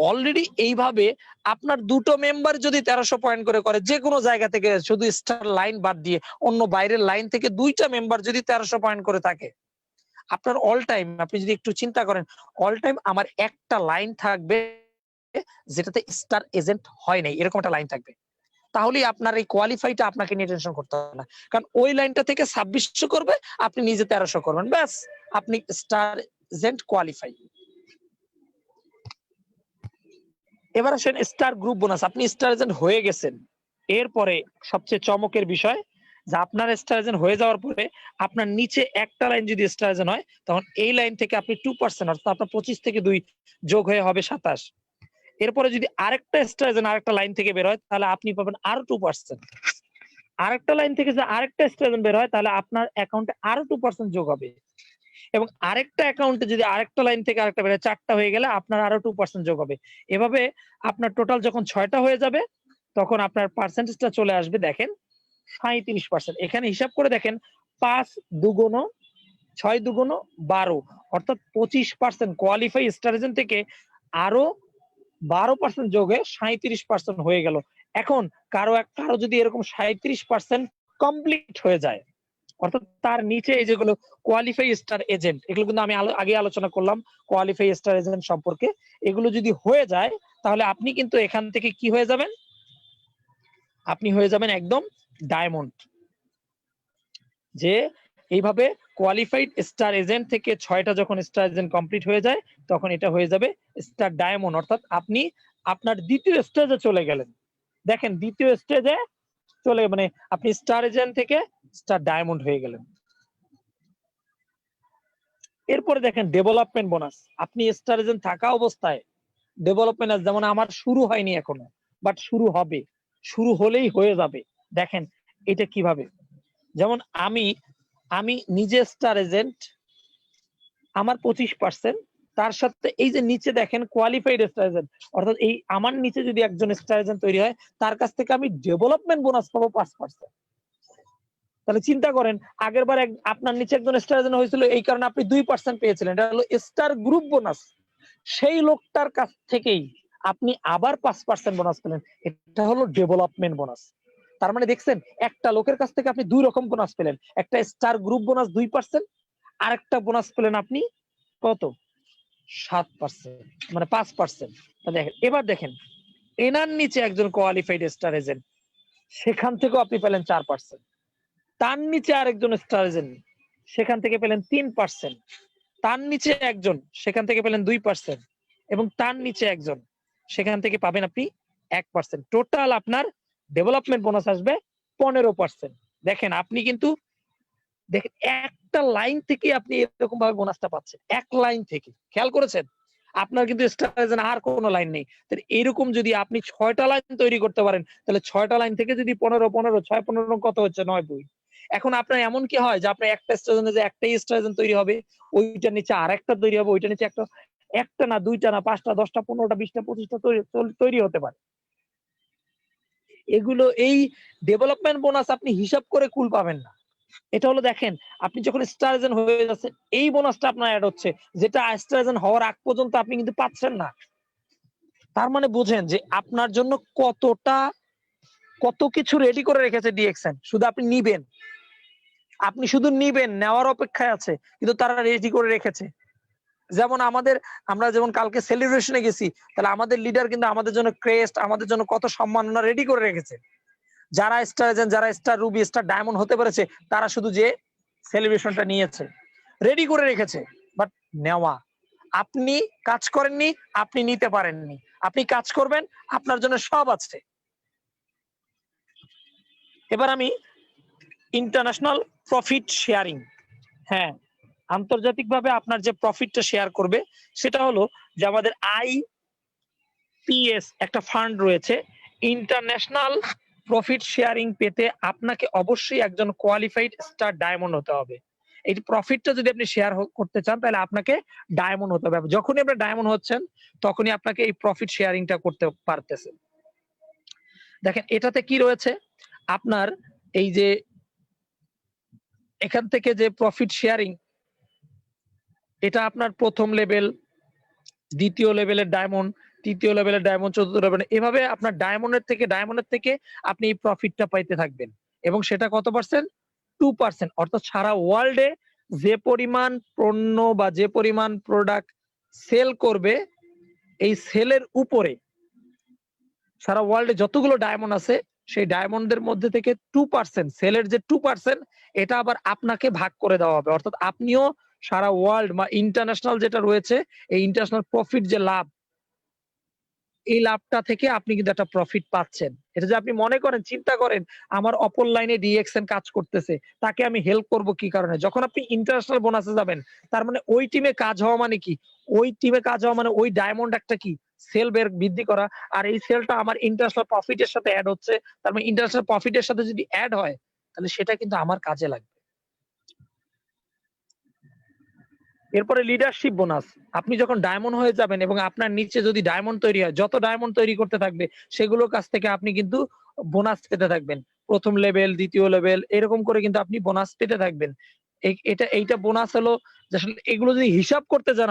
অলরেডি এইভাবে আপনার দুটো মেম্বার যদি 1300 পয়েন্ট করে যে কোনো জায়গা থেকে, শুধু স্টার লাইন বাদ দিয়ে অন্য বাইরের লাইন থেকে 2টা মেম্বার যদি 1300 পয়েন্ট করে থাকে, আপনার অল টাইম, আপনি যদি একটু চিন্তা করেন, অল টাইম আমার একটা লাইন থাকবে যেটাতে স্টার এজেন্ট হয় নাই, এরকম একটা লাইন থাকবে। তাহলেই আপনার এই কোয়ালিফাইটা আপনাকে নিয়ে টেনশন করতে হবে না। কারণ ওই লাইনটা থেকে 2600 করবে, আপনি নিজে 1300 করবেন, ব্যাস আপনি স্টার এজেন্ট কোয়ালিফাই। এবার আসেন স্টার গ্রুপ বোনাস। আপনি স্টার এজেন্ট হয়ে গেছেন, এরপরে সবচেয়ে চমকের বিষয় যে আপনার স্টার এজেন্ট হয়ে যাওয়ার পরে আপনার নিচে একটা লাইন যদি স্টার এজেন্ট হয়, তখন এই লাইন থেকে আপনি 2%, অর্থাৎ আপনার 25 থেকে 2 যোগ হয়ে হবে 27। এরপরে যদি আরেকটা স্টার এজেন্ট আরেকটা লাইন থেকে বের হয়, তাহলে আপনি পাবেন আরো 2%। আরেকটা লাইন থেকে যদি আরেকটা স্টার এজেন্ট বের হয়, তাহলে আপনার অ্যাকাউন্টে আরো 2% যোগ হবে। এবং আরেকটা অ্যাকাউন্টে যদি আরেকটা লাইন থেকে আরেকটা বের হয়, 4টা হয়ে গেলে আপনার আরো 2% যোগ হবে। এভাবে আপনার টোটাল যখন 6টা হয়ে যাবে, তখন আপনার পার্সেন্টেজটা চলে আসবে, দেখেন 37%। এখানে হিসাব করে দেখেন, 5 দুগুণ 6 দুগুণ 12, অর্থাৎ 25% কোয়ালিফাই স্টার এজেন্ট থেকে আরো 12% যোগে 37% হয়ে গেল। এখন কারো যদি এরকম 37% কমপ্লিট হয়ে যায়, অর্থাৎ তার নিচে এই যেগুলো কোয়ালিফাই স্টার এজেন্ট, এগুলো কিন্তু আমি আগে আলোচনা করলাম কোয়ালিফাই স্টার এজেন্ট সম্পর্কে, এগুলো যদি হয়ে যায়, তাহলে আপনি কিন্তু এখান থেকে কি হয়ে যাবেন, আপনি হয়ে যাবেন একদম ডায়মন্ড। যে এইভাবে কোয়ালিফাইড স্টার এজেন্ট থেকে 6টা যখন স্টার এজেন্ট কমপ্লিট হয়ে যায়, তখন এটা হয়ে যাবে স্টার ডায়মন্ড, অর্থাৎ আপনি আপনার দ্বিতীয় স্টেজে চলে গেলেন। দেখেন দ্বিতীয় স্টেজে মানে আপনি স্টার এজেন্ট থেকে স্টার ডায়মন্ড হয়ে গেলেন। এরপরে দেখেন ডেভেলপমেন্ট বোনাস। আপনি স্টার এজেন্ট থাকা অবস্থায় ডেভেলপমেন্ট আছে, যেমন আমার শুরু হয়নি এখনো, বাট শুরু হবে, শুরু হলেই হয়ে যাবে। দেখেন এটা কিভাবে, যেমন আমি আমি নিজে স্টার এজেন্ট, আমার 25%, তার সাথে এই যে নিচে দেখেন কোয়ালিফাইড স্টার এজেন্ট, অর্থাৎ এই আমার নিচে যদি একজন স্টার এজেন্ট তৈরি হয় তার কাছ থেকে আমি ডেভেলপমেন্ট বোনাস পাবো 5%। তাহলে চিন্তা করেন, আগের বার আপনার নিচে একজন স্টার এজেন্ট হয়েছিল, এই কারণে আপনি 2% পেয়েছিলেন, এটা হলো স্টার গ্রুপ বোনাস। সেই লোকটার কাছ থেকেই আপনি আবার 5% বোনাস পেলেন, এটা হলো ডেভেলপমেন্ট বোনাস। তার মানে দেখছেন, একটা লোকের কাছ থেকে আপনি দুই রকম বোনাস পেলেন, একটা স্টার গ্রুপ বোনাস 2%, আর একটা বোনাস পেলেন আপনি কত, 7%, মানে 5%। দেখেন এবার দেখেন, এনার নিচে একজন কোয়ালিফাইড স্টার এজেন্ট, সেখান থেকেও আপনি পেলেন 4%। তার নিচে আরেকজন স্টার এজেন্ট, সেখান থেকে পেলেন 3%। তার নিচে একজন, সেখান থেকে পেলেন 2%, এবং তার নিচে একজন, সেখান থেকে পাবেন আপনি 1%। টোটাল আপনার ডেভেলপমেন্ট বোনাস আসবে 15%। দেখেন আপনি কিন্তু, দেখেন একটা লাইন থেকে আপনি এরকম ভাবে বোনাসটা পাচ্ছেন, এক লাইন থেকে, খেয়াল করেছেন? আপনার কিন্তু স্টার এজেন্ট আর কোনো লাইন নেই। তাহলে এরকম যদি আপনি 6টা লাইন তৈরি করতে পারেন, তাহলে 6টা লাইন থেকে যদি 15 15 6 15 কত হচ্ছে, 9 বই। এখন আপনার এমন কি হয় যে আপনার একটা স্টার এজেন্টে যে একটাই স্টার এজেন্ট তৈরি হবে, ওইটার নিচে আরেকটা তৈরি হবে, ওইটার নিচে একটা, একটা না, দুইটা না, 5টা 10টা 15টা 20টা 25টা তৈরি হতে পারে। এগুলো এই ডেভেলপমেন্ট বোনাস আপনি হিসাব করে কুল পাবেন না। এটা হলো দেখেন, আপনি যখন স্টার এজেন্ট হয়ে যাচ্ছেন, এই বোনাসটা আপনার অ্যাড হচ্ছে, যেটা স্টার এজেন্ট হওয়ার আগ পর্যন্ত আপনি কিন্তু পাচ্ছেন না। তার মানে বুঝেন যে আপনার জন্য কত কিছু রেডি করে রেখেছে ডিএক্সএন, শুধু আপনি নিবেন। আপনি শুধু নিবেন, নেওয়ার অপেক্ষায় আছে, কিন্তু তারা রেডি করে রেখেছে। যেমন আমরা যেমন কালকে সেলিব্রেশনে গেছি, তাহলে আমাদের লিডার কিন্তু আমাদের জন্য ক্রেস্ট, আমাদের জন্য কত সম্মাননা রেডি করে রেখেছে। যারা স্টার এজেন্ট, যারা স্টার রুবি, স্টার ডায়মন্ড হতে পেরেছে, তারা শুধু যে সেলিব্রেশনটা নিয়েছে, রেডি করে রেখেছে, বাট নেওয়া। আপনি কাজ করেননি, আপনি নিতে পারেননি। আপনি কাজ করবেন, আপনার জন্য সব আছে। এবার আমি ইন্টারন্যাশনাল প্রফিট শেয়ারিং, হ্যাঁ, আন্তর্জাতিকভাবে আপনার যে প্রফিটটা শেয়ার করবে, সেটা হলো যে আমাদের আইপিএস একটা ফান্ড রয়েছে। ইন্টারন্যাশনাল প্রফিট শেয়ারিং পেতে আপনাকে অবশ্যই একজন কোয়ালিফাইড স্টার ডায়মন্ড হতে হবে। এই প্রফিটটা যদি আপনি শেয়ার করতে চান, তাহলে আপনাকে ডায়মন্ড হতে হবে। যখনই আপনি ডায়মন্ড হচ্ছেন, তখনই আপনাকে এই প্রফিট শেয়ারিংটা করতে পারতেছে। দেখেন এটাতে কি রয়েছে, আপনার এই যে এখান থেকে যে প্রফিট শেয়ারিং, এটা আপনার প্রথম লেভেল, দ্বিতীয় লেভেলের ডায়মন্ড, তৃতীয় লেভেলের ডায়মন্ড, চতুর্থ লেভেল, এভাবে আপনার ডায়মন্ডের থেকে আপনি এই প্রফিটটা পাইতে থাকবেন। এবং সেটা কত পার্সেন্ট, 2%। অর্থাৎ সারা ওয়ার্ল্ডে যে পরিমাণ পণ্য বা যে পরিমাণ প্রোডাক্ট সেল করবে, এই সেলের উপরে সারা ওয়ার্ল্ডে যতগুলো ডায়মন্ড আছে, সেই ডায়মন্ডের মধ্যে থেকে 2%, সেলের যে 2%, এটা আবার আপনাকে ভাগ করে দেওয়া হবে। অর্থাৎ আপনিও সারা ওয়ার্ল্ড বা ইন্টারন্যাশনাল যেটা রয়েছে, এই ইন্টারন্যাশনাল প্রফিট যে লাভ, এই লাভটা থেকে আপনি কিন্তু একটা প্রফিট পাচ্ছেন। এটা যে আপনি মনে করেন, চিন্তা করেন, আমার অপর লাইনে ডিএক্সএন কাজ করতেছে, তাকে আমি হেল্প করব কি কারণে? যখন আপনি ইন্টারন্যাশনাল বোনাসে যাবেন, তার মানে ওই টিমে কাজ হওয়া মানে কি? ওই টিমে কাজ হওয়া মানে ওই ডায়মন্ড একটা কি? সেল বৃদ্ধি করা। আর এই সেলটা আমার ইন্টারন্যাশনাল প্রফিটের সাথে এড হচ্ছে। তার মানে ইন্টারন্যাশনাল প্রফিটের সাথে যদি এড হয়, তাহলে সেটা কিন্তু আমার কাজে লাগবে। এরপরে লিডারশিপ বোনাস। আপনি যখন ডায়মন্ড হয়ে যাবেন এবং আপনার নিচে যদি ডায়মন্ড তৈরি হয়, যত ডায়মন্ড তৈরি করতে থাকবে, সেগুলোর কাছ থেকে আপনি কিন্তু বোনাস পেতে থাকবেন। প্রথম লেভেল, দ্বিতীয় লেভেল, এরকম করে কিন্তু আপনি বোনাস পেতে থাকবেন। এইটা বোনাস হলো যে আসলে এগুলো যদি হিসাব করতে যান,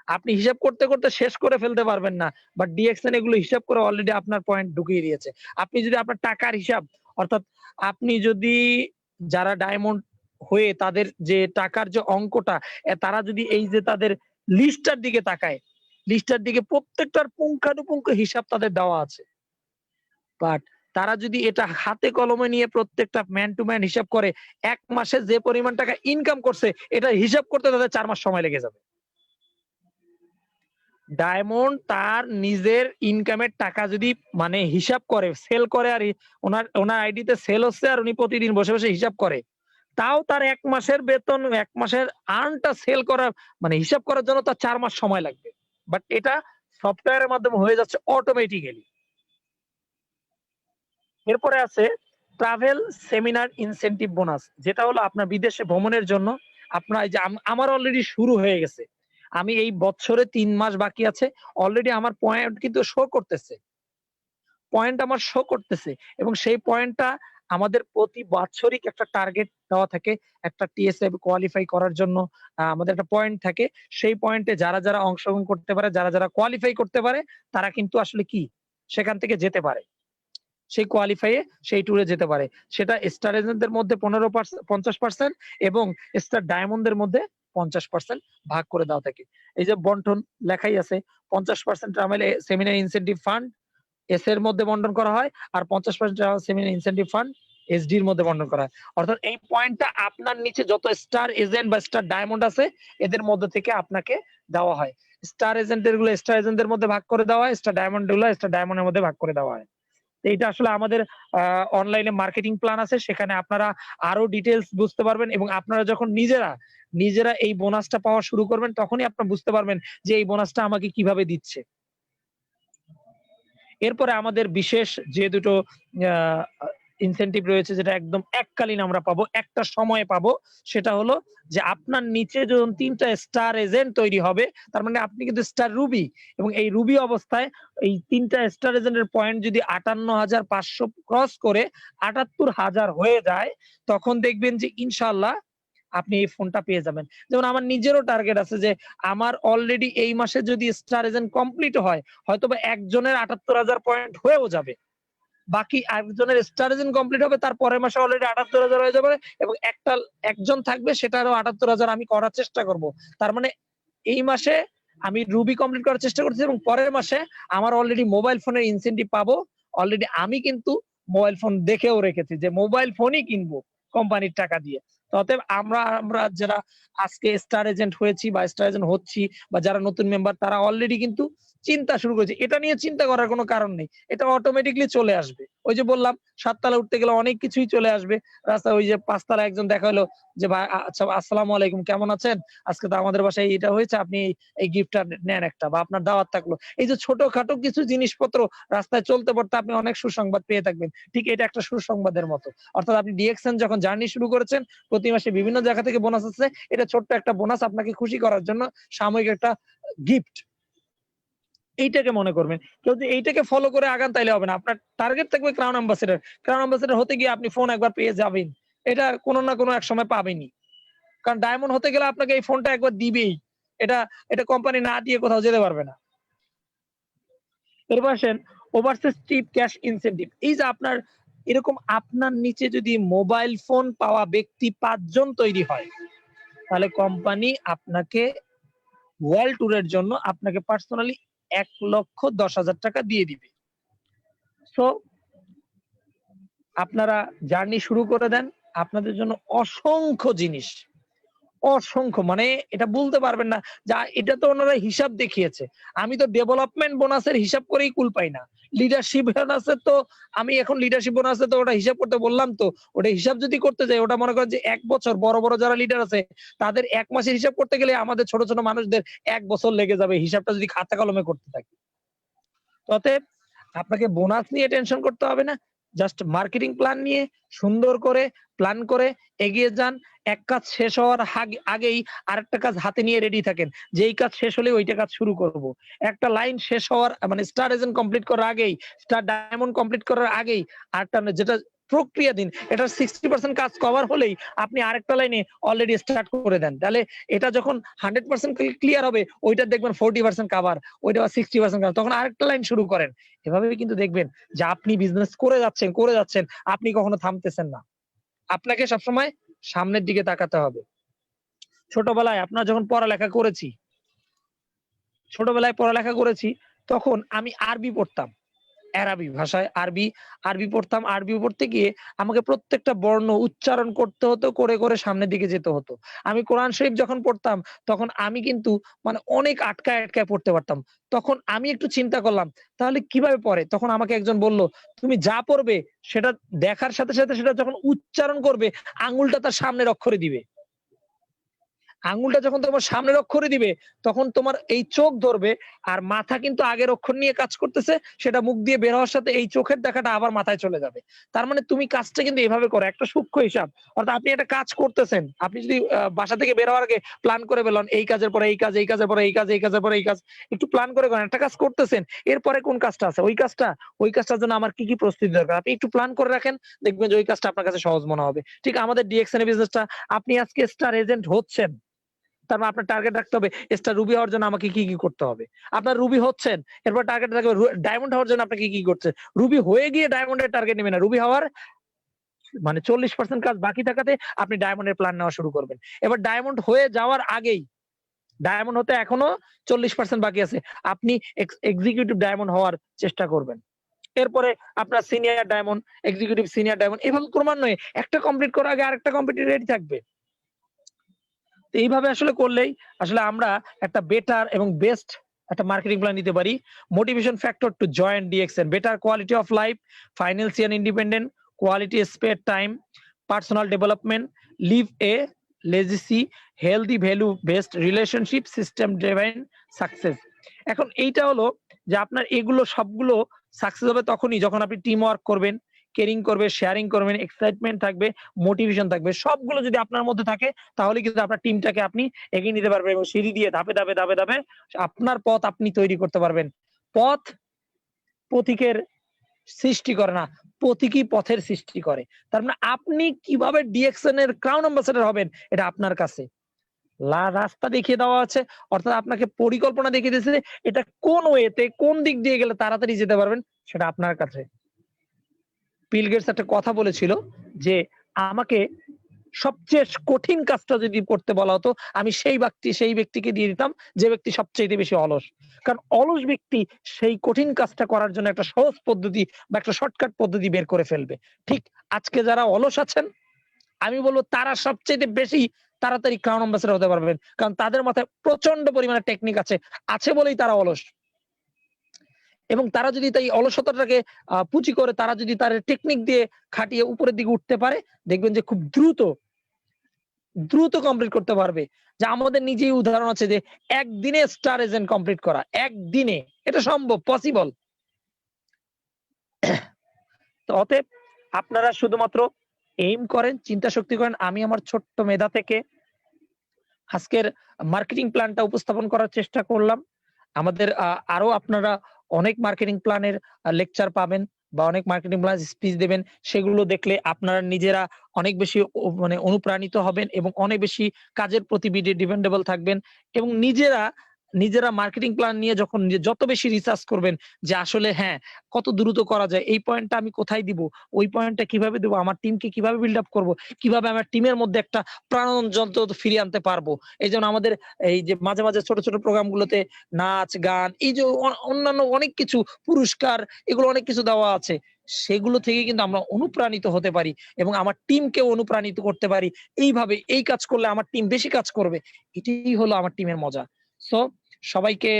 আপনি হিসাব করতে করতে শেষ করে ফেলতে পারবেন না। বাট ডিএক্সএন এগুলো হিসাব করে অলরেডি আপনার পয়েন্ট ঢুকিয়ে দিয়েছে। আপনি যদি আপনার টাকার হিসাব, অর্থাৎ আপনি যদি, যারা ডায়মন্ড হয়ে তাদের যে টাকার যে অঙ্কটা, তারা যদি এই যে তাদের লিস্টটার দিকে তাকায়, লিস্টটার দিকে প্রত্যেকটার পুঙ্খানুপুঙ্খ হিসাব তাদের দেওয়া আছে। বাট তারা যদি এটা হাতে কলমে নিয়ে প্রত্যেকটা ম্যান টু ম্যান হিসাব করে, 1 মাসে যে পরিমাণ টাকা ইনকাম করছে, এটা হিসাব করতে তাদের 4 মাস সময় লেগে যাবে। ডায়মন্ড তার নিজের ইনকামের টাকা যদি মানে হিসাব করে, সেল করে, আর ওনার আইডিতে সেল হচ্ছে, আর উনি প্রতিদিন বসে বসে হিসাব করে, তাও তার ১ মাসের বেতন, ১ মাসের আর্নটা সেল করার মানে হিসাব করার জন্য তার ৪ মাস সময় লাগবে। বাট এটা সফটওয়্যারের মাধ্যমে হয়ে যাচ্ছে অটোমেটিক্যালি। এরপরে আছে ট্রাভেল সেমিনার ইনসেনটিভ বোনাস, যেটা হলো আপনার বিদেশে ভ্রমণের জন্য আপনার এই যে আমার অলরেডি শুরু হয়ে গেছে। আমি এই বছরে ৩ মাস বাকি আছে। অলরেডি আমার পয়েন্ট কিন্তু শো করতেছে। পয়েন্ট আমার শো করতেছে এবং সেই পয়েন্টটা আমাদের প্রতি বাৎসরিক একটা টার্গেট দেওয়া থাকে। একটা টিএসএ কোয়ালিফাই করার জন্য আমাদের একটা পয়েন্ট থাকে। সেই পয়েন্টে যারা অংশগ্রহণ করতে পারে, যারা কোয়ালিফাই করতে পারে তারা কিন্তু আসলে কি সেখান থেকে যেতে পারে। সেই কোয়ালিফাই এ সেই ট্যুরে যেতে পারে। সেটা স্টার এজেন্টদের মধ্যে ৫০% এবং স্টার ডায়মন্ডদের মধ্যে ৫০% ভাগ করে দেওয়া থাকে। এই যে বন্টন লেখাই আছে ৫০% travel seminar incentive fund S এর মধ্যে বন্টন করা হয় আর ৫০% সেমিনার ইনসেনটিভ ফান্ড এসডি এর মধ্যে বন্টন করা হয়। অর্থাৎ এই পয়েন্টটা আপনার নিচে যত স্টার এজেন্ট বা স্টার ডায়মন্ড আছে এদের মধ্য থেকে আপনাকে দেওয়া হয়। স্টার এজেন্টের গুলো স্টার এজেন্টদের মধ্যে ভাগ করে দেওয়া হয়, স্টার ডায়মন্ড গুলো স্টার ডায়মন্ডের মধ্যে ভাগ করে দেওয়া হয়। তো এইটা আসলে আমাদের অনলাইনে মার্কেটিং প্ল্যান আছে, সেখানে আপনারা আরো ডিটেইলস বুঝতে পারবেন এবং আপনারা যখন নিজেরা এই বোনাসটা পাওয়া শুরু করবেন তখনই আপনারা বুঝতে পারবেন যে এই বোনাসটা আমাকে কিভাবে দিচ্ছে। এরপরে আমাদের বিশেষ যে দুটো আ ইনসেনটিভ রয়েছে যেটা একদম এককালীন আমরা পাবো, একটা সময়ে পাবো। সেটা হলো যে আপনার নিচে যখন ৩ টা স্টার এজেন্ট তৈরি হবে, তার মানে আপনি কিন্তু স্টার রুবি এবং এই রুবি অবস্থায় এই ৩ টা স্টার এজেন্টের পয়েন্ট যদি ৫৮,৫০০ ক্রস করে ৭৮,০০০ হয়ে যায়, তখন দেখবেন যে ইনশাআল্লাহ আপনি এই ফোনটা পেয়ে যাবেন। যেমন আমার নিজেরও টার্গেট আছে যে আমার অলরেডি এই মাসে যদি স্টার এজেন্ট কমপ্লিট হয়, হয়তোবা একজনের ৭৮,০০০ পয়েন্ট হয়েও যাবে। বাকি আরেকজনের স্টার এজেন্ট কমপ্লিট হবে তার পরের মাসে অলরেডি ৭৮,০০০ হয়ে যাবে এবং একজন থাকবে সেটারও ৭৮,০০০ আমি করার চেষ্টা করব। তার মানে এই মাসে আমি রুবি কমপ্লিট করার চেষ্টা করতেছি এবং পরের মাসে আমার অলরেডি মোবাইল ফোনের ইনসেনটিভ পাবো। অলরেডি আমি কিন্তু মোবাইল ফোন দেখেও রেখেছি যে মোবাইল ফোনই কিনবো কোম্পানির টাকা দিয়ে। তো অতএব আমরা যারা আজকে স্টার এজেন্ট হয়েছি বা স্টার এজেন্ট হচ্ছি বা যারা নতুন মেম্বার তারা অলরেডি কিন্তু চিন্তা শুরু করেছে। এটা নিয়ে চিন্তা করার কোনো কারণ নেই। এটা অটোমেটিক্যালি চলে আসবে। ওই যে বললাম ৭ তলায় উঠতে গেলে অনেক কিছুই চলে আসবে। রাস্তায় ওই যে ৫ তলায় একজন দেখা হলো যে ভাই আচ্ছা আসসালামু আলাইকুম কেমন আছেন? আজকে তো আমাদের বাসায় এটা হয়েছে আপনি এই গিফটটা নেন একটা বা আপনার দাওয়াত থাকলো। এই যে ছোটখাটো কিছু জিনিসপত্র রাস্তায় চলতে অনেক অনেক সুসংবাদ পেয়ে থাকবেন। ঠিক এটা একটা সুসংবাদের মতো। অর্থাৎ আপনি ডিএক্সএন যখন জার্নি শুরু করেছেন, প্রতি মাসে বিভিন্ন জায়গা থেকে বোনাস আসছে। এটা ছোট্ট একটা বোনাস আপনাকে খুশি করার জন্য সাময়িক একটা গিফট। এইটাকে মনে করবেন। কেউ যদি এইটাকে ফলো করে আগান তাইলে হবে না। আপনার টার্গেট থাকবে ক্রাউন অ্যাম্বাসেডর। ক্রাউন অ্যাম্বাসেডর হতে গিয়ে আপনি ফোন একবার পেয়ে যাবেন। এটা কোন না কোন এক সময় পাবেনই। কারণ ডায়মন্ড হতে গেলে আপনাকে এই ফোনটা একবার দিবেই। এটা এটা কোম্পানি না দিয়ে কোথাও যেতে পারবে না। এরপর আসেন ওভারসিজ চিপ ক্যাশ ইনসেনটিভ। এই যে আপনার এরকম আপনার নিচে যদি মোবাইল ফোন পাওয়া ব্যক্তি ৫ জন তৈরি হয়, তাহলে কোম্পানি আপনাকে ওয়ার্ল্ড ট্যুরের জন্য আপনাকে পার্সোনালি ৳১,১০,০০০ দিয়ে দিবে। সো আপনারা জার্নি শুরু করে দেন। আপনাদের জন্য অসংখ্য জিনিস অসংখ্য মানে এটা বলতে পারবেন না যে এটা তো ওনারা হিসাব দেখিয়েছে। আমি তো ডেভেলপমেন্ট বোনাসের হিসাব করেই কুল পাই না। লিডারশিপ বোনাসের তো আমি এখন লিডারশিপ বোনাসে তো ওটা হিসাব করতে বললাম তো। ওটা হিসাব যদি করতে যাই ওটা মনে করেন যে ১ বছর বড় যারা লিডার আছে তাদের ১ মাসের হিসাব করতে গেলে আমাদের ছোট মানুষদের ১ বছর লেগে যাবে হিসাবটা যদি খাতা কলমে করতে থাকি। অতএব আপনাকে বোনাস নিয়ে টেনশন করতে হবে না। জাস্ট মার্কেটিং প্ল্যান নিয়ে সুন্দর করে প্ল্যান করে এগিয়ে যান। এক কাজ শেষ হওয়ার আগেই আরেকটা কাজ হাতে নিয়ে রেডি থাকেন। যে এই কাজ শেষ হলেই ওইটা কাজ শুরু করব। একটা লাইন শেষ হওয়ার মানে স্টার এজেন্ট কমপ্লিট করার আগেই, স্টার ডায়মন্ড কমপ্লিট করার আগেই আরেকটা যেটা প্রক্রিয়াধীন এটার 60% কাজ কভার হলেই আপনি আরেকটা লাইনে অলরেডি স্টার্ট করে দেন। তাহলে এটা যখন 100% ক্লিয়ার হবে ওইটা দেখবেন 40% কভার, ওইটা 60% কভার তখন আরেকটা লাইন শুরু করেন। এভাবে কিন্তু দেখবেন যে আপনি বিজনেস করে যাচ্ছেন। আপনি কখনো থামতেছেন না। আপনাকে সবসময় সামনের দিকে তাকাতে হবে। ছোটবেলায় আপনার যখন ছোটবেলায় পড়ালেখা করেছি, তখন আমি আরবি পড়তাম। আরবি ভাষায় আরবি পড়তাম। আরবি পড়তে গিয়ে আমাকে প্রত্যেকটা বর্ণ উচ্চারণ করতে হতো, করে, করে সামনের দিকে যেতে হতো। আমি কোরআন শরীফ যখন পড়তাম, তখন আমি কিন্তু মানে অনেক আটকায়, আটকায় পড়তে পারতাম। তখন আমি একটু চিন্তা করলাম, তাহলে কিভাবে পড়ে? তখন আমাকে একজন বলল, "তুমি যা পড়বে সেটা দেখার সাথে, সাথে সেটা যখন উচ্চারণ করবে, আঙুলটা তার সামনের অক্ষরে দিবে।" আঙুলটা যখন তোমার সামনের অক্ষরে দিবে, তখন তোমার এই চোখ ধরবে, আর মাথা কিন্তু আগের অক্ষর নিয়ে কাজ করতেছে, সেটা মুখ দিয়ে বের হওয়ার সাথে এই চোখের দেখাটা আবার মাথায় চলে যাবে। তার মানে তুমি কাজটা কিন্তু এভাবে করো, একটা সূক্ষ্ম হিসাব। অর্থাৎ আপনি একটা কাজ করতেছেন, আপনি যদি বাসা থেকে বের হওয়ার আগে প্ল্যান করে ফেলেন, এই কাজের পরে এই কাজ, এই কাজের পরে এই কাজ, এই কাজের পরে এই কাজ। একটু প্ল্যান করে করেন। একটা কাজ করতেছেন, এরপরে কোন কাজটা আছে? ওই কাজটার জন্য আমার কি, কি প্রস্তুতি দরকার? আপনি একটু প্ল্যান করে রাখেন, দেখবেন যে ওই কাজটা আপনার কাছে সহজ মনে হবে। ঠিক আমাদের ডিএক্সএন এর বিজনেসটা, আপনি আজকে স্টার এজেন্ট হচ্ছেন। তার মানে আপনার টার্গেট রাখতে হবে স্টার রুবি হওয়ার জন্য আমাকে কি, কি করতে হবে। আপনার রুবি হচ্ছেন, এরপর টার্গেট রাখবে ডায়মন্ড হওয়ার জন্য আপনাকে কি, কি করছে। রুবি হয়ে গিয়ে ডায়মন্ডের টার্গেট নিবেন না। রুবি হওয়ার মানে 40% কাজ বাকি থাকাতে আপনি ডায়মন্ডের প্ল্যান নেওয়া শুরু করবেন। এবার ডায়মন্ড হয়ে যাওয়ার আগেই, ডায়মন্ড হতে এখনো 40% বাকি আছে। আপনি এক্সিকিউটিভ ডায়মন্ড হওয়ার চেষ্টা করবেন। এরপরে আপনার senior diamond, executive senior diamond, এভাবে ক্রমান্বয়ে একটা কমপ্লিট করার আগে আরেকটা কমপ্লিট রেডি থাকবে। তো এইভাবে আসলে করলেই আসলে আমরা একটা বেটার এবং বেস্ট একটা মার্কেটিং প্ল্যান নিতে পারি। Motivation factor to join DXN: better quality of life, financial independent, quality spare time, personal development, live a legacy, healthy value based relationship, system driven success. এখন এইটা হলো যে আপনার এগুলো সবগুলো সাকসেস হবে তখনই যখন আপনি টিম ওয়ার্ক করবেন, কেয়ারিং করবে, শেয়ারিং করবেন, এক্সাইটমেন্ট থাকবে, মোটিভেশন থাকবে। সবগুলো যদি আপনার মধ্যে থাকে, তাহলে কিন্তু আপনার টিমটাকে আপনি এগিয়ে নিতে পারবেন এবং সিঁড়ি দিয়ে ধাপে, ধাপে, ধাপে, ধাপে আপনার পথ আপনি তৈরি করতে পারবেন। পথ পথিকের সৃষ্টি করে না, পথিকই পথের সৃষ্টি করে। তার মানে আপনি কিভাবে ডিএক্সএন এর ক্রাউন অ্যাম্বাসেডর হবেন, এটা আপনার কাছে। রাস্তা দেখিয়ে দেওয়া আছে, অর্থাৎ আপনাকে পরিকল্পনা দেখিয়ে দিয়েছে, এটা কোন ওয়েতে কোন দিক দিয়ে গেলে তাড়াতাড়ি যেতে পারবেন, সেটা আপনার কাছে। বিল গেটস একটা কথা বলেছিল যে, আমাকে সবচেয়ে কঠিন কাজটা যদি করতে বলা হতো, আমি সেই ব্যক্তিকে দিয়ে দিতাম যে ব্যক্তি সবচাইতে বেশি অলস। কারণ অলস ব্যক্তি সেই কঠিন কাজটা করার জন্য একটা সহজ পদ্ধতি বা একটা শর্টকাট পদ্ধতি বের করে ফেলবে। ঠিক আজকে যারা অলস আছেন, আমি বলব তারা সবচাইতে বেশি তাড়াতাড়ি ক্রাউন অ্যাম্বাসেডর হতে পারবেন। কারণ তাদের মাথায় প্রচন্ড পরিমাণে টেকনিক আছে বলেই তারা অলস। এবং তারা যদি তাই অলসতাটাকে পুঁজি করে, তারা যদি তার টেকনিক দিয়ে খাটিয়ে উপরের দিকে উঠতে পারে, দেখবেন যে খুব দ্রুত কমপ্লিট করতে পারবে। যে আমাদের নিজেই উদাহরণ আছে যে একদিনে স্টার এজেন্ট কমপ্লিট করা, একদিনে এটা সম্ভব, পসিবল। তো অতএব আপনারা শুধুমাত্র এইম করেন, চিন্তা শক্তি করেন। আমি আমার ছোট্ট মেধা থেকে আজকের মার্কেটিং প্ল্যানটা উপস্থাপন করার চেষ্টা করলাম। আমাদের আরো আপনারা অনেক মার্কেটিং প্ল্যানের লেকচার পাবেন বা অনেক মার্কেটিং প্ল্যান স্পিচ দেবেন। সেগুলো দেখলে আপনারা নিজেরা অনেক বেশি মানে অনুপ্রাণিত হবেন এবং অনেক বেশি কাজের প্রতি ডিপেন্ডেবল থাকবেন এবং নিজেরা মার্কেটিং প্ল্যান নিয়ে যখন যত বেশি রিসার্চ করবেন যে আসলে হ্যাঁ, কত দ্রুত করা যায়, এই পয়েন্টটা আমি কোথায় দিব, ওই পয়েন্টটা কিভাবে দেব, আমার টিমকে কিভাবে বিল্ড আপ করব, কিভাবে আমার টিমের মধ্যে একটা প্রাণোজ্জ্বলতা ফিরিয়ে আনতে পারবো। এইজন্য আমাদের এই যে মাঝে, মাঝে ছোট, ছোট প্রোগ্রামগুলোতে নাচ, গান, এই যে অন্যান্য অনেক কিছু পুরস্কার, এগুলো অনেক কিছু দেওয়া আছে। সেগুলো থেকে কিন্তু আমরা অনুপ্রাণিত হতে পারি এবং আমার টিমকেও অনুপ্রাণিত করতে পারি। এইভাবে এই কাজ করলে আমার টিম বেশি কাজ করবে। এটাই হলো আমার টিমের মজা। সো সবাইকে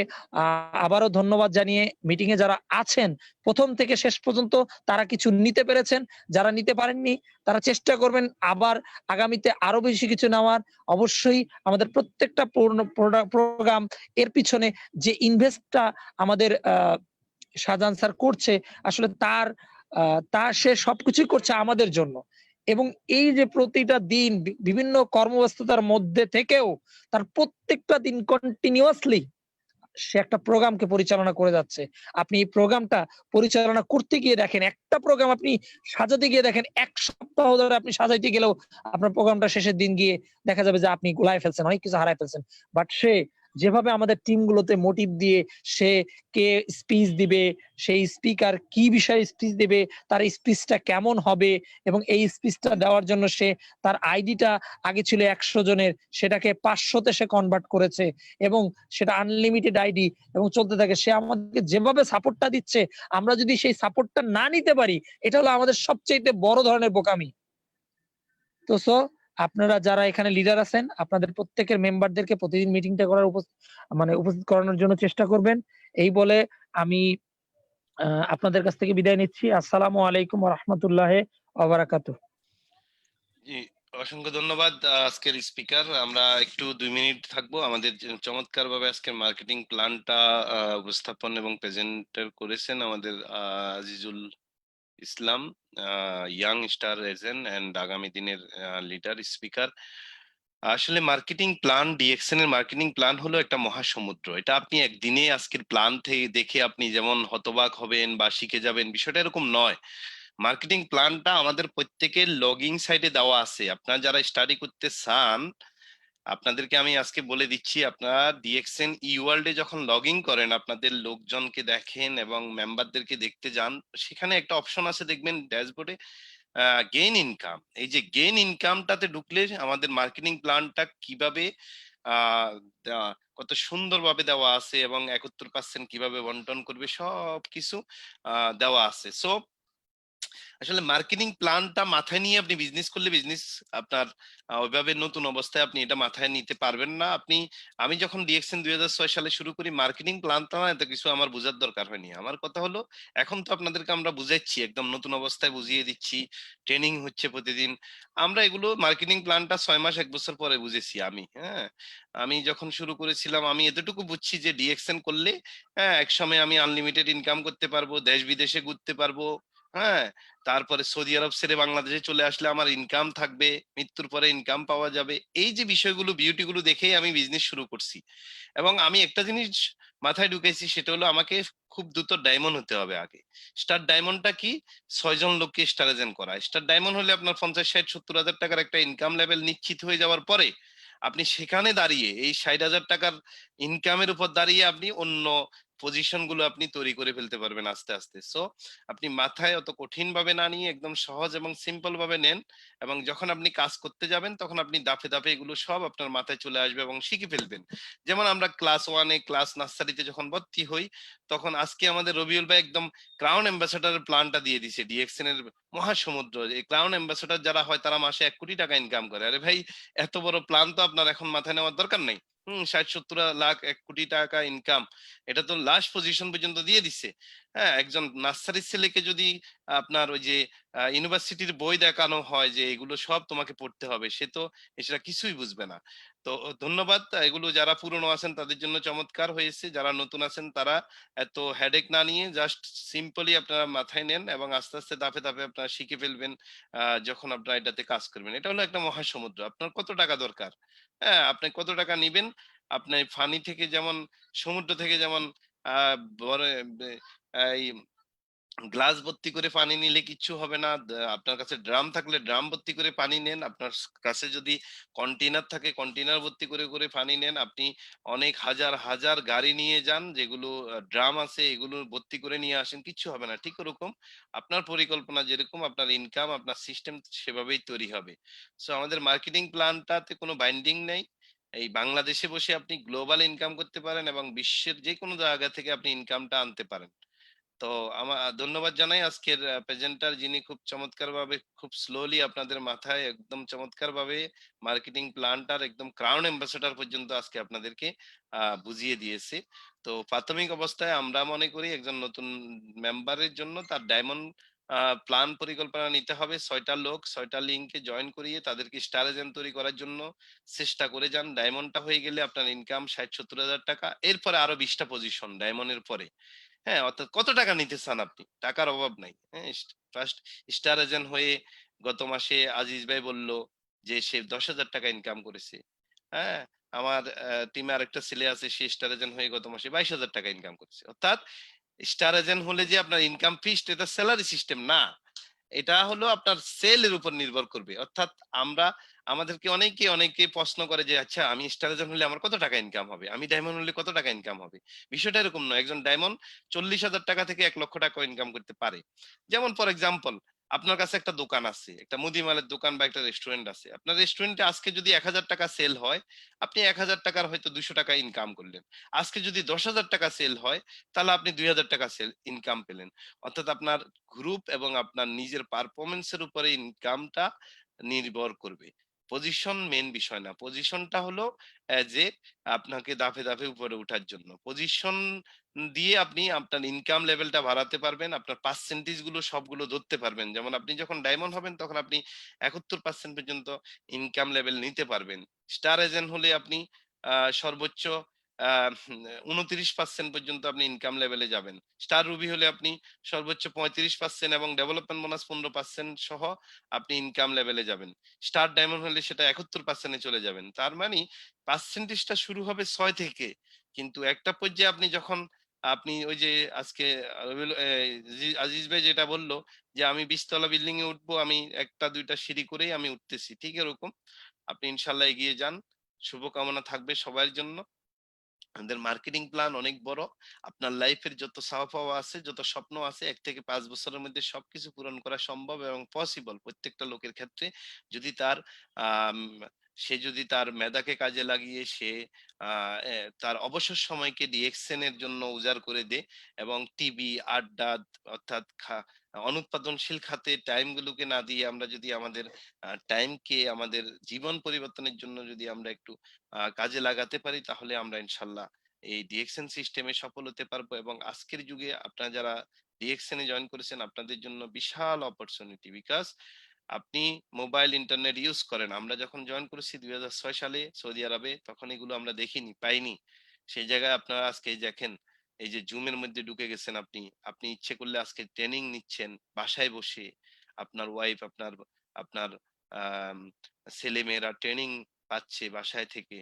আবারও ধন্যবাদ জানিয়ে মিটিং এ যারা আছেন ১ম থেকে শেষ পর্যন্ত তারা কিছু নিতে পেরেছেন। যারা নিতে পারেননি তারা চেষ্টা করবেন আবার আগামীতে আরো বেশি কিছু নেওয়ার। অবশ্যই আমাদের প্রত্যেকটা প্রোগ্রাম এর পিছনে যে ইনভেস্টটা আমাদের শাহজাহান স্যার করছে, আসলে তার সে সবকিছুই করছে আমাদের জন্য। এবং এই যে প্রতিটা দিন বিভিন্ন কর্মব্যস্ততার মধ্যে থেকেও তার প্রত্যেকটা দিন কন্টিনিউয়াসলি সে একটা প্রোগ্রামকে পরিচালনা করে যাচ্ছে। আপনি এই প্রোগ্রামটা পরিচালনা করতে গিয়ে দেখেন, একটা প্রোগ্রাম আপনি সাজাতে গিয়ে দেখেন ১ সপ্তাহ ধরে আপনি সাজাইতে গেলেও আপনার প্রোগ্রামটা শেষের দিন গিয়ে দেখা যাবে যে আপনি গোলায় ফেলছেন, অনেক কিছু হারায় ফেলছেন। বাট সে যেভাবে আমাদের টিমগুলোতে মোটিভ দিয়ে সে কে স্পিচ দিবে, সেই স্পিকার কি বিষয়ে স্পিচ দেবে, তার স্পিচটা কেমন হবে এবং এই স্পিচটা দেওয়ার জন্য সে তার আইডিটা আগে ছিল ১০০ জনের, সেটাকে ৫০০ তে সে কনভার্ট করেছে এবং সেটা আনলিমিটেড আইডি এবং চলতে থাকে। সে আমাদেরকে যেভাবে সাপোর্টটা দিচ্ছে, আমরা যদি সেই সাপোর্টটা না নিতে পারি, এটা হলো আমাদের সবচাইতে বড় ধরনের বোকামি। তো আপনারা যারা এখানে লিডার আছেন, আপনাদের প্রত্যেকের মেম্বারদেরকে প্রতিদিন মিটিংটা করার উপস্থিত করানোর জন্য চেষ্টা করবেন। এই বলে আমি আপনাদের কাছ থেকে বিদায় নিচ্ছি। আসসালামু আলাইকুম ওয়া রাহমাতুল্লাহি ওয়া বারাকাতুহু। জি, অসংখ্য ধন্যবাদ আজকের স্পিকার। আমরা একটু ২ মিনিট থাকবো। আমাদের চমৎকারভাবে আজকের মার্কেটিং প্ল্যানটা উপস্থাপন এবং প্রেজেন্টার করেছেন আমাদের Azizul Islam, young star agent and আগামী দিনের লিডার স্পিকার। আসলে মার্কেটিং প্ল্যান, ডিএক্সএন এর মার্কেটিং প্ল্যান হলো একটা মহাসমুদ্র। এটা আপনি একদিনে আজকের প্ল্যান থেকে দেখে আপনি যেমন হতবাক হবেন বা শিখে যাবেন, বিষয়টা এরকম নয়। মার্কেটিং প্ল্যানটা আমাদের প্রত্যেকের লগইন সাইটে দেওয়া আছে। আপনারা যারা স্টাডি করতে চান, আপনাদেরকে আমি আজকে বলে দিচ্ছি, আপনারা ডিএক্সএন ই ওয়ার্ল্ডে যখন লগ ইন করেন, আপনাদের লোকজনকে দেখেন এবং মেম্বারদেরকে দেখতে যান, সেখানে একটা অপশন আছে দেখবেন ড্যাশবোর্ডে, গেইন ইনকাম। এই যে গেইন ইনকামটাতে ঢুকলে আমাদের মার্কেটিং প্ল্যানটা কিভাবে কত সুন্দরভাবে দেওয়া আছে এবং ৭১% কিভাবে বন্টন করবে সবকিছু দেওয়া আছে। সো আসলে মার্কেটিং প্ল্যানটা মাথায় নিয়ে আপনি বিজনেস করলে বিজনেস আপনার ওইভাবে নতুন অবস্থায় আপনি এটা মাথায় নিতে পারবেন না। আমি যখন ডিএক্সএন ২০০৬ সালে শুরু করি, মার্কেটিং প্ল্যানটা না এত কিছু আমার বোঝার দরকার হয়নি। আমার কথা হলো, এখন তো আপনাদেরকে আমরা বুঝাচ্ছি, একদম নতুন অবস্থায় বুঝিয়ে দিচ্ছি, ট্রেনিং হচ্ছে প্রতিদিন। আমরা এগুলো মার্কেটিং প্ল্যানটা ৬ মাস ১ বছর পরে বুঝেছি আমি। হ্যাঁ, আমি যখন শুরু করেছিলাম আমি এতটুকু বুঝছি যে ডিএক্সএন করলে একসময় আমি আনলিমিটেড ইনকাম করতে পারবো, দেশ বিদেশে ঘুরতে পারবো। হ্যাঁ, তারপরে সৌদি আরব ছেড়ে বাংলাদেশে চলে আসলে আমার ইনকাম থাকবে, মৃত্যুর পরে ইনকাম পাওয়া যাবে। এই যে বিষয়গুলো, বিউটি গুলো দেখেই আমি বিজনেস শুরু করছি। এবং আমি একটা জিনিস মাথায় ঢুকেছি, সেটা হলো আমাকে খুব দ্রুত ডায়মন্ড হতে হবে আগে। স্টার ডায়মন্ডটা কি? ৬ জন লোককে স্টার এজেন্ট করা। স্টার ডায়মন্ড হলে আপনার ৫০, ৬০, ৭০ হাজার টাকার একটা ইনকাম লেভেল নিশ্চিত হয়ে যাওয়ার পরে আপনি সেখানে দাঁড়িয়ে এই ৬০ হাজার টাকার ইনকামের উপর দাঁড়িয়ে আপনি অন্য পজিশন গুলো আপনি তৈরি করে ফেলতে পারবেন আস্তে আস্তে। সো আপনি মাথায় অত কঠিন ভাবে না নিয়ে একদম সহজ এবং সিম্পল ভাবে নেন, এবং যখন আপনি কাজ করতে যাবেন তখন আপনি দাফে দাফে এগুলো সব আপনার মাথায় চলে আসবে এবং শিখে ফেলবেন। যেমন আমরা ক্লাস ওয়ানে, ক্লাস নার্সারিতে যখন ভর্তি হই, তখন আজকে আমাদের রবিউল ভাই একদম ক্রাউন অ্যাম্বাসেডারের প্ল্যানটা দিয়ে দিছে ডিএক্সএন এর মহাসমুদ্র। এই ক্রাউন অ্যাম্বাসেডার যারা হয় তারা মাসে ১ কোটি টাকা ইনকাম করে। আরে ভাই, এত বড় প্ল্যান তো আপনার এখন মাথায় নেওয়ার দরকার নাই। ৬০-৭০ লাখ ১ কোটি টাকা ইনকাম, এটা তো লাস্ট পজিশন পর্যন্ত দিয়ে দিছে। হ্যাঁ, একজন নার্সারির ছেলেকে যদি আপনার ওই যে ইউনিভার্সিটির বই দেখানো হয় যে এগুলো সব তোমাকে পড়তে হবে, সে তো সেটা কিছুই বুঝবে না। তো ধন্যবাদ। এগুলো যারা পুরনো আছেন তাদের জন্য চমৎকার হয়েছে, যারা নতুন আছেন তারা এত হেডেক না নিয়ে জাস্ট সিম্পলি আপনারা মাথায় নেন এবং আস্তে আস্তে ধাপে ধাপে আপনারা শিখে ফেলবেন। যখন আপনারা এটাতে কাজ করবেন, এটা হলো একটা মহাসমুদ্র। আপনার কত টাকা দরকার, হ্যাঁ, আপনি কত টাকা নিবেন, আপনি ফানি থেকে যেমন, সমুদ্র থেকে যেমন বড় এই গ্লাস ভর্তি করে পানি নিলে কিচ্ছু হবে না। আপনার কাছে ড্রাম থাকলে ড্রাম ভর্তি করে পানি নেন। আপনার কাছে যদি কন্টেইনার থাকে কন্টেইনার ভর্তি করে করে পানি নেন। আপনি অনেক হাজার হাজার গাড়ি নিয়ে যান, যেগুলো ড্রাম আছে এগুলো ভর্তি করে নিয়ে আসেন, কিচ্ছু হবে না। ঠিক ওরকম আপনার পরিকল্পনা যেরকম, আপনার ইনকাম, আপনার সিস্টেম সেভাবেই তৈরি হবে। সো আমাদের মার্কেটিং প্ল্যানটাতে কোনো বাইন্ডিং নেই। এই বাংলাদেশে বসে আপনি গ্লোবাল ইনকাম করতে পারেন এবং বিশ্বের যেকোনো জায়গা থেকে আপনি ইনকামটা আনতে পারেন। তো ধন্যবাদ জানাই আজকের প্রেজেন্টার, যিনি খুব চমৎকারভাবে, খুব স্লোলি আপনাদের মাথায় একদম চমৎকারভাবে মার্কেটিং প্ল্যানটার একদম ক্রাউন অ্যাম্বাসেডর পর্যন্ত আজকে আপনাদেরকে বুঝিয়ে দিয়েছে। তো প্রাথমিক অবস্থায় আমরা মনে করি একজন নতুন মেম্বারের জন্য তার ডায়মন্ড প্ল্যান পরিকল্পনা নিতে হবে। ৬টা লোক ৬টা লিঙ্কে জয়েন করিয়ে তাদেরকে স্টার এজেন্ট তৈরি করার জন্য চেষ্টা করে যান। ডায়মন্ডটা হয়ে গেলে আপনার ইনকাম ৬০-৭০ হাজার টাকা। এরপরে আরো ২০টা পজিশন ডায়মন্ডের পরে। হ্যাঁ, অর্থাৎ কত টাকা নিতে চান আপনি? টাকার অভাব নাই। হ্যাঁ, ফার্স্ট স্টার এজেন্ট হয়ে গত মাসে আজিজ ভাই বলল যে সে ১০,০০০ টাকা ইনকাম করেছে। হ্যাঁ? আমার টিমে আরেকটা ছেলে আছে, সে স্টার এজেন্ট হয়ে গত মাসে ২২,০০০ টাকা ইনকাম করেছে। অর্থাৎ স্টার এজেন্ট হলে যে আপনার ইনকাম ফিক্সড, এটা সেলারি সিস্টেম না। এটা হলো আপনার সেল এর উপর নির্ভর করবে। অর্থাৎ আমরা আমাদেরকে অনেকে প্রশ্ন করে যে, "আচ্ছা আমি স্টার এজেন্ট হলে আমার কত টাকা ইনকাম হবে? আমি ডায়মন্ড হলে কত টাকা ইনকাম হবে?" বিষয়টা এরকম নয়। একজন ডায়মন্ড ৳৪০,০০০ থেকে ৳১,০০,০০০ ইনকাম করতে পারে। যেমন ফর এক্সাম্পল আপনার কাছে একটা দোকান আছে। একটা মুদিমালের দোকান বা একটা রেস্টুরেন্ট আছে। আপনার রেস্টুরেন্টে আজকে যদি ৳১,০০০ সেল হয়, আপনি ৳১,০০০ র হয়তো ৳২০০ ইনকাম করলেন। আজকে যদি ৳১০,০০০ সেল হয়, তাহলে আপনি ৳২,০০০ ইনকাম পেলেন। অর্থাৎ আপনার গ্রুপ এবং আপনার নিজের পারফরম্যান্স এর উপরে ইনকামটা নির্ভর করবে। পজিশন মেইন বিষয় না। পজিশনটা হলো যে আপনাকে ধাপে উপরে উঠার জন্য। পজিশন দিয়ে আপনি আপনার ইনকাম লেভেলটা বাড়াতে পারবেন। আপনার পার্সেন্টেজ গুলো সবগুলো ধরতে পারবেন। যেমন আপনি যখন ডায়মন্ড হবেন তখন আপনি ৭১% পর্যন্ত ইনকাম লেভেল নিতে পারবেন। স্টার এজেন্ট হলে আপনি আ সর্বোচ্চ আ ২৯% পর্যন্ত আপনি ইনকাম লেভেলে যাবেন। স্টার রুবি হলে আপনি সর্বোচ্চ ৩৫% এবং ডেভেলপমেন্ট বোনাস ১৫% সহ আপনি ইনকাম লেভেলে যাবেন। স্টার ডায়মন্ড হলে সেটা ৭১% এ চলে যাবেন। তার মানে পার্সেন্টেজটা শুরু হবে ৬ থেকে। কিন্তু একটা পর্যায়ে আপনি যখন আপনি ওই যে আজকে রবিউল আজিজ ভাই যেটা বলল যে, "আমি ২০ তলা বিল্ডিং এ উঠবো, আমি ১ টা ২ টা সিঁড়ি করেই আমি উঠতেছি।" ঠিক এরকম আপনি ইনশাআল্লাহ এগিয়ে যান। শুভকামনা থাকবে সবার জন্য। আমাদের মার্কেটিং প্ল্যান অনেক বড়। আপনার লাইফের যত চাওয়া-পাওয়া আছে, যত স্বপ্ন আছে ১ থেকে ৫ বছরের মধ্যে সবকিছু পূরণ করা সম্ভব এবং পসিবল প্রত্যেকটা লোকের ক্ষেত্রে। যদি তার আম সে যদি তার মেধাকে কাজে লাগিয়ে সে আ এ তার অবসর সময়কে ডিএকশন এর জন্য উজাড় করে দেয় এবং টিভি, আড্ডা অর্থাৎ অনুৎপাদনশীল খাতে টাইম গুলোকে না দিয়ে আমরা যদি আমাদের টাইমকে আমাদের জীবন পরিবর্তনের জন্য যদি আমরা একটু কাজে লাগাতে পারি তাহলে আমরা ইনশাল্লাহ এই ডিএকশন সিস্টেমে সফল হতে পারবো এবং আজকের যুগে আপনারা যারা ডিএকশন এ জয়েন করেছেন আপনাদের জন্য বিশাল অপরচুনিটি বিকজ আপনি মোবাইল ইন্টারনেট ইউজ করেন। আমরা যখন জয়েন করেছি ২০০৬ সালে সৌদি আরবে তখন এগুলো আমরা দেখিনি, পাইনি। সেই জায়গায় আপনারা আজকে এই দেখেন এই যে জুম এর মধ্যে ঢুকে গেছেন আপনি। আপনি ইচ্ছে করলে আজকে ট্রেনিং নিচ্ছেন বাসায় বসে। আপনার ওয়াইফ আপনার আপনার আম ছেলেমেয়েরা ট্রেনিং পাচ্ছে বাসায় থেকে।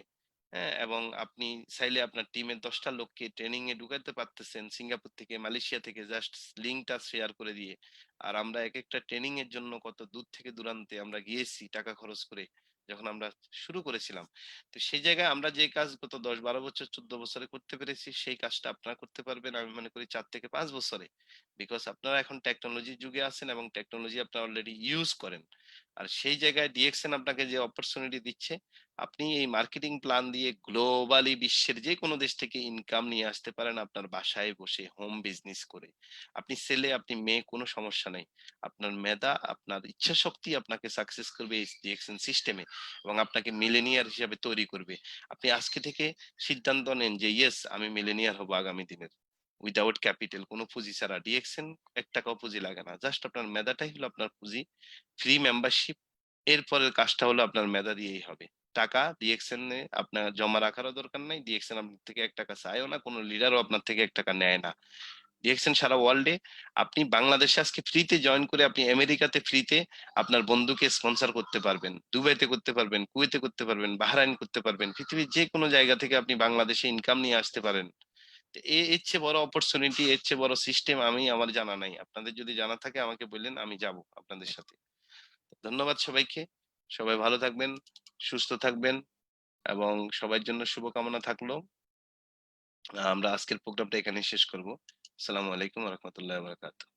হ্যাঁ? এবং আপনি চাইলে আপনার টিমের ১০ টা লোককে ট্রেনিং এ ঢুকাইতে পারতেছেন সিঙ্গাপুর থেকে, মালয়েশিয়া থেকে জাস্ট লিঙ্কটা শেয়ার করে দিয়ে। আর আমরা একেকটা ট্রেনিং এর জন্য কত দূর থেকে দূরান্তে আমরা গিয়েছি টাকা খরচ করে যখন আমরা শুরু করেছিলাম। তো সেই জায়গায় আমরা যে কাজ গত ১০-১২ বছর ১৪ বছরে করতে পেরেছি সেই কাজটা আপনারা করতে পারবেন আমি মনে করি ৪ থেকে ৫ বছরে। বিকজ আপনারা এখন টেকনোলজির যুগে আছেন এবং টেকনোলজি আপনারা অলরেডি ইউজ করেন। আর সেই জায়গায় ডিএক্সএন আপনাকে যে অপরচুনিটি দিচ্ছে আপনি এই মার্কেটিং প্ল্যান দিয়ে গ্লোবালি বিশ্বের যে কোনো দেশ থেকে ইনকাম নিয়ে আসতে পারেন আপনার বাসায় বসে হোম বিজনেস করে। আপনি ছেলে, আপনি মেয়ে কোনো সমস্যা নাই। আপনার মেধা, আপনার ইচ্ছাশক্তি আপনাকে সাকসেস করবে এই ডিএকশন সিস্টেমে এবং আপনাকে মিলেনিয়ার হিসাবে তৈরি করবে। আপনি আজকে থেকে সিদ্ধান্ত নেন যে ইয়েস আমি মিলেনিয়ার হবো আগামী দিনের। উইথআউট ক্যাপিটাল কোনো পুঁজি ছাড়া। ডিএকশন ৳১ পুঁজি লাগে না। জাস্ট আপনার মেধাটাই হলো আপনার পুঁজি। ফ্রি মেম্বারশিপ এরপরের কাজটা হলো আপনার মেধা দিয়েই হবে। টাকা ডিএক্সএন এ আপনার জমা রাখারও দরকার নাই। ডিএক্সএন আপনার থেকে ৳১ চায়ও না। কোন লিডারও আপনার থেকে ৳১ নেয় না। ডিএক্সএন সারা ওয়ার্লডে আপনি বাংলাদেশে আজকে ফ্রিতে জয়েন করে আপনি আমেরিকাতে ফ্রিতে আপনার বন্ধুকে স্পন্সর করতে পারবেন। দুবাইতে করতে পারবেন, কুয়েতে করতে পারবেন, বাহরাইন করতে পারবেন। পৃথিবীর যেকোনো জায়গা থেকে আপনি বাংলাদেশে ইনকাম নিয়ে আসতে পারেন। তো এর চেয়ে বড় অপরচুনিটি, এর চেয়ে বড় সিস্টেম আমার জানা নাই। আপনাদের যদি জানা থাকে আমাকে বললেন আমি যাবো আপনাদের সাথে। ধন্যবাদ সবাইকে। সবাই ভালো থাকবেন, সুস্থ থাকবেন এবং সবার জন্য শুভকামনা থাকলো। আমরা আজকের প্রোগ্রামটা এখানেই শেষ করব। আসসালামু আলাইকুম ওয়া রাহমাতুল্লাহি ওয়া বারাকাতুহু।